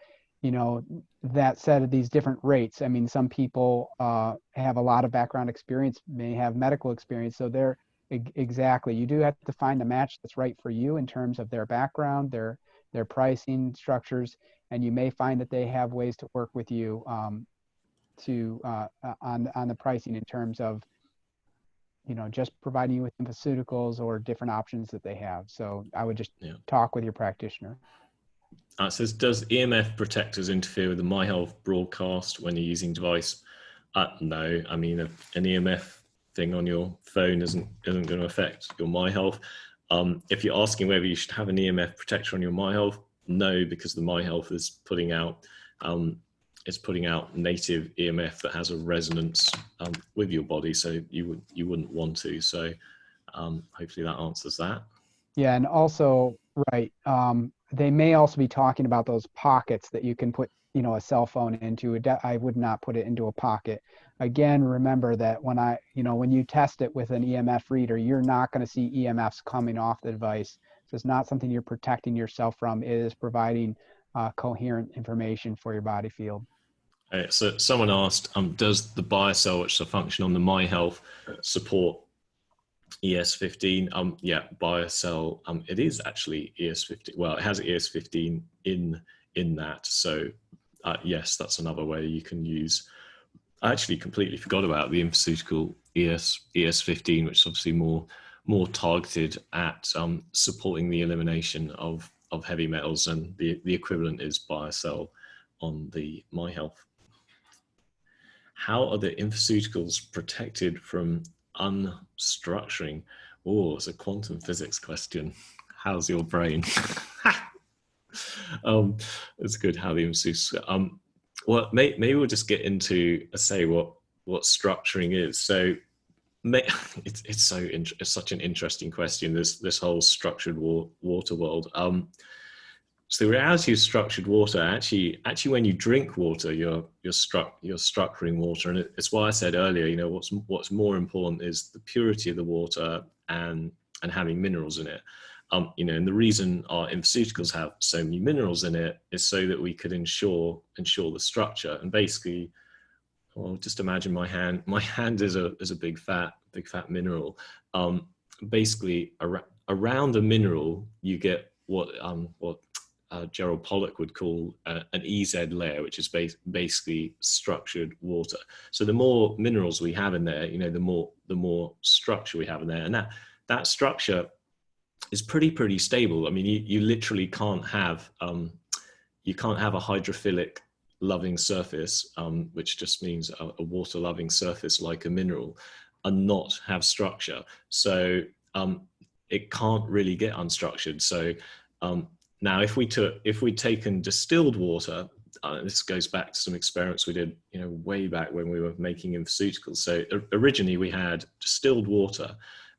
Speaker 3: that said, these different rates, I mean, some people have a lot of background experience, may have medical experience. So they're exactly, you do have to find the match that's right for you in terms of their background, their pricing structures, and you may find that they have ways to work with you on the pricing in terms of, just providing you with infoceuticals or different options that they have. So I would just talk with your practitioner.
Speaker 2: It says, does EMF protectors interfere with the My Health broadcast when you're using device? No, I mean, an EMF thing on your phone isn't going to affect your My Health. If you're asking whether you should have an EMF protector on your My Health, no, because the My Health is putting out native EMF that has a resonance with your body, so you wouldn't want to. So hopefully that answers that. Yeah,
Speaker 3: and also, right, they may also be talking about those pockets that you can put, a cell phone into. I would not put it into a pocket. Again, remember that when you test it with an EMF reader, you're not going to see EMFs coming off the device. So it's not something you're protecting yourself from. It is providing coherent information for your body field.
Speaker 2: So someone asked, does the BioCell, which is a function on the My Health, support ES15? Yeah, BioCell, it is actually ES15. Well, it has ES15 in that. So yes, that's another way you can use. I actually completely forgot about the infoceutical ES15, which is obviously more targeted at supporting the elimination of heavy metals, and the equivalent is BioCell on the My Health. How are the infoceuticals protected from unstructuring? Oh, it's a quantum physics question. How's your brain? It's good how the infoceuticals. Well, maybe we'll just get into what structuring is. So it's such an interesting question, this whole structured water world. So the reality of structured water, actually when you drink water, you're structuring water, and it's why I said earlier, what's more important is the purity of the water and having minerals in it. And the reason our infoceuticals have so many minerals in it is so that we could ensure the structure. And basically, well, just imagine my hand. My hand is a big fat mineral. Basically, around a mineral, you get what Gerald Pollack would call an EZ layer, which is basically structured water. So the more minerals we have in there, the more structure we have in there, and that structure is pretty stable. I mean, you literally can't have a hydrophilic loving surface, which just means a water loving surface like a mineral, and not have structure. So it can't really get unstructured. So now, if we'd taken distilled water, this goes back to some experiments we did, way back when we were making infoceuticals. So originally we had distilled water,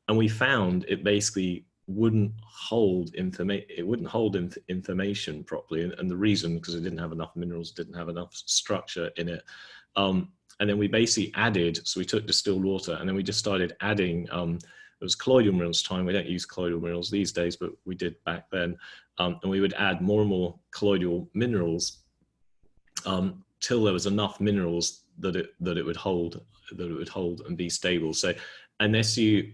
Speaker 2: and we found it basically wouldn't hold information properly, and the reason, because it didn't have enough minerals, didn't have enough structure in it. And then we basically added, so we took distilled water and then we just started adding, it was colloidal minerals time. We don't use colloidal minerals these days, but we did back then. And we would add more and more colloidal minerals till there was enough minerals that it would hold and be stable. So unless you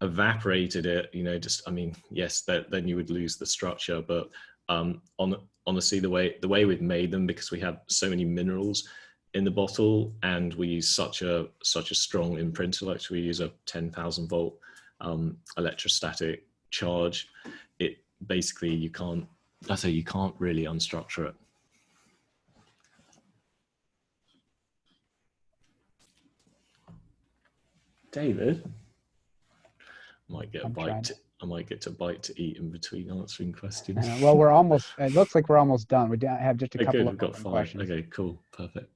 Speaker 2: evaporated it, just, I mean, yes, then you would lose the structure. But honestly, the way we've made them, because we have so many minerals in the bottle and we use such a strong imprinter, like we use a 10,000 volt electrostatic charge, it basically you can't really unstructure it. David, I might get a bite to eat in between answering questions.
Speaker 3: Well, it looks like we're almost done. We have just a couple of
Speaker 2: We've got 5
Speaker 3: questions.
Speaker 2: Okay, cool, perfect.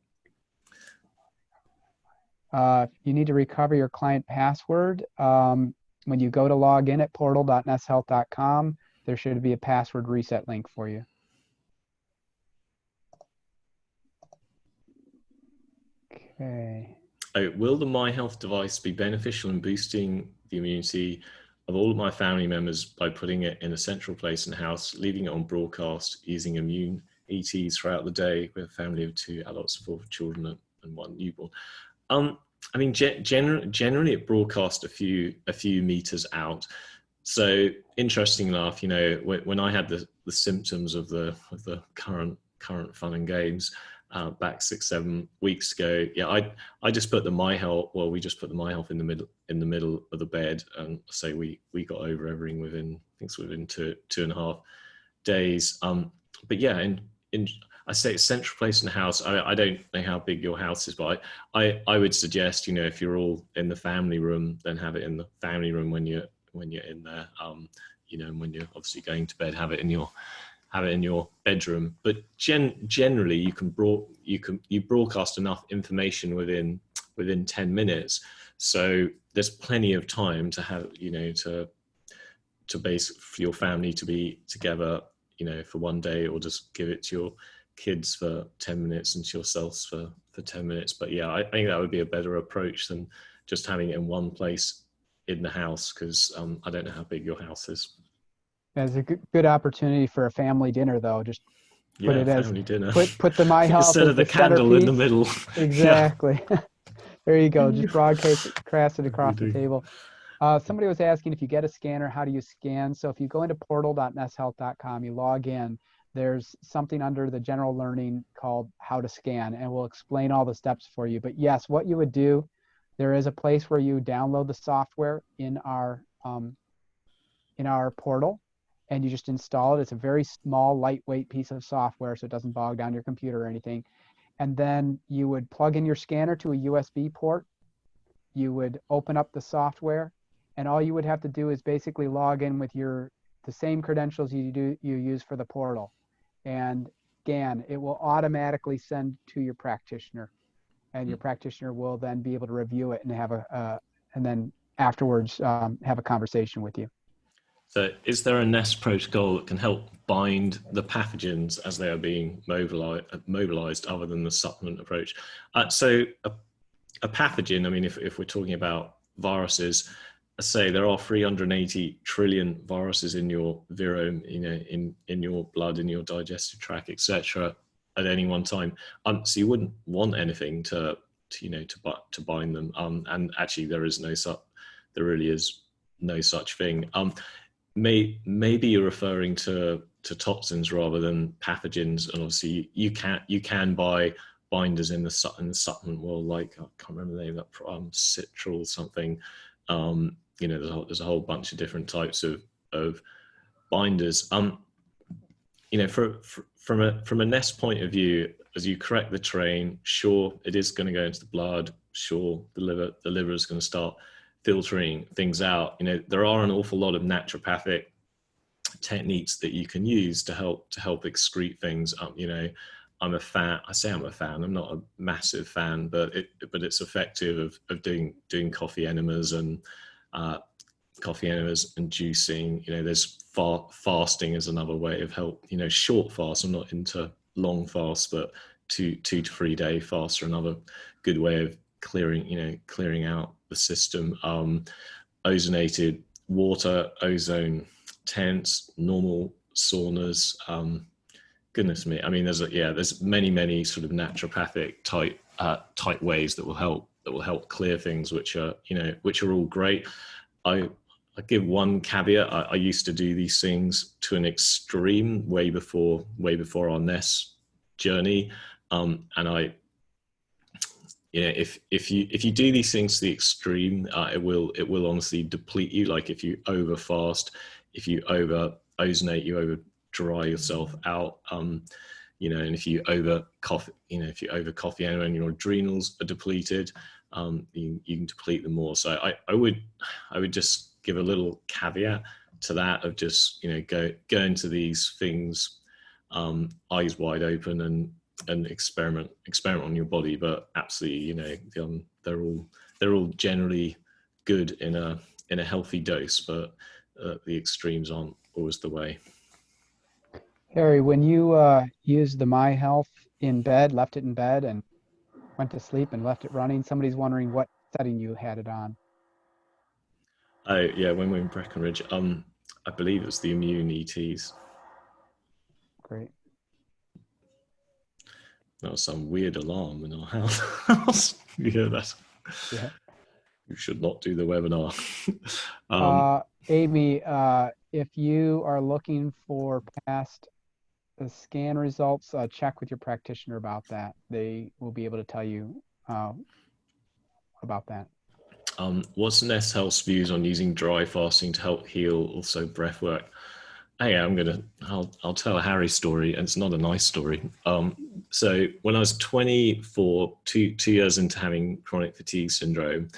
Speaker 3: You need to recover your client password. When you go to log in at portal.nesthealth.com, there should be a password reset link for you. Okay.
Speaker 2: Will the MyHealth device be beneficial in boosting the immunity of all of my family members by putting it in a central place in the house, leaving it on broadcast, using immune ETs throughout the day with a family of 2 adults, 4 children and 1 newborn? I mean, generally it broadcasts a few meters out. So interesting enough, when I had the symptoms of the current fun and games back 6-7 weeks ago, yeah, I just put the MyHealth. Well, we just put the MyHealth in the middle of the bed, and say we got over everything within, I think it's within 2.5 days. But yeah, in I say it's central place in the house. I don't know how big your house is, but I would suggest, if you're all in the family room, then have it in the family room when you're in there. And when you're obviously going to bed, have it in your bedroom. But generally, you broadcast enough information within 10 minutes, so there's plenty of time to have to base for your family to be together, for one day, or just give it to your kids for 10 minutes and to yourselves for 10 minutes. But yeah, I think that would be a better approach than just having it in one place in the house, because I don't know how big your house is.
Speaker 3: It's a good opportunity for a family dinner, though. Just put it as
Speaker 2: family dinner.
Speaker 3: Put the MyHealth
Speaker 2: instead of the candle in the middle.
Speaker 3: Exactly. There you go. Just broadcast it across the table. Somebody was asking, if you get a scanner, how do you scan? So if you go into portal.nesthealth.com, you log in, there's something under the general learning called how to scan, and we'll explain all the steps for you. But yes, what you would do, there is a place where you download the software in our portal, and you just install it. It's a very small, lightweight piece of software, so it doesn't bog down your computer or anything. And then you would plug in your scanner to a USB port. You would open up the software, and all you would have to do is basically log in with the same credentials you use for the portal, and scan. It will automatically send to your practitioner, and your practitioner will then be able to review it and have and then afterwards have a conversation with you.
Speaker 2: So is there a Nest protocol that can help bind the pathogens as they are being mobilized other than the supplement approach? So a pathogen, I mean, if we're talking about viruses, say there are 380 trillion viruses in your virome, in your blood, in your digestive tract, etc., at any one time. So you wouldn't want anything to bind them. And actually, there really is no such thing. Maybe you're referring to toxins rather than pathogens, and obviously you can buy binders in the supplement world, like I can't remember the name of that, Citral something. There's a whole bunch of different types of binders. From a Nest point of view, as you correct the terrain, sure, it is going to go into the blood. Sure, the liver is going to start filtering things out. There are an awful lot of naturopathic techniques that you can use to help excrete things up. I'm a fan. I'm not a massive fan, but it's effective of doing coffee enemas and coffee enemas and juicing. There's fasting is another way of help. Short fast. I'm not into long fast, but 2 to 3 day fasts are another good way of clearing out the system. Ozonated water, ozone tents, normal saunas. Goodness me, I mean, there's many sort of naturopathic type ways that will help clear things, which are all great. I give one caveat. I used to do these things to an extreme way before our NES journey, and if you do these things to the extreme, it will honestly deplete you. Like if you over fast, if you over ozonate, you over dry yourself out, and if you over coffee, and your adrenals are depleted, you can deplete them more. So I would just give a little caveat to that of just go into these things eyes wide open and experiment on your body, but absolutely they're all generally good in a healthy dose, but the extremes aren't always the way.
Speaker 3: Harry, when you used the My Health in bed, left it in bed and went to sleep and left it running, somebody's wondering what setting you had it on.
Speaker 2: Oh yeah, when we were in Breckenridge, I believe it was the Immune ETs.
Speaker 3: Great.
Speaker 2: That was some weird alarm in our house. Yeah,
Speaker 3: Yeah.
Speaker 2: You should not do the webinar.
Speaker 3: Amy, if you are looking for past scan results, check with your practitioner about that. They will be able to tell you about that.
Speaker 2: What's Nest Health's views on using dry fasting to help heal, also breath work? Hey, I'll tell a Harry story, and it's not a nice story. So when I was 24, two years into having chronic fatigue syndrome,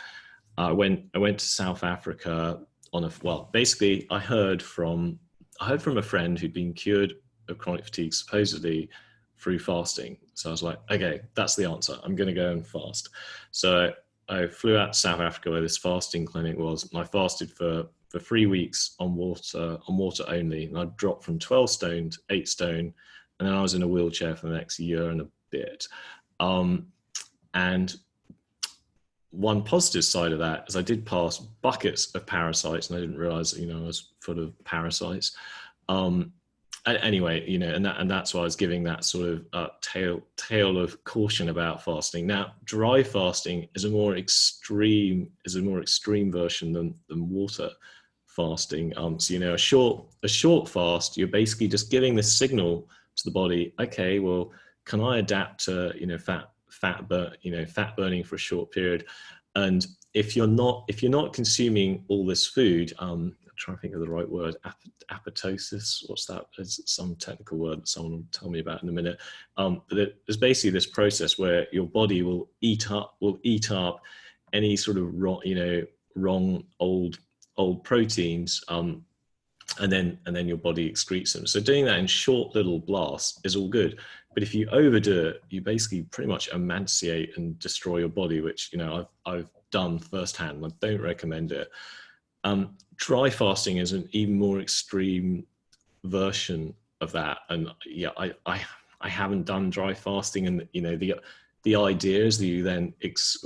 Speaker 2: I went to South Africa basically I heard from a friend who'd been cured of chronic fatigue supposedly through fasting. So I was like, okay, that's the answer. I'm going to go and fast. So I flew out to South Africa where this fasting clinic was, and I fasted for 3 weeks on water only, and I dropped from 12 stone to 8 stone, and then I was in a wheelchair for the next year and a bit. And one positive side of that is I did pass buckets of parasites, and I didn't realize I was full of parasites. Anyway, and that's why I was giving that sort of tale of caution about fasting. Now, dry fasting is a more extreme version than water fasting. So a short fast, you're basically just giving this signal to the body. Okay, well, can I adapt to fat burning for a short period? And if you're not consuming all this food, I'm trying to think of the right word, apoptosis. What's that? It's some technical word that someone will tell me about in a minute. But there's basically this process where your body will eat up any sort of wrong old proteins, and then your body excretes them. So doing that in short little blasts is all good. But if you overdo it, you basically pretty much emaciate and destroy your body, which I've done firsthand. I don't recommend it. Dry fasting is an even more extreme version of that. And yeah, I haven't done dry fasting, and the idea is that you then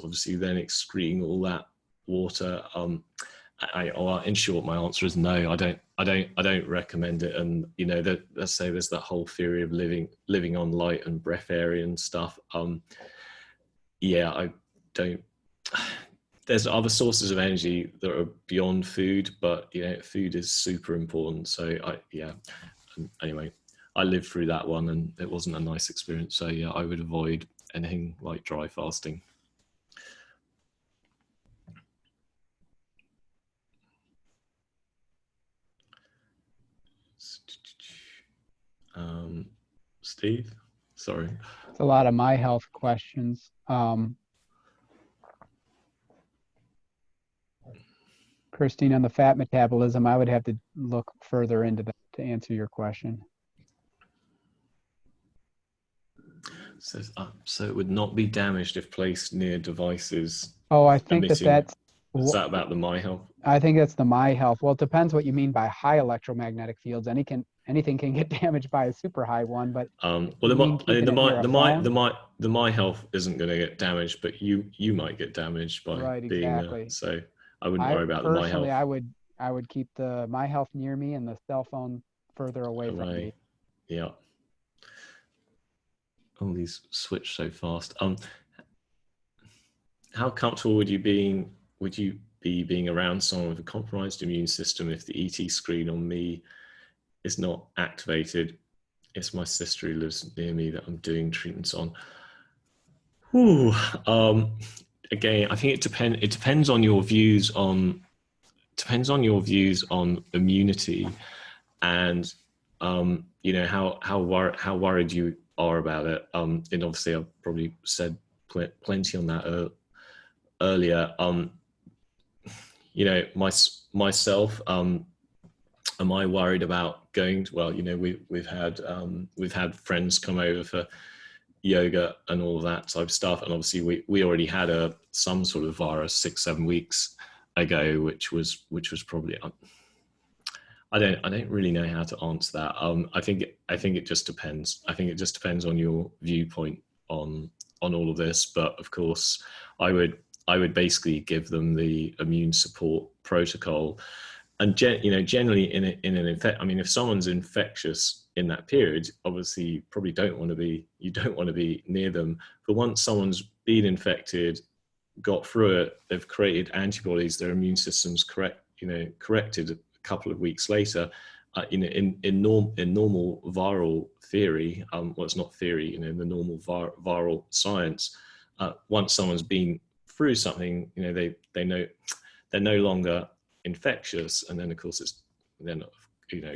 Speaker 2: obviously excreting all that water. In short, my answer is no. I don't recommend it. And let's say there's that whole theory of living on light and breatharian stuff. I don't. There's other sources of energy that are beyond food, but food is super important. So anyway, I lived through that one, and it wasn't a nice experience. So yeah, I would avoid anything like dry fasting. Steve, sorry.
Speaker 3: It's a lot of My Health questions. Christine, on the fat metabolism, I would have to look further into that to answer your question.
Speaker 2: So it would not be damaged if placed near devices.
Speaker 3: Oh, I think
Speaker 2: emitting.
Speaker 3: that's.
Speaker 2: Is that about the My Health?
Speaker 3: I think that's the My Health. Well, it depends what you mean by high electromagnetic fields. Anything can get damaged by a super high one, but
Speaker 2: Well,
Speaker 3: you
Speaker 2: the,
Speaker 3: mean
Speaker 2: my, I mean,
Speaker 3: keeping it near a phone?
Speaker 2: the my health isn't going to get damaged, but you might get damaged by
Speaker 3: Right,
Speaker 2: being there.
Speaker 3: exactly.
Speaker 2: So I wouldn't
Speaker 3: I
Speaker 2: worry about the my
Speaker 3: personally,
Speaker 2: health.
Speaker 3: I would keep the My Health near me and the cell phone further away from me.
Speaker 2: Yeah. All these switch so fast. How comfortable would you be being around someone with a compromised immune system if the ET screen on me is not activated? It's my sister who lives near me that I'm doing treatments on. Whew. Again, I think it depends on your views on immunity, and you know how worried you are about it. And obviously I've probably said plenty on that earlier. You know, myself, am I worried about going to, well, you know, we've had friends come over for yoga and all of that type of stuff, and obviously we already had some sort of virus 6-7 weeks ago, which was probably I don't really know how to answer that. I think it just depends. I think it just depends on your viewpoint on all of this. But of course, I would basically give them the immune support protocol, and generally in an infect. I mean, if someone's infectious in that period, obviously you probably don't want to be near them. But once someone's been infected, got through it, they've created antibodies, their immune system's corrected a couple of weeks later. In normal viral theory, well, it's not theory, in the normal viral science, once someone's been through something, they know they're no longer infectious, and then of course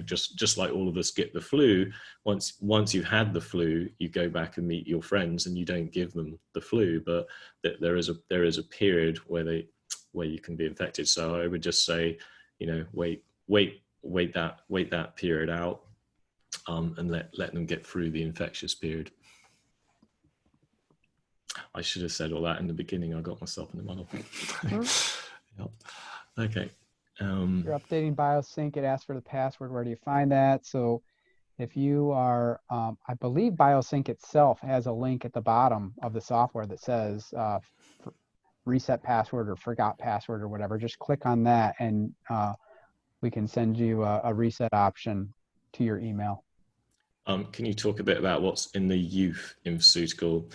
Speaker 2: just like all of us get the flu. Once you've had the flu, you go back and meet your friends, and you don't give them the flu, but there is a period where you can be infected. So I would just say, wait that period out, and let them get through the infectious period. I should have said all that in the beginning. I got myself in the muddle. Yep. Okay.
Speaker 3: You're updating BioSync. It asks for the password. Where do you find that? So if you are, I believe BioSync itself has a link at the bottom of the software that says reset password or forgot password or whatever. Just click on that, and we can send you a reset option to your email.
Speaker 2: Can you talk a bit about what's in the youth infoceutical?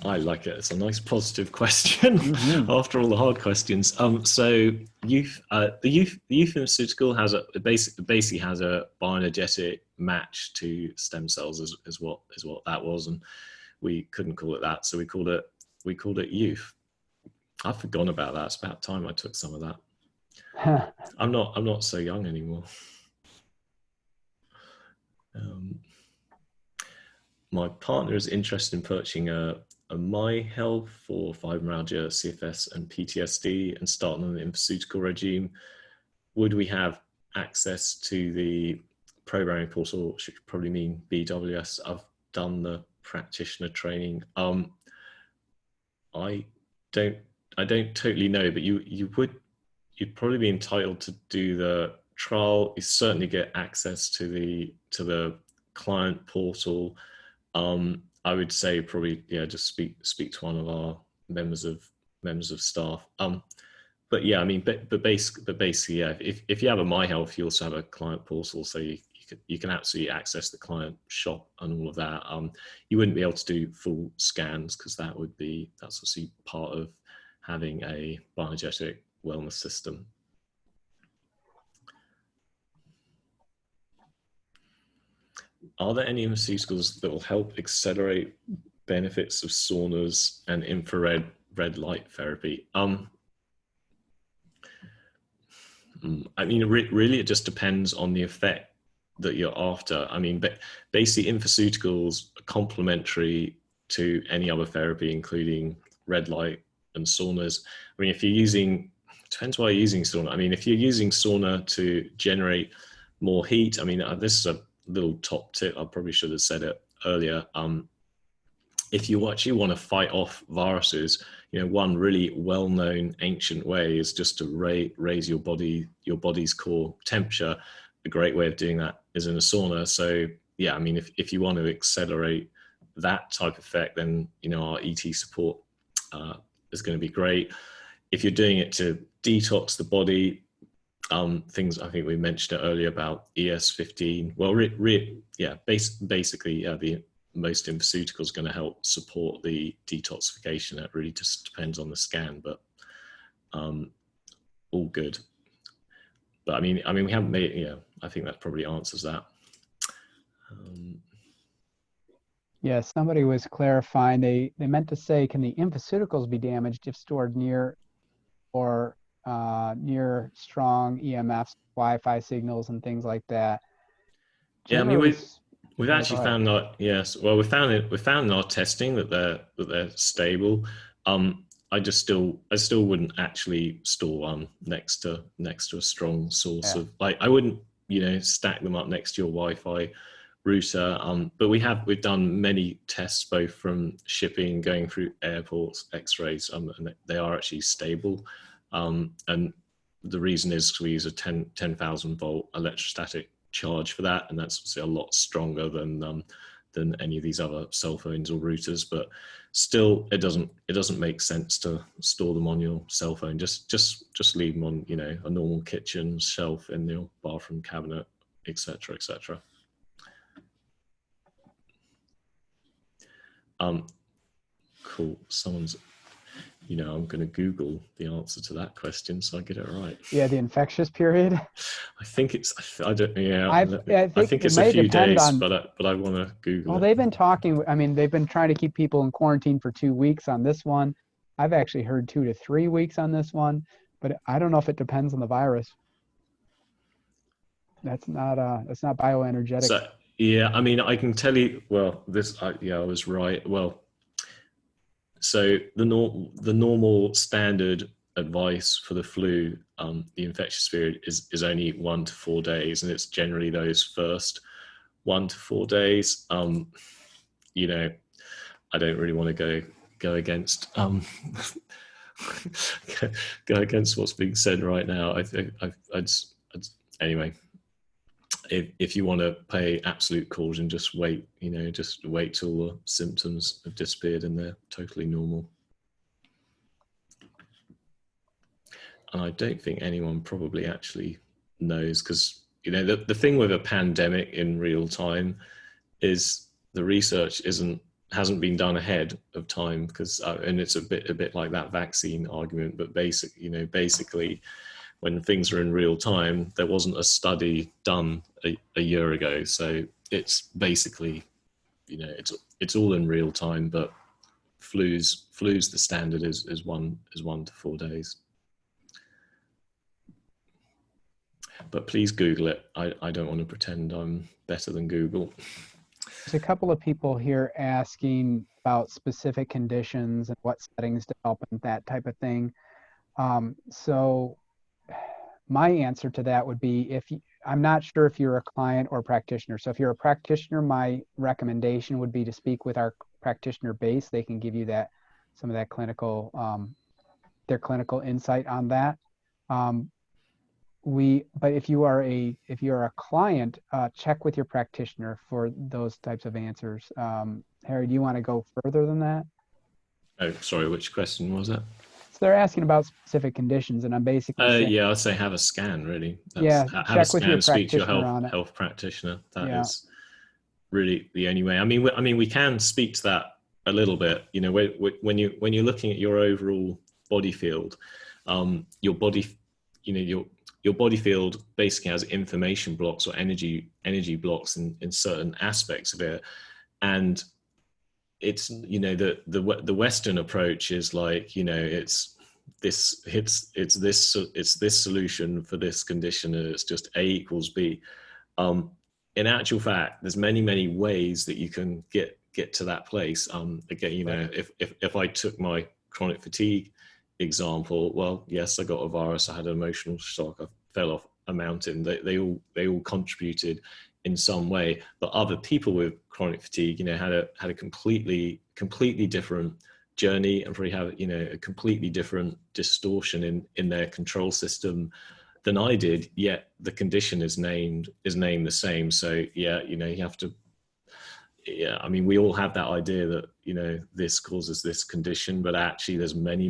Speaker 2: I like it. It's a nice positive question after all the hard questions. So the youth infoceutical has basically has a bioenergetic match to stem cells is what that was, and we couldn't call it that, so we called it youth. I've forgotten about that. It's about time I took some of that. I'm not so young anymore. My partner is interested in purchasing a My Health for fibromyalgia, CFS, and PTSD, and starting on the infoceutical regime. Would we have access to the programming portal, which would probably mean BWS? I've done the practitioner training. I don't totally know, but you'd probably be entitled to do the trial. You certainly get access to the client portal. I would say probably, just speak to one of our members of staff. But yeah, I mean, but basically, yeah. If you have a My Health, you also have a client portal, so you can absolutely access the client shop and all of that. You wouldn't be able to do full scans, because that's obviously part of having a bioenergetic wellness system. Are there any infoceutical that will help accelerate benefits of saunas and infrared red light therapy? I mean, really, it just depends on the effect that you're after. I mean, but basically, infoceuticals are complementary to any other therapy, including red light and saunas. I mean, if you're using, depends why you're using sauna. I mean, if you're using sauna to generate more heat, I mean, this is a little top tip. I probably should have said it earlier. if you actually want to fight off viruses, one really well-known ancient way is just to raise your body's core temperature. A great way of doing that is in a sauna. So yeah, I mean, if you want to accelerate that type of effect, then our ET support is going to be great. If you're doing it to detox the body, things I think we mentioned it earlier about ES15. Well, basically, the most pharmaceuticals going to help support the detoxification. That really just depends on the scan, but all good. But I mean, we haven't made. I think that probably answers that.
Speaker 3: Yeah, somebody was clarifying. They meant to say, can the pharmaceuticals be damaged if stored near or near strong EMFs, Wi-Fi signals, and things like that?
Speaker 2: Yeah, I mean, we've
Speaker 3: Yeah,
Speaker 2: actually
Speaker 3: go ahead.
Speaker 2: found that. Yes, well, we found in our testing that they're stable. I still wouldn't actually store one next to a strong source
Speaker 3: Yeah.
Speaker 2: of, like, I wouldn't stack them up next to your Wi-Fi router. But we've done many tests, both from shipping, going through airports, X-rays, and they are actually stable. And the reason is we use a 10,000 volt electrostatic charge for that, and that's obviously a lot stronger than any of these other cell phones or routers. But still, it doesn't make sense to store them on your cell phone. Just leave them on a normal kitchen shelf in your bathroom cabinet, etc., etc. Cool. Someone's, I'm going to Google the answer to that question so I get it right.
Speaker 3: Yeah, the infectious period.
Speaker 2: I think it's, I don't, yeah,
Speaker 3: I
Speaker 2: I think it's a few days, but I want to Google
Speaker 3: Well,
Speaker 2: it.
Speaker 3: they've been talking. I mean, they've been trying to keep people in quarantine for 2 weeks on this one. I've actually heard 2 to 3 weeks on this one, but I don't know if it depends on the virus. That's not bioenergetic.
Speaker 2: So, yeah, I mean, I can tell you, well, I was right. Well, so the normal standard advice for the flu, the infectious period is only 1 to 4 days, and it's generally those first 1 to 4 days. I don't really want to go against go against what's being said right now. Anyway. If you want to pay absolute caution, just wait. Just wait till the symptoms have disappeared and they're totally normal. And I don't think anyone probably actually knows, because the thing with a pandemic in real time is the research hasn't been done ahead of time, because and it's a bit like that vaccine argument. But basically, when things are in real time, there wasn't a study done a year ago. So it's basically, it's all in real time, but flu's the standard is 1 to 4 days. But please Google it. I don't want to pretend I'm better than Google.
Speaker 3: There's a couple of people here asking about specific conditions and what settings to help and that type of thing. So my answer to that would be, I'm not sure if you're a client or practitioner. So if you're a practitioner, my recommendation would be to speak with our practitioner base. They can give you some of that clinical, their clinical insight on that. But if you're a client, check with your practitioner for those types of answers. Harry, do you want to go further than that?
Speaker 2: Oh, sorry, which question was that?
Speaker 3: So they're asking about specific conditions, and I'm basically saying,
Speaker 2: yeah, I'd say have a scan, really.
Speaker 3: Yeah,
Speaker 2: have a
Speaker 3: check with
Speaker 2: scan,
Speaker 3: your
Speaker 2: speak to your
Speaker 3: practitioner on it.
Speaker 2: health practitioner. That
Speaker 3: Yeah.
Speaker 2: is really the only way. I mean, we can speak to that a little bit. When you're looking at your overall body field, your body, your body field basically has information blocks or energy blocks in certain aspects of it. And it's, the Western approach is like, it's this solution for this condition, and it's just A equals B. In actual fact, there's many ways that you can get to that place. Again, if I took my chronic fatigue example, well, yes, I got a virus, I had an emotional shock, I fell off a mountain. They all contributed in some way, but other people with chronic fatigue, you know, had a completely different journey, and probably have, you know, a completely different distortion in their control system than I did, yet the condition is named the same. So yeah, you know, you have to, yeah, I mean, we all have that idea that, you know, this causes this condition, but actually there's many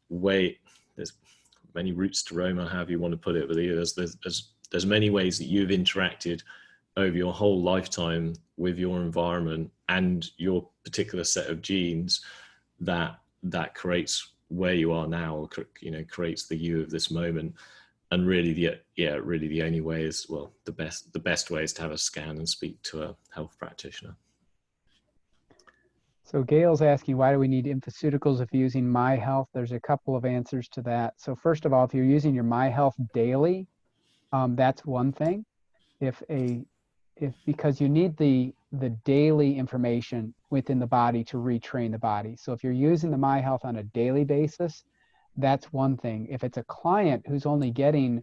Speaker 2: routes to Rome, or however you want to put it, but there's many ways that you've interacted over your whole lifetime with your environment and your particular set of genes that creates where you are now, or, you know, creates the you of this moment. And really the only way is, well, the best way is to have a scan and speak to a health practitioner.
Speaker 3: So Gail's asking, why do we need infoceuticals if you're using MyHealth? There's a couple of answers to that. So first of all, if you're using your MyHealth daily, that's one thing. Because you need the daily information within the body to retrain the body. So if you're using the MyHealth on a daily basis, that's one thing. If it's a client who's only getting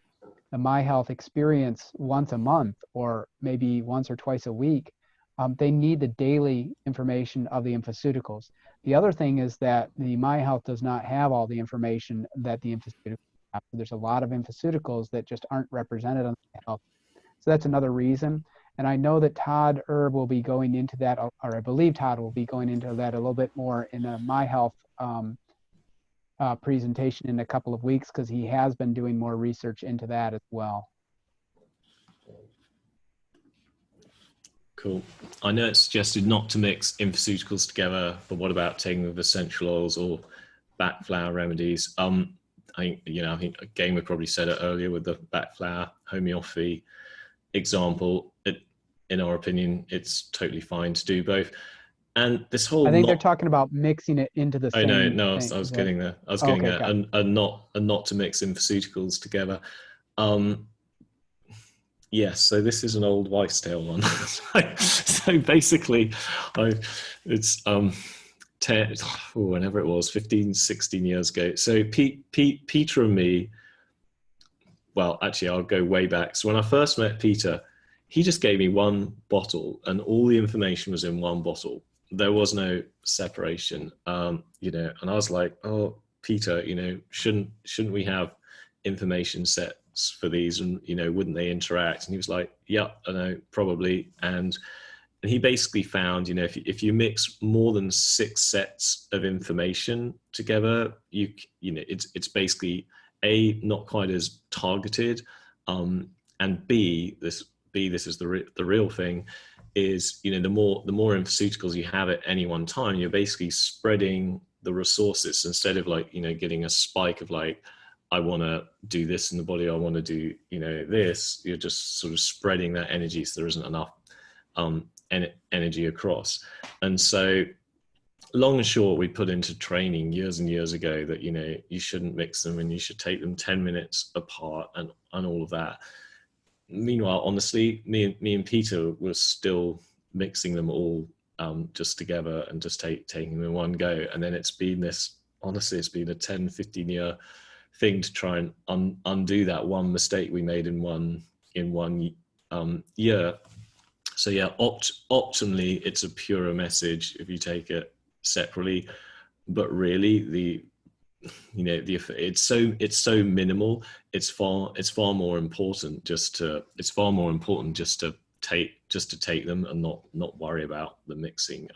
Speaker 3: the MyHealth experience once a month, or maybe once or twice a week, they need the daily information of the infoceuticals. The other thing is that the MyHealth does not have all the information that the infoceuticals have. There's a lot of infoceuticals that just aren't represented on MyHealth. So that's another reason. And I know that Todd Erb will be going into that, or I believe Todd will be going into that a little bit more in a MyHealth presentation in a couple of weeks, because he has been doing more research into that as well.
Speaker 2: Cool. I know it's suggested not to mix infoceuticals together, but what about taking with essential oils or back flower remedies? I think again, we probably said it earlier with the back flower homeopathy example. In our opinion, it's totally fine to do both. And this whole,
Speaker 3: I think they're talking about mixing it into the same
Speaker 2: thing. I was getting there. And not to mix infoceuticals together. Yes, so this is an old wives' tale one. So basically, whenever it was, 15, 16 years ago. So Peter and me, well, actually, I'll go way back. So when I first met Peter, he just gave me one bottle, and all the information was in one bottle. There was no separation, you know. And I was like, "Oh, Peter, you know, shouldn't we have information sets for these? And, you know, wouldn't they interact?" And he was like, "Yeah, I know, probably." And he basically found, you know, if you mix more than 6 sets of information together, you know, it's basically A, not quite as targeted, and B, this is the real thing, is, you know, the more infoceuticals you have at any one time, you're basically spreading the resources. Instead of, like, you know, getting a spike of, like, I want to do this in the body, I want to do, you know, this, you're just sort of spreading that energy, so there isn't enough energy across. And so long and short, we put into training years and years ago that, you know, you shouldn't mix them, and you should take them 10 minutes apart, and all of that. Meanwhile, honestly, me and Peter were still mixing them all just together, and just taking them in one go. And then it's been it's been a 10, 15 year thing to try and undo that one mistake we made in one year. So yeah, optimally, it's a purer message if you take it separately, but really it's so minimal. It's far more important just to take them and not worry about the mixing.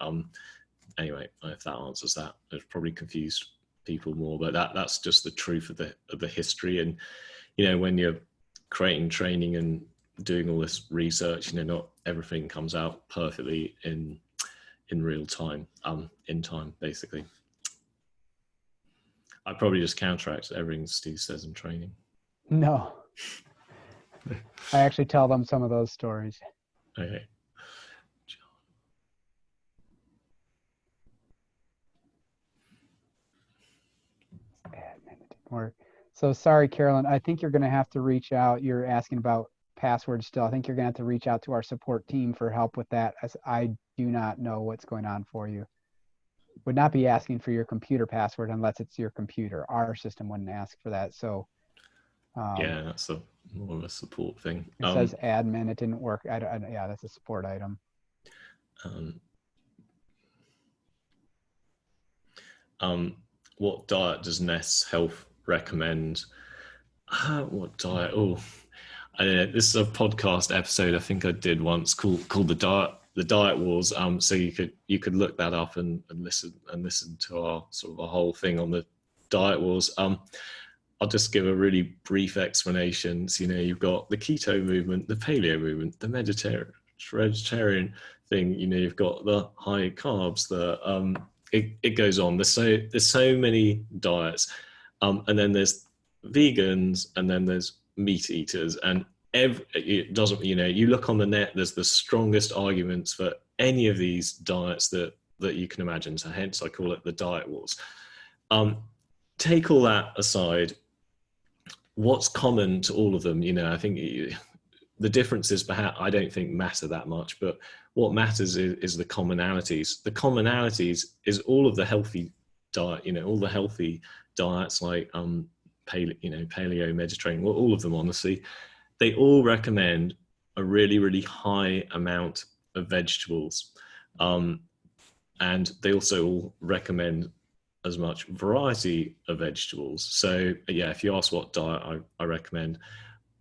Speaker 2: Anyway, if that answers that. It's probably confused people more, but that's just the truth of the history. And, you know, when you're creating training and doing all this research, you know, not everything comes out perfectly in real time, in time, basically. I probably just counteract everything Steve says in training.
Speaker 3: No. I actually tell them some of those stories.
Speaker 2: Okay.
Speaker 3: So sorry, Carolyn, I think you're going to have to reach out. You're asking about passwords still. I think you're going to have to reach out to our support team for help with that, as I do not know what's going on for you. Would not be asking for your computer password unless it's your computer. Our system wouldn't ask for that. So
Speaker 2: Yeah, that's a more of a support thing.
Speaker 3: It says admin. It didn't work. Yeah, that's a support item.
Speaker 2: What diet does Ness Health recommend? What diet? Oh, I don't know. This is a podcast episode I think I did once called the Diet Wars. So you could look that up and listen to our sort of a whole thing on the Diet Wars. I'll just give a really brief explanation. So, you've got the keto movement, the paleo movement, the vegetarian thing. You've got the high carbs. It goes on. There's so many diets, and then there's vegans, and then there's meat eaters, and it doesn't. You look on the net. There's the strongest arguments for any of these diets that you can imagine. So hence I call it the Diet Wars. Take all that aside. What's common to all of them? I think the differences perhaps I don't think matter that much, but what matters is the commonalities. The commonalities is all of the healthy diet, all the healthy diets like paleo, Mediterranean, well, all of them honestly, they all recommend a really, really high amount of vegetables. And they also all recommend as much variety of vegetables. So yeah, if you ask what diet I recommend,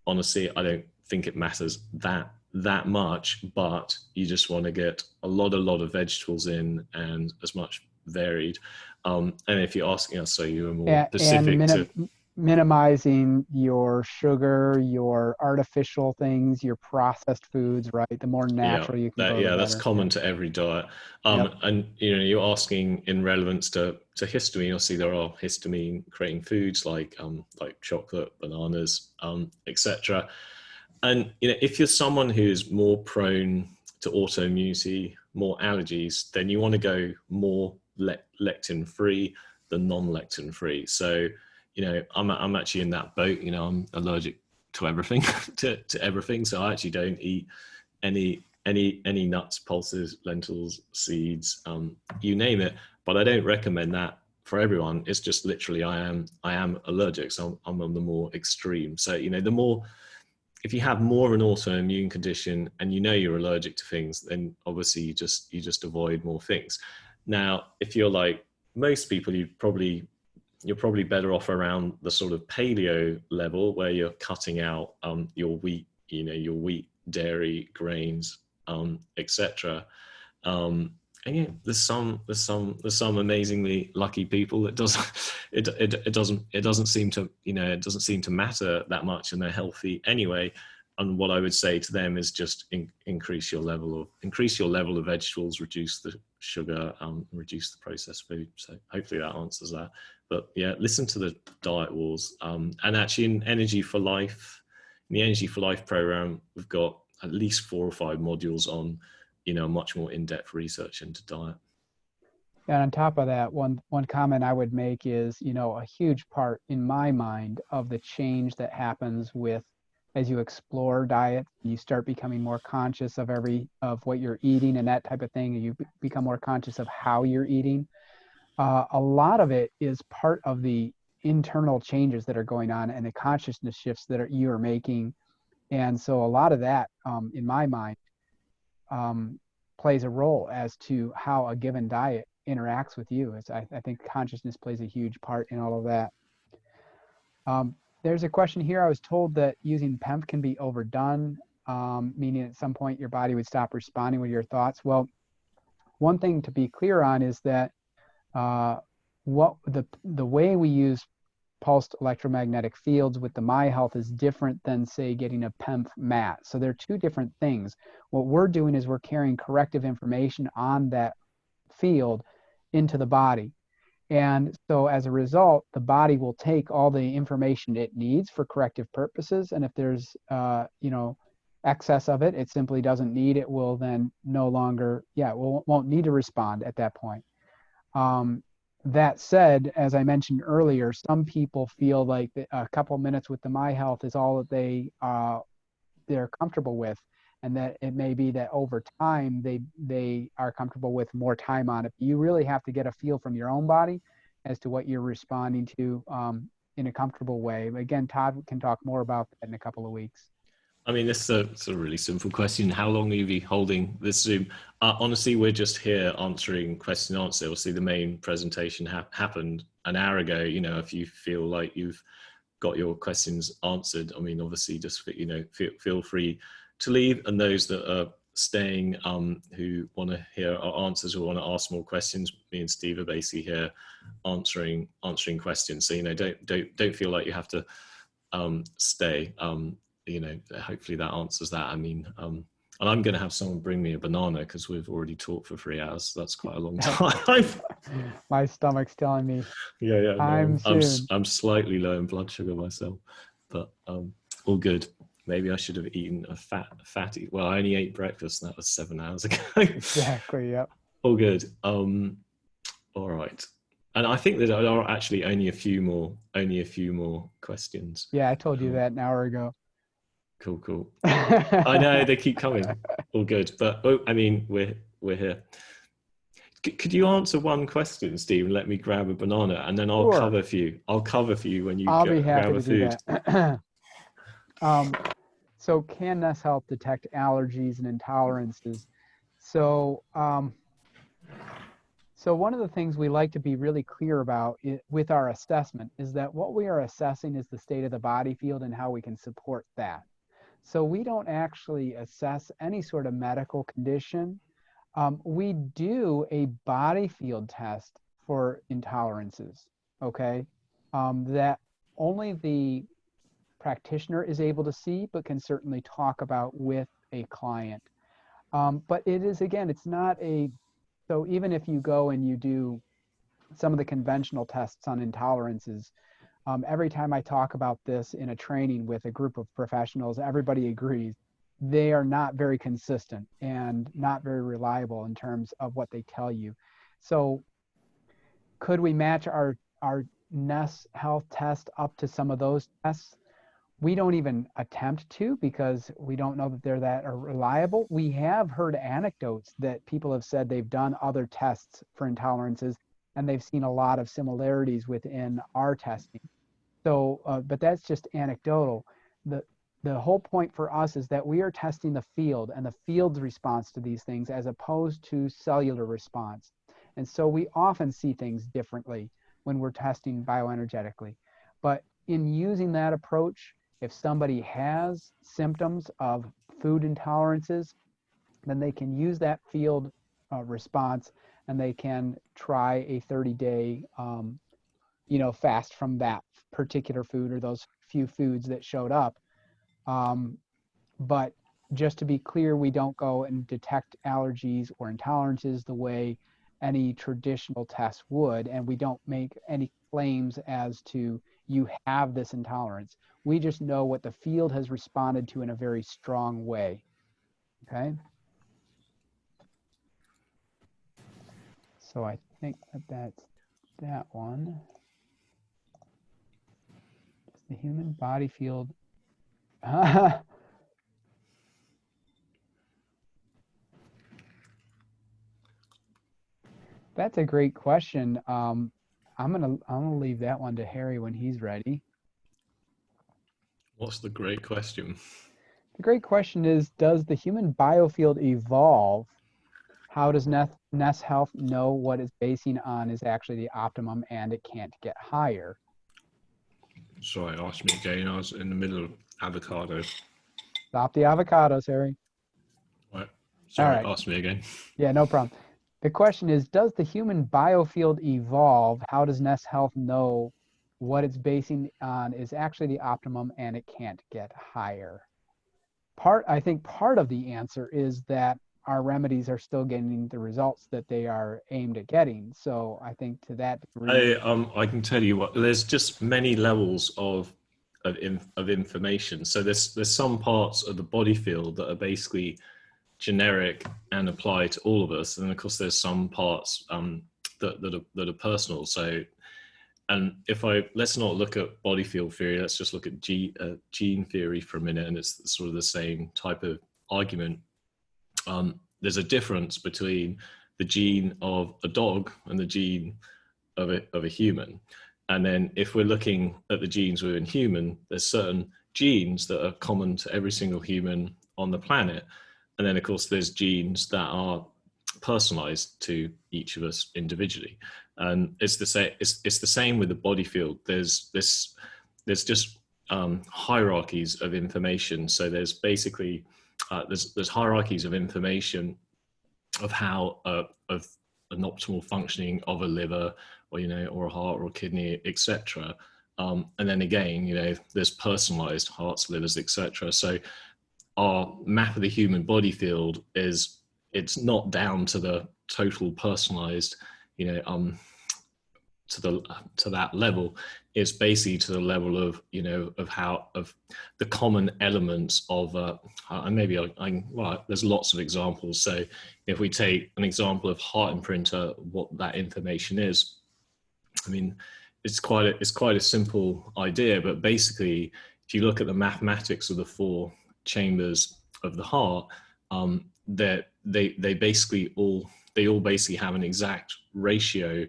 Speaker 2: honestly, I don't think it matters that much, but you just want to get a lot of vegetables in and as much varied. And if you're asking us, so you are more specific to
Speaker 3: minimizing your sugar, your artificial things, your processed foods, right? The more natural you can go,
Speaker 2: that's common to every diet. And you're asking in relevance to histamine. Obviously, there are histamine creating foods like chocolate, bananas, etc. And if you're someone who's more prone to autoimmunity, more allergies, then you want to go more lectin free than non-lectin free. So I'm actually in that boat. I'm allergic to everything, to everything. So I actually don't eat any nuts, pulses, lentils, seeds, you name it. But I don't recommend that for everyone. It's just literally I am allergic, so I'm on the more extreme. So the more, if you have more of an autoimmune condition and you're allergic to things, then obviously you just avoid more things. Now, if you're like most people, you're probably better off around the sort of paleo level where you're cutting out your wheat, your wheat, dairy, grains, etc. And there's some amazingly lucky people that doesn't seem to matter that much, and they're healthy anyway. And what I would say to them is just increase your level of vegetables, reduce the sugar, reduce the processed food. So hopefully that answers that. But yeah, listen to the Diet Wars. And actually in Energy for Life, in the Energy for Life program, we've got at least 4 or 5 modules on, much more in-depth research into diet.
Speaker 3: And on top of that, one comment I would make is, a huge part in my mind of the change that happens as you explore diet, you start becoming more conscious of what you're eating and that type of thing, and you become more conscious of how you're eating. A lot of it is part of the internal changes that are going on and the consciousness shifts that you are making. And so a lot of that, in my mind, plays a role as to how a given diet interacts with you. I think consciousness plays a huge part in all of that. There's a question here. I was told that using PEMF can be overdone, meaning at some point your body would stop responding with your thoughts. Well, one thing to be clear on is that what the way we use pulsed electromagnetic fields with the MyHealth is different than, say, getting a PEMF mat. So they're two different things. What we're doing is we're carrying corrective information on that field into the body. And so as a result, the body will take all the information it needs for corrective purposes. And if there's, excess of it, it simply doesn't need, it will then no longer, won't need to respond at that point. That said, as I mentioned earlier, some people feel like a couple minutes with the MyHealth is all that they're comfortable with, and that it may be that over time they are comfortable with more time on it. You really have to get a feel from your own body as to what you're responding to in a comfortable way. Again, Todd can talk more about that in a couple of weeks.
Speaker 2: I mean, it's a really simple question. How long will you be holding this Zoom? Honestly, we're just here answering question and answer. Obviously, the main presentation happened an hour ago. You know, if you feel like you've got your questions answered, I mean, obviously, just, you know, feel free to leave. And those that are staying, who want to hear our answers or want to ask more questions, me and Steve are basically here answering questions. So, you know, don't feel like you have to stay. You know, hopefully that answers that. I mean, and I'm going to have someone bring me a banana because we've already talked for 3 hours. So that's quite a long time.
Speaker 3: My stomach's telling me.
Speaker 2: Yeah. No,
Speaker 3: Soon.
Speaker 2: I'm slightly low in blood sugar myself, but all good. Maybe I should have eaten a fatty. Well, I only ate breakfast, and that was 7 hours ago.
Speaker 3: Exactly. Yep.
Speaker 2: All good. All right. And I think that there are actually only a few more questions.
Speaker 3: Yeah, I told you that an hour ago.
Speaker 2: Cool. I know they keep coming. All good, but I mean, we're here. Could you answer one question, Steve, and let me grab a banana, and then I'll cover for you. I'll cover for you when you
Speaker 3: I'll be happy
Speaker 2: grab a
Speaker 3: to do
Speaker 2: food.
Speaker 3: that. So can Nest help detect allergies and intolerances? So one of the things we like to be really clear about with our assessment is that what we are assessing is the state of the body field and how we can support that. So we don't actually assess any sort of medical condition. We do a body field test for intolerances, okay? That only the practitioner is able to see, but can certainly talk about with a client. But it is, again, it's not so even if you go and you do some of the conventional tests on intolerances, every time I talk about this in a training with a group of professionals, everybody agrees they are not very consistent and not very reliable in terms of what they tell you. So could we match our Nest Health test up to some of those tests? We don't even attempt to because we don't know that they're that reliable. We have heard anecdotes that people have said they've done other tests for intolerances and they've seen a lot of similarities within our testing. So, but that's just anecdotal. The whole point for us is that we are testing the field and the field's response to these things as opposed to cellular response. And so we often see things differently when we're testing bioenergetically. But in using that approach, if somebody has symptoms of food intolerances, then they can use that field response and they can try a 30-day fast from that particular food or those few foods that showed up. But just to be clear, we don't go and detect allergies or intolerances the way any traditional test would, and we don't make any claims as to you have this intolerance. We just know what the field has responded to in a very strong way. Okay. So I think that's that one. Does the human body field? That's a great question. I'm gonna leave that one to Harry when he's ready.
Speaker 2: What's the great question?
Speaker 3: The great question is, does the human biofield evolve? How does Nest Health know what it's basing on is actually the optimum and it can't get higher?
Speaker 2: Sorry, ask me again. I was in the middle of avocados.
Speaker 3: Stop the avocados, Harry.
Speaker 2: Right. Sorry,
Speaker 3: All right.
Speaker 2: ask me again.
Speaker 3: Yeah, no problem. The question is, does the human biofield evolve? How does Nest Health know what it's basing on is actually the optimum and it can't get higher? I think part of the answer is that our remedies are still getting the results that they are aimed at getting. So I think to that degree,
Speaker 2: I can tell you what. There's just many levels of information. So there's some parts of the body field that are basically generic and apply to all of us, and of course there's some parts that are personal. So, and let's not look at body field theory. Let's just look at gene theory for a minute, and it's sort of the same type of argument. There's a difference between the gene of a dog and the gene of a human, And then if we're looking at the genes within human, there's certain genes that are common to every single human on the planet. And then of course there's genes that are personalized to each of us individually. And it's the same, it's the same with the body field. There's just hierarchies of information. So there's basically, there's hierarchies of information of how, of an optimal functioning of a liver, or, you know, or a heart or a kidney, etc. And then again, you know, there's personalized hearts, livers, etc. So our map of the human body field is, it's not down to the total personalized, you know, to that level. It's basically to the level of, you know, of the common elements of, and maybe well, there's lots of examples. So if we take an example of heart imprinter, what that information is, I mean, it's quite a simple idea, but basically, if you look at the mathematics of the four chambers of the heart, they basically all basically have an exact ratio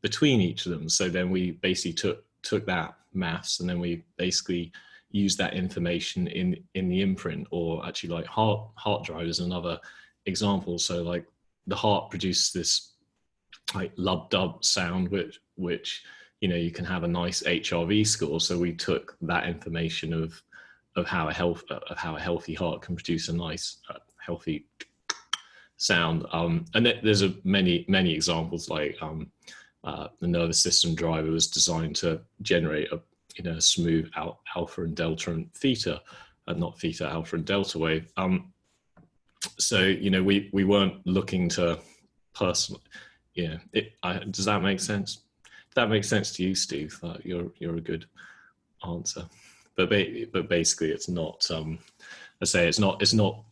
Speaker 2: between each of them. So then we basically took that maths, and then we basically use that information in the imprint, or actually like heart drive is another example. So like the heart produces this like lub dub sound, which you know, you can have a nice HRV score. So we took that information of how a healthy heart can produce a nice healthy sound. And there's many examples, like the nervous system driver was designed to generate a, you know, a smooth alpha and delta and theta, not theta, alpha and delta wave. So you know, we weren't looking to you know, does that make sense? If that makes sense to you, Steve, you're a good answer. But basically, it's not. I say it's not.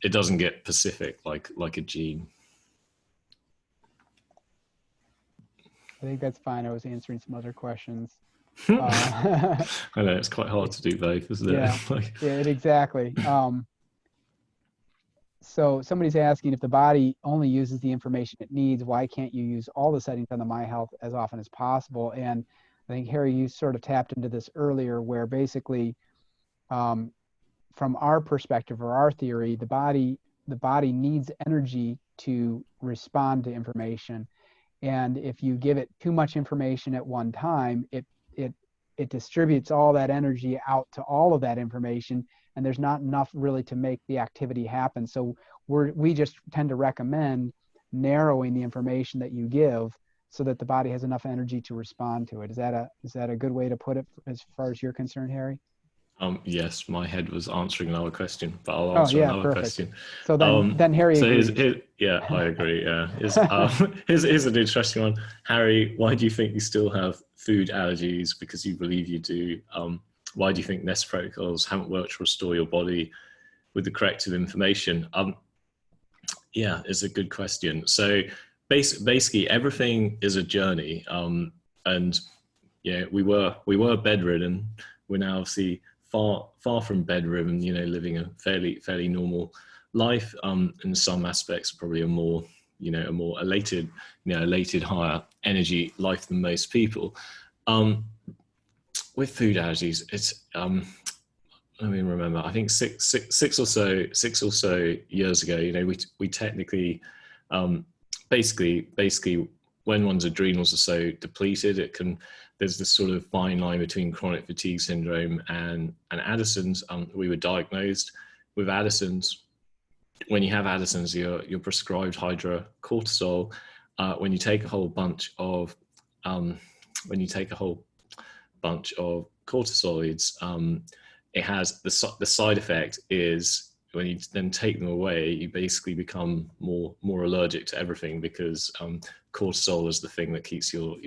Speaker 2: It doesn't get specific like a gene.
Speaker 3: I think that's fine. I was answering some other questions.
Speaker 2: I know it's quite hard to do both, isn't it?
Speaker 3: Yeah, yeah, exactly. So somebody's asking, if the body only uses the information it needs, why can't you use all the settings on the MyHealth as often as possible? And I think, Harry, you sort of tapped into this earlier, where basically, from our perspective or our theory, the body needs energy to respond to information. And if you give it too much information at one time, it distributes all that energy out to all of that information, and there's not enough really to make the activity happen. So we just tend to recommend narrowing the information that you give so that the body has enough energy to respond to it. Is that a good way to put it as far as you're concerned, Harry?
Speaker 2: Yes, my head was answering another question, but I'll answer another
Speaker 3: perfect.
Speaker 2: question.
Speaker 3: So then Harry agrees.
Speaker 2: So yeah, I agree. Yeah, here's an interesting one. Harry, why do you think you still have food allergies? Because you believe you do. Why do you think Nest protocols haven't worked to restore your body with the corrective information? Yeah, it's a good question. So basically, everything is a journey. And yeah, we were bedridden. We're now obviously far from bedridden, you know, living a fairly normal life. In some aspects, probably a more elated, higher energy life than most people. With food allergies, it's let me remember. I think six or so years ago, you know, we technically, basically, when one's adrenals are so depleted, there's this sort of fine line between chronic fatigue syndrome and Addison's. We were diagnosed with Addison's. When you have Addison's, you're prescribed hydrocortisol. When you take a whole bunch of cortisoids, it has the side effect is when you then take them away, you basically become more allergic to everything, because cortisol is the thing that keeps your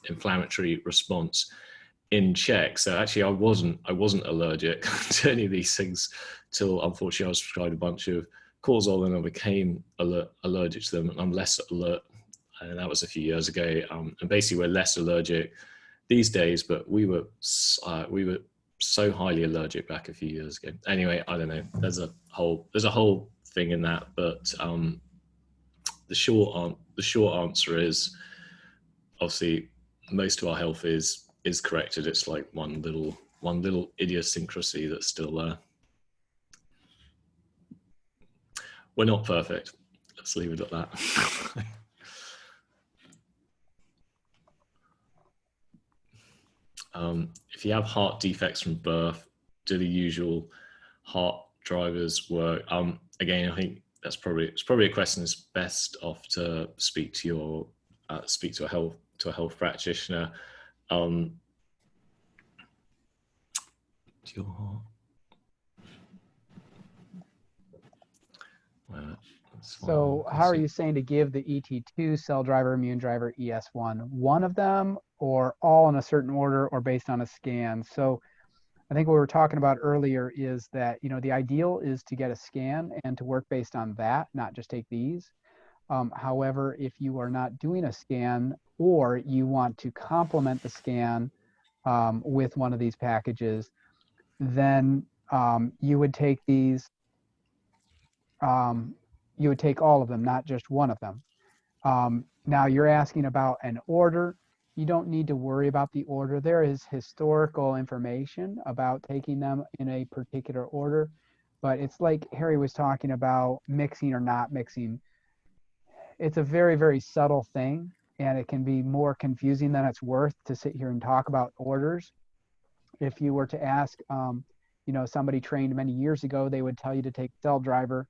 Speaker 2: inflammatory response in check. So actually, I wasn't allergic to any of these things till, unfortunately, I was prescribed a bunch of cortisol, and I became allergic to them, and I'm less alert. And that was a few years ago. And basically, we're less allergic these days, but we were so highly allergic back a few years ago. Anyway, I don't know. There's a whole thing in that, but the short answer is, obviously, most of our health is corrected. It's like one little idiosyncrasy that's still there. We're not perfect. Let's leave it at that. If you have heart defects from birth, do the usual heart drivers work? Again, I think it's probably a question that's best off to speak to a health practitioner. To your heart.
Speaker 3: So how are you saying to give the ET2, cell driver, immune driver, ES1, one of them or all in a certain order or based on a scan? So I think what we were talking about earlier is that, the ideal is to get a scan and to work based on that, not just take these. However, if you are not doing a scan or you want to complement the scan with one of these packages, then you would take these, you would take all of them, not just one of them. Now you're asking about an order. You don't need to worry about the order. There is historical information about taking them in a particular order, but it's like Harry was talking about mixing or not mixing. It's a very, very subtle thing, and it can be more confusing than it's worth to sit here and talk about orders. If you were to ask, somebody trained many years ago, they would tell you to take cell driver,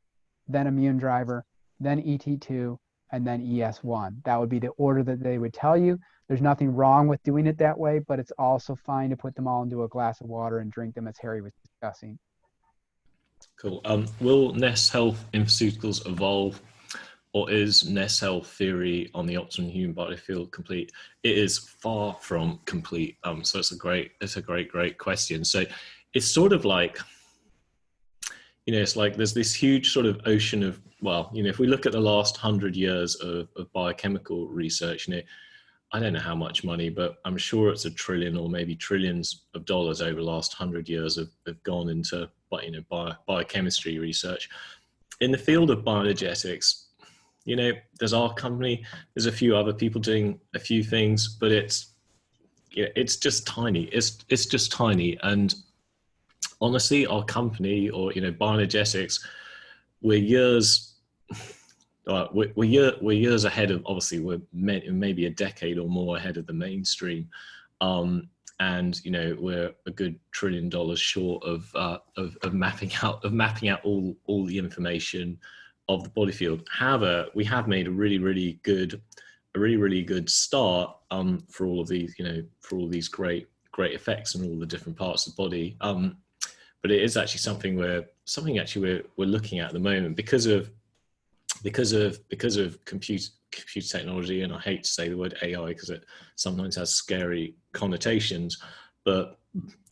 Speaker 3: then immune driver, then ET2, and then ES1. That would be the order that they would tell you. There's nothing wrong with doing it that way, but it's also fine to put them all into a glass of water and drink them, as Harry was discussing.
Speaker 2: Cool. Will Nest Health Infoceuticals evolve, or is Nest Health theory on the optimum human body field complete? It is far from complete. So it's a great question. So it's sort of like, it's like there's this huge sort of ocean of, if we look at the last 100 years of biochemical research, I don't know how much money, but I'm sure it's $1 trillion or maybe trillions of dollars over the last 100 years have gone into biochemistry research. In the field of bioenergetics, there's our company, there's a few other people doing a few things, but it's just tiny. It's just tiny. And honestly, our company or, bioenergetics, we're years ahead of, obviously we're maybe a decade or more ahead of the mainstream. And we're a good $1 trillion short of mapping out all the information of the body field. However, we have made a really good start for all of these, for all these great effects in all the different parts of the body. But it is actually something we're looking at the moment because of computer technology, and I hate to say the word AI because it sometimes has scary connotations, but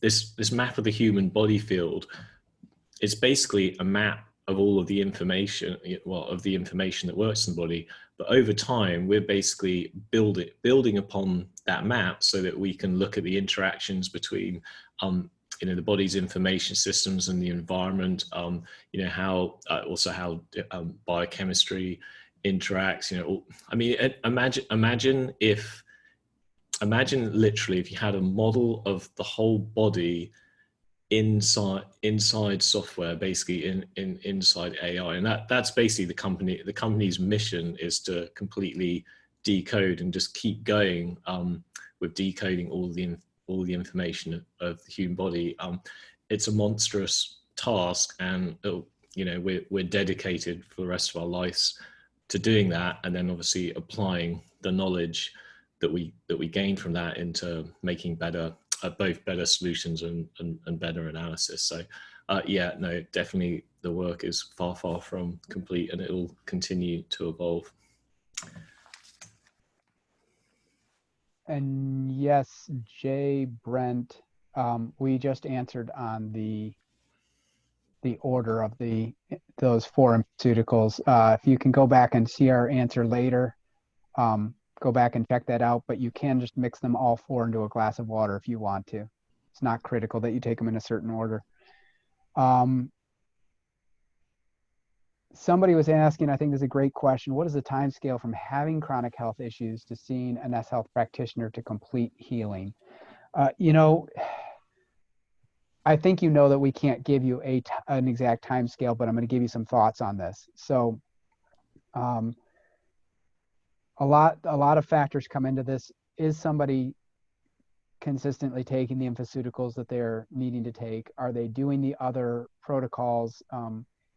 Speaker 2: this map of the human body field is basically a map of all of the information, of the information that works in the body. But over time, we're basically building upon that map so that we can look at the interactions between the body's information systems and the environment, how biochemistry interacts, I mean, imagine literally if you had a model of the whole body inside software, basically inside AI. And that's basically the company's mission is to completely decode and just keep going with decoding all the information of the human body. It's a monstrous task, and we're dedicated for the rest of our lives to doing that, and then obviously applying the knowledge that we gain from that into making both better solutions and better analysis. So definitely the work is far from complete, and it will continue to evolve.
Speaker 3: And yes, Jay, Brent, we just answered on the order of those 4 pharmaceuticals. If you can go back and see our answer later, go back and check that out, but you can just mix them all 4 into a glass of water if you want to. It's not critical that you take them in a certain order. somebody was asking, I think this is a great question. What is the time scale from having chronic health issues to seeing an S Health practitioner to complete healing? You know, I think you know that we can't give you an exact time scale, but I'm going to give you some thoughts on this. So, a lot of factors come into this. Is somebody consistently taking the pharmaceuticals that they're needing to take? Are they doing the other protocols?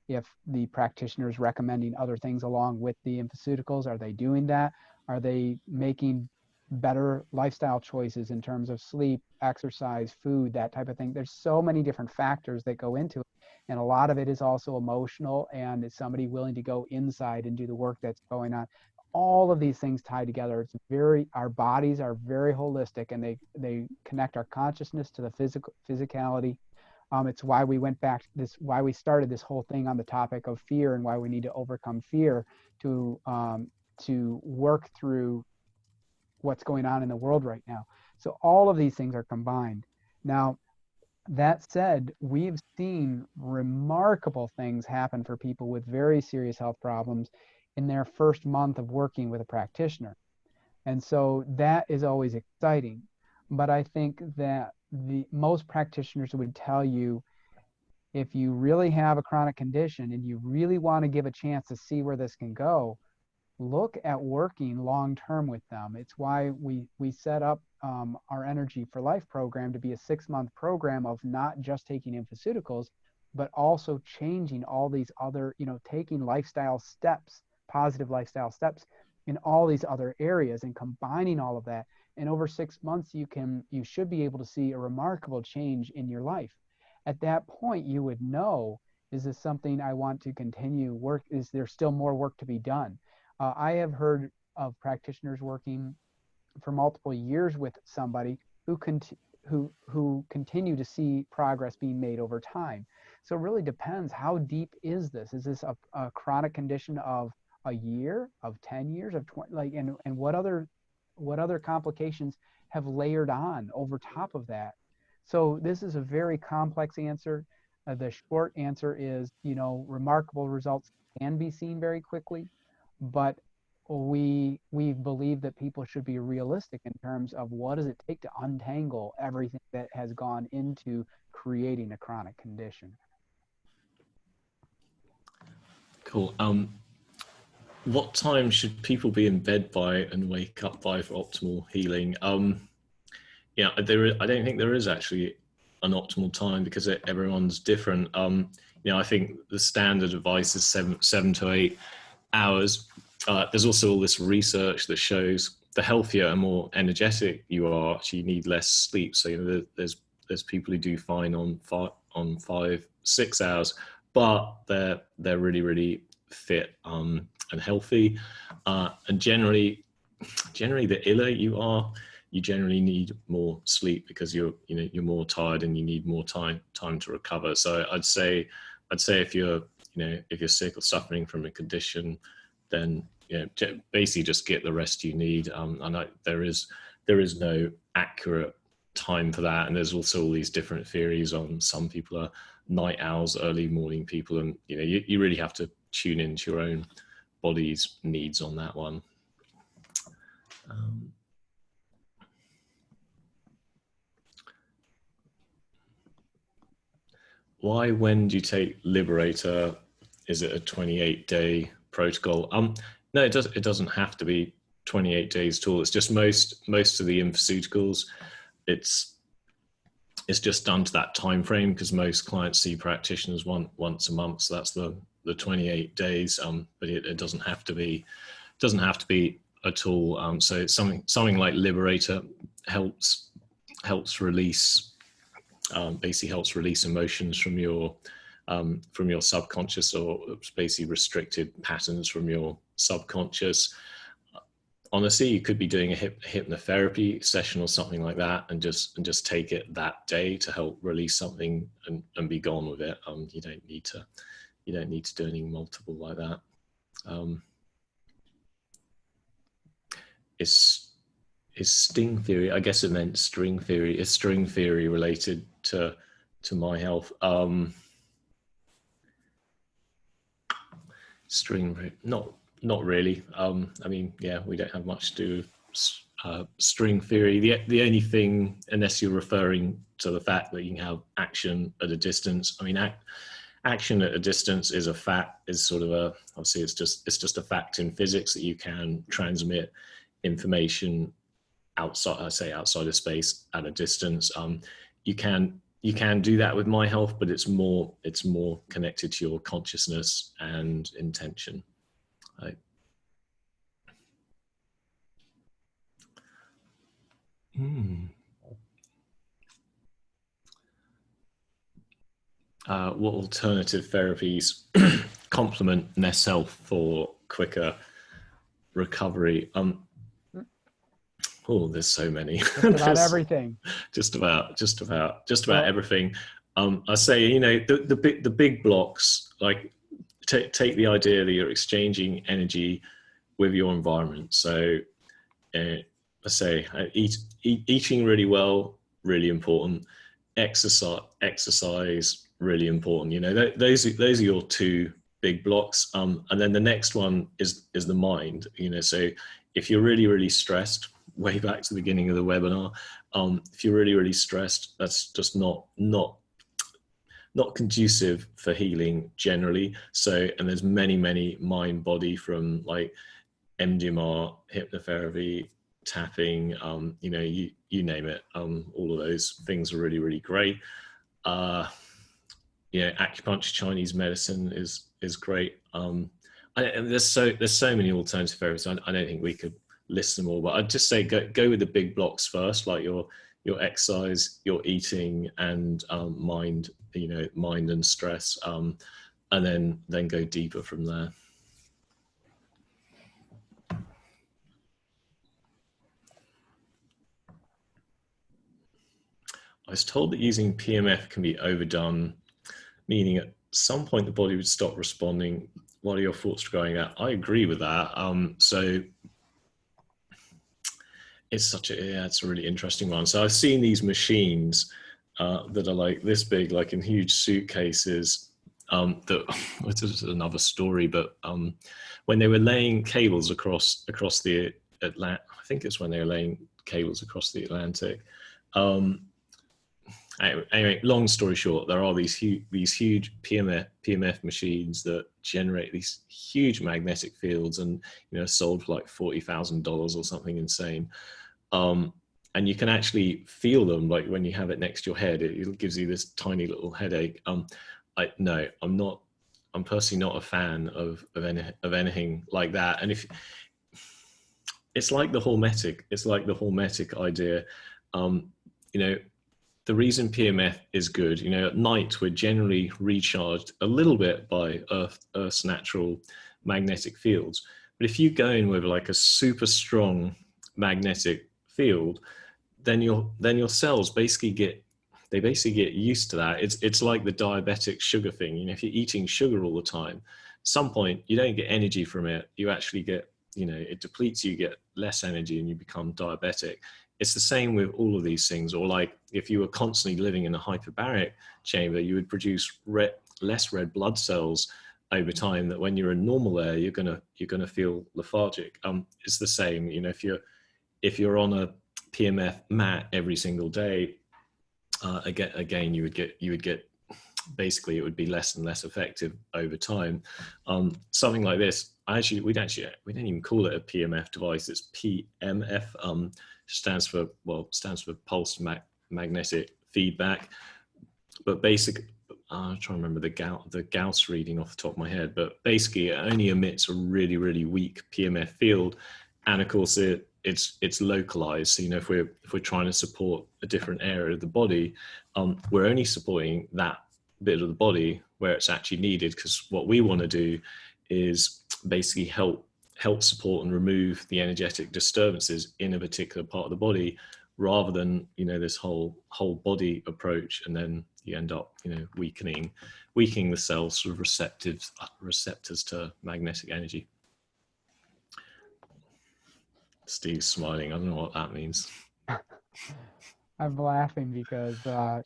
Speaker 3: If the practitioner is recommending other things along with the pharmaceuticals, are they doing that? Are they making better lifestyle choices in terms of sleep, exercise, food, that type of thing? There's so many different factors that go into it. And a lot of it is also emotional. And is somebody willing to go inside and do the work that's going on? All of these things tie together. It's our bodies are very holistic, and they connect our consciousness to the physicality. It's why we went back to this, why we started this whole thing on the topic of fear, and why we need to overcome fear to work through what's going on in the world right now. So all of these things are combined. Now, that said, we've seen remarkable things happen for people with very serious health problems in their first month of working with a practitioner. And so that is always exciting. But I think that most practitioners would tell you, if you really have a chronic condition and you really want to give a chance to see where this can go, look at working long-term with them. It's why we set up our Energy for Life program to be a 6-month program of not just taking pharmaceuticals, but also changing all these other, taking lifestyle steps, positive lifestyle steps in all these other areas, and combining all of that. And over 6 months, you should be able to see a remarkable change in your life. At that point, you would know, is this something I want to continue work? Is there still more work to be done? I have heard of practitioners working for multiple years with somebody who continue to see progress being made over time. So it really depends. How deep is this? Is this a chronic condition of a year, of 10 years, of 20, and what other complications have layered on over top of that? So this is a very complex answer. The short answer is, remarkable results can be seen very quickly, but we believe that people should be realistic in terms of what does it take to untangle everything that has gone into creating a chronic condition. Cool.
Speaker 2: What time should people be in bed by and wake up by for optimal healing? I don't think there is actually an optimal time, because everyone's different. I think the standard advice is 7 to 8 hours. There's also all this research that shows the healthier and more energetic you are, actually you need less sleep. So there's people who do fine on 5-6 hours, but they're really, really fit and healthy. And generally the iller you are, you generally need more sleep, because you're more tired and you need more time to recover. So I'd say if you're sick or suffering from a condition, then basically just get the rest you need. And there is no accurate time for that. And there's also all these different theories on, some people are night owls, early morning people, and you really have to tune into your own body's needs on that one. When do you take Liberator? Is it a 28-day protocol? No, it doesn't have to be 28 days at all. It's just most of the pharmaceuticals, it's just done to that time frame, because most clients see practitioners once a month, so that's the 28 days. But it doesn't have to be at all. So something like Liberator helps release, basically helps release emotions from your subconscious, or basically restricted patterns from your subconscious. Honestly, you could be doing a hypnotherapy session or something like that, and just take it that day to help release something and be gone with it. You don't need to do anything multiple like that. Is sting theory, I guess it meant string theory, is string theory related to my health? Not really. I mean, yeah, we don't have much to do with string theory. The only thing, unless you're referring to the fact that you can have action at a distance. I mean, action at a distance is a fact. Is sort of a, obviously it's just a fact in physics that you can transmit information outside, I say outside of space at a distance. You can do that with my health, but it's more connected to your consciousness and intention. Right. What alternative therapies complement NES Health for quicker recovery? Oh, there's so many.
Speaker 3: Just about everything.
Speaker 2: Just about everything. I say, you know, the big blocks, like take the idea that you're exchanging energy with your environment. So I say eating really well, really important. Exercise, really important. You know, those are your two big blocks. And then the next one is the mind. You know, so if you're really stressed, way back to the beginning of the webinar, if you're really stressed, that's just not conducive for healing generally. So, and there's many mind body, from like MDMR, hypnotherapy, tapping, you know, you name it. All of those things are really great. Yeah, acupuncture, Chinese medicine is great. And there's so many alternative therapies. I don't think we could list them all, but I'd just say go with the big blocks first, like your exercise, your eating, and mind, you know, mind and stress, and then go deeper from there. I was told that using PMF can be overdone, meaning at some point the body would stop responding. What are your thoughts regarding that? I agree with that. So it's a really interesting one. So I've seen these machines that are like this big, like in huge suitcases. This is another story, but when they were laying cables across the Atlantic, I think it's when they were laying cables across the Atlantic. Anyway, long story short, there are these huge PMF machines that generate these huge magnetic fields, and you know, sold for like $40,000 or something insane. And you can actually feel them, like when you have it next to your head, it gives you this tiny little headache. I'm personally not a fan of anything like that. And if it's like the hormetic idea, you know, the reason PMF is good, you know, at night we're generally recharged a little bit by Earth's natural magnetic fields. But if you go in with like a super strong magnetic field, then your cells basically get used to that. It's like the diabetic sugar thing. You know, if you're eating sugar all the time, at some point you don't get energy from it. You actually get, you know, it depletes you, get less energy, and you become diabetic. It's the same with all of these things. Or like if you were constantly living in a hyperbaric chamber, you would produce less red blood cells over time, that when you're in normal air, you're gonna feel lethargic. It's the same, you know, if you're on a PMF mat every single day, again you would get basically, it would be less and less effective over time. Something like this, we don't even call it a PMF device. It's PMF. Stands for pulsed magnetic feedback. But I'm trying to remember the Gauss reading off the top of my head, but basically it only emits a really weak PMF field, and of course it's localized. So, you know, if we're trying to support a different area of the body, we're only supporting that bit of the body where it's actually needed, because what we want to do is basically help support and remove the energetic disturbances in a particular part of the body, rather than, you know, this whole body approach, and then you end up, you know, weakening the cells, sort of receptors to magnetic energy. Steve's smiling. I don't know what that means.
Speaker 3: I'm laughing because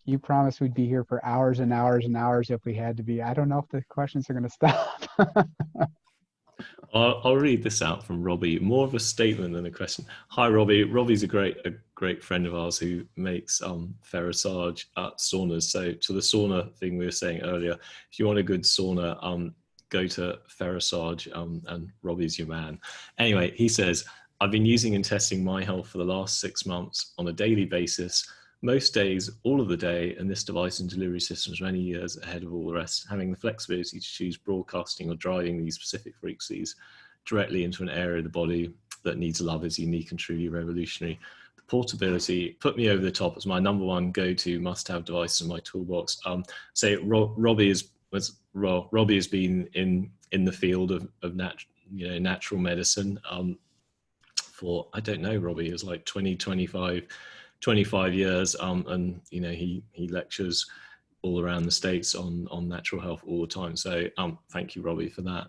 Speaker 3: you promised we'd be here for hours and hours and hours if we had to be. I don't know if the questions are going to stop.
Speaker 2: I'll read this out from Robbie. More of a statement than a question. Hi, Robbie. Robbie's a great friend of ours who makes Ferrosage saunas. So to the sauna thing we were saying earlier, if you want a good sauna, go to Ferrosage, and Robbie's your man. Anyway, he says, I've been using and testing My Health for the last 6 months on a daily basis, most days, all of the day, and this device and delivery system is many years ahead of all the rest, having the flexibility to choose broadcasting or driving these specific frequencies directly into an area of the body that needs love is unique and truly revolutionary. The portability put me over the top as my number one go-to must-have device in my toolbox. Robbie has been in the field of natural medicine for, I don't know, Robbie, is like 25 years, and he lectures all around the States on natural health all the time. So thank you, Robbie, for that.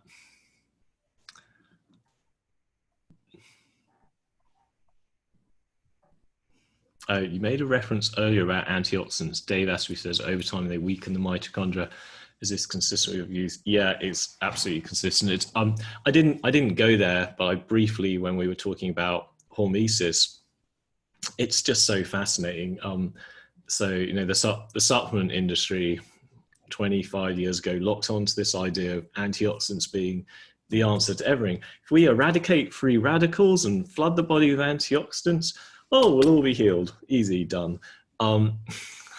Speaker 2: You made a reference earlier about antioxidants. Dave Asprey says over time they weaken the mitochondria. Is this consistent with your views? Yeah, it's absolutely consistent. It's I didn't go there, but I briefly, when we were talking about hormesis, it's just so fascinating. So the supplement industry 25 years ago locked onto this idea of antioxidants being the answer to everything. If we eradicate free radicals and flood the body with antioxidants, oh, we'll all be healed. Easy, done. And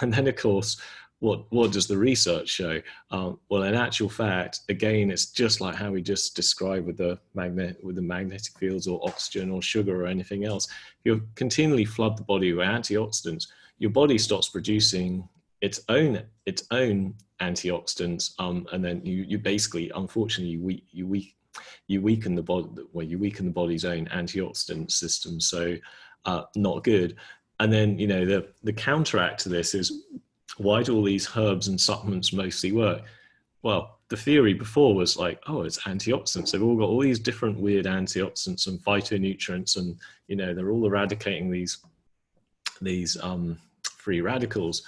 Speaker 2: then, of course, what does the research show? Well, in actual fact, again, it's just like how we just described with the magnetic fields or oxygen or sugar or anything else. If you continually flood the body with antioxidants, your body stops producing its own antioxidants, and then you basically, unfortunately, you weaken the body. Well, you weaken the body's own antioxidant system. So not good. And then the counteract to this is, why do all these herbs and supplements mostly work? Well, the theory before was like, oh, it's antioxidants. They've all got all these different weird antioxidants and phytonutrients, and they're all eradicating these free radicals.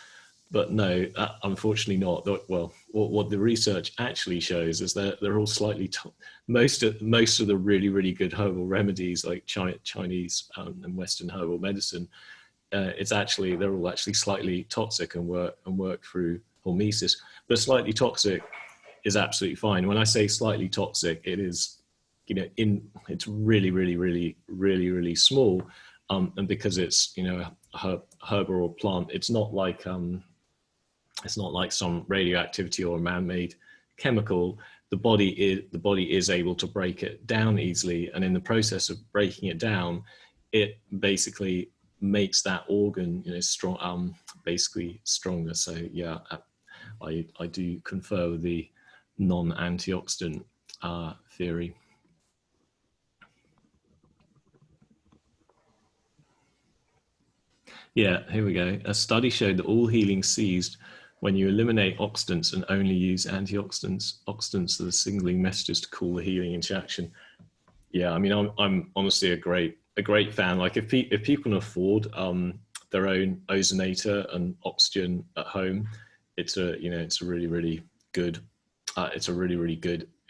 Speaker 2: But no, unfortunately not. Well, what the research actually shows is that they're all slightly most of the really, really good herbal remedies, like Chinese and Western herbal medicine, they're all actually slightly toxic and work through hormesis. But slightly toxic is absolutely fine. When I say slightly toxic, it is, it's really, really, really, really, really small, and because it's a herb or a plant, it's not like some radioactivity or a man-made chemical. The body is able to break it down easily, and in the process of breaking it down, it basically makes that organ strong, basically stronger. So yeah, I do confer with the non-antioxidant theory. Yeah, here we go. A study showed that all healing ceased when you eliminate oxidants and only use antioxidants. Oxidants are the signaling messages to call the healing into action. Yeah, I mean, I'm honestly a great fan. Like if people can afford their own ozonator and oxygen at home, it's a really, really good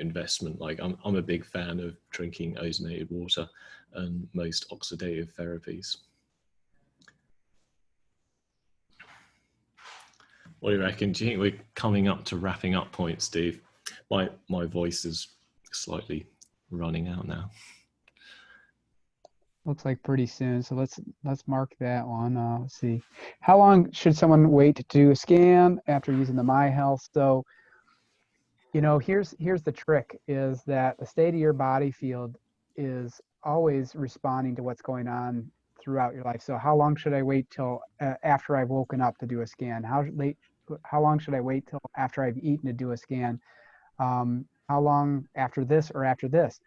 Speaker 2: investment. Like I'm a big fan of drinking ozonated water and most oxidative therapies. What do you reckon? Do you think we're coming up to wrapping up point, Steve? My voice is slightly running out now.
Speaker 3: Looks like pretty soon. So let's mark that one. Let's see. How long should someone wait to do a scan after using the My Health? So, here's the trick, is that the state of your body field is always responding to what's going on throughout your life. So how long should I wait till after I've woken up to do a scan? How long should I wait till after I've eaten to do a scan? How long after this or after this?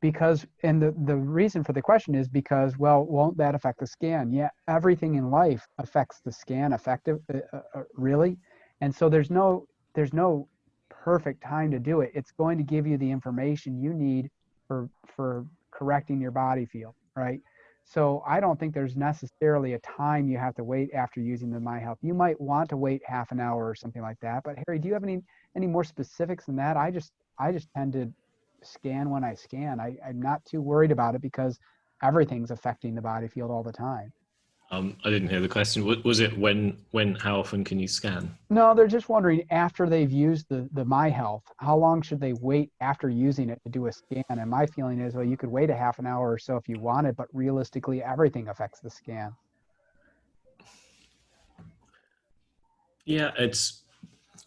Speaker 3: Because, and the reason for the question is because, well, won't that affect the scan? Yeah, everything in life affects the scan really. And so there's no perfect time to do it. It's going to give you the information you need for correcting your body field, right? So I don't think there's necessarily a time you have to wait after using the My Health. You might want to wait half an hour or something like that. But Harry, do you have any more specifics than that? I just tend to scan when I scan. I'm not too worried about it because everything's affecting the body field all the time.
Speaker 2: I didn't hear the question. Was it how often can you scan?
Speaker 3: No, they're just wondering after they've used the My Health, how long should they wait after using it to do a scan? And my feeling is, well, you could wait a half an hour or so if you wanted, but realistically, everything affects the scan.
Speaker 2: Yeah,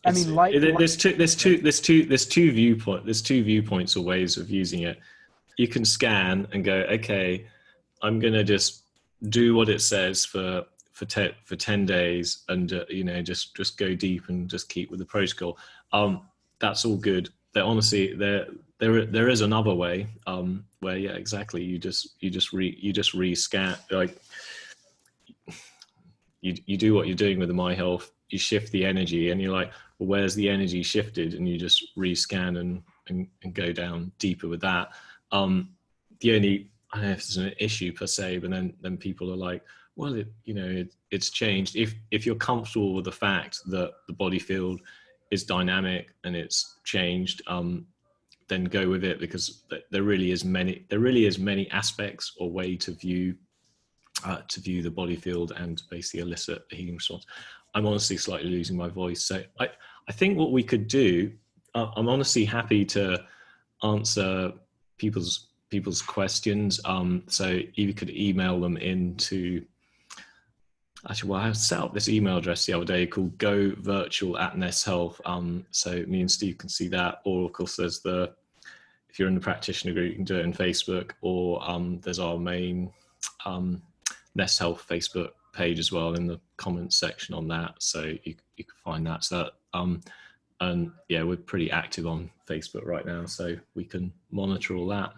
Speaker 3: I mean, like
Speaker 2: there's two viewpoints or ways of using it. You can scan and go, okay, I'm gonna just do what it says for 10 days, and just go deep and just keep with the protocol. That's all good. Honestly, there is another way where, yeah, exactly. You just rescan, like you do what you're doing with the My Health. You shift the energy, and you're like, well, where's the energy shifted? And you just rescan and go down deeper with that. The only, I don't know if it's an issue per se, but then people are like, well, it's changed. If you're comfortable with the fact that the body field is dynamic and it's changed, then go with it, because there really is many aspects or way to view the body field and basically elicit a healing response. I'm honestly slightly losing my voice, so I think what we could do, I'm honestly happy to answer people's questions. So you could email them into, actually, well, I set up this email address the other day called govirtual@NestHealth. So me and Steve can see that, or of course there's if you're in the practitioner group, you can do it in Facebook, or there's our main Nest Health Facebook page as well in the comments section on that, so you can find that. So and yeah, we're pretty active on Facebook right now, so we can monitor all that.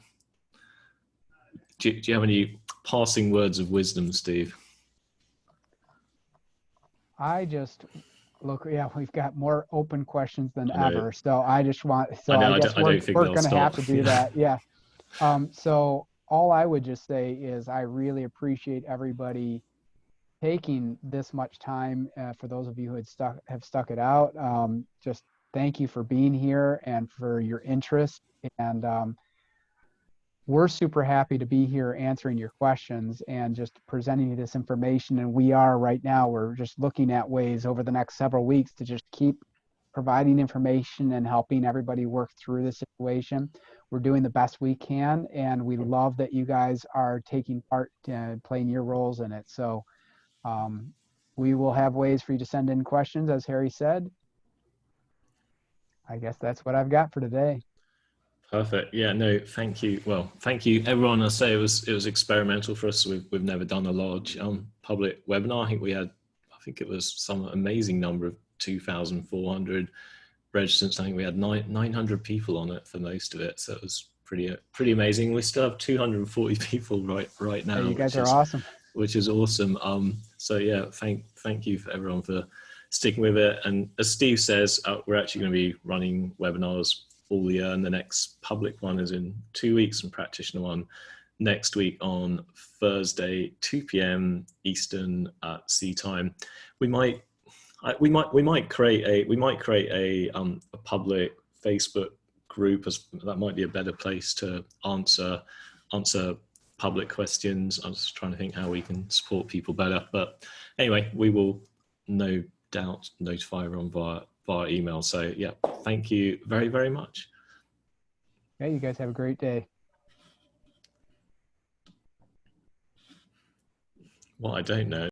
Speaker 2: Do you have any passing words of wisdom, Steve?
Speaker 3: I just look, yeah, we've got more open questions than ever. So I guess we're going to have to do that. Yeah. So all I would just say is I really appreciate everybody taking this much time. For those of you who have stuck it out, just thank you for being here and for your interest. And we're super happy to be here answering your questions and just presenting you this information. And we're just looking at ways over the next several weeks to just keep providing information and helping everybody work through the situation. We're doing the best we can, and we love that you guys are taking part and playing your roles in it. So we will have ways for you to send in questions, as Harry said. I guess that's what I've got for today.
Speaker 2: Perfect. Yeah, no, thank you. Well, thank you, everyone. I say it was experimental for us. We've never done a large public webinar. I think it was some amazing number of 2,400 registrants. I think we had 900 people on it for most of it. So it was pretty amazing. We still have 240 people right now.
Speaker 3: Hey, you guys are awesome.
Speaker 2: Which is awesome. So yeah, thank you for everyone for sticking with it. And as Steve says, we're actually going to be running webinars all year, and the next public one is in 2 weeks, and practitioner one next week on Thursday, 2 p.m. Eastern C time. We might create a public Facebook group, as that might be a better place to answer public questions. I was trying to think how we can support people better, but anyway, we will no doubt notify everyone via email. So yeah, thank you very, very much.
Speaker 3: Yeah, you guys have a great day.
Speaker 2: What I don't know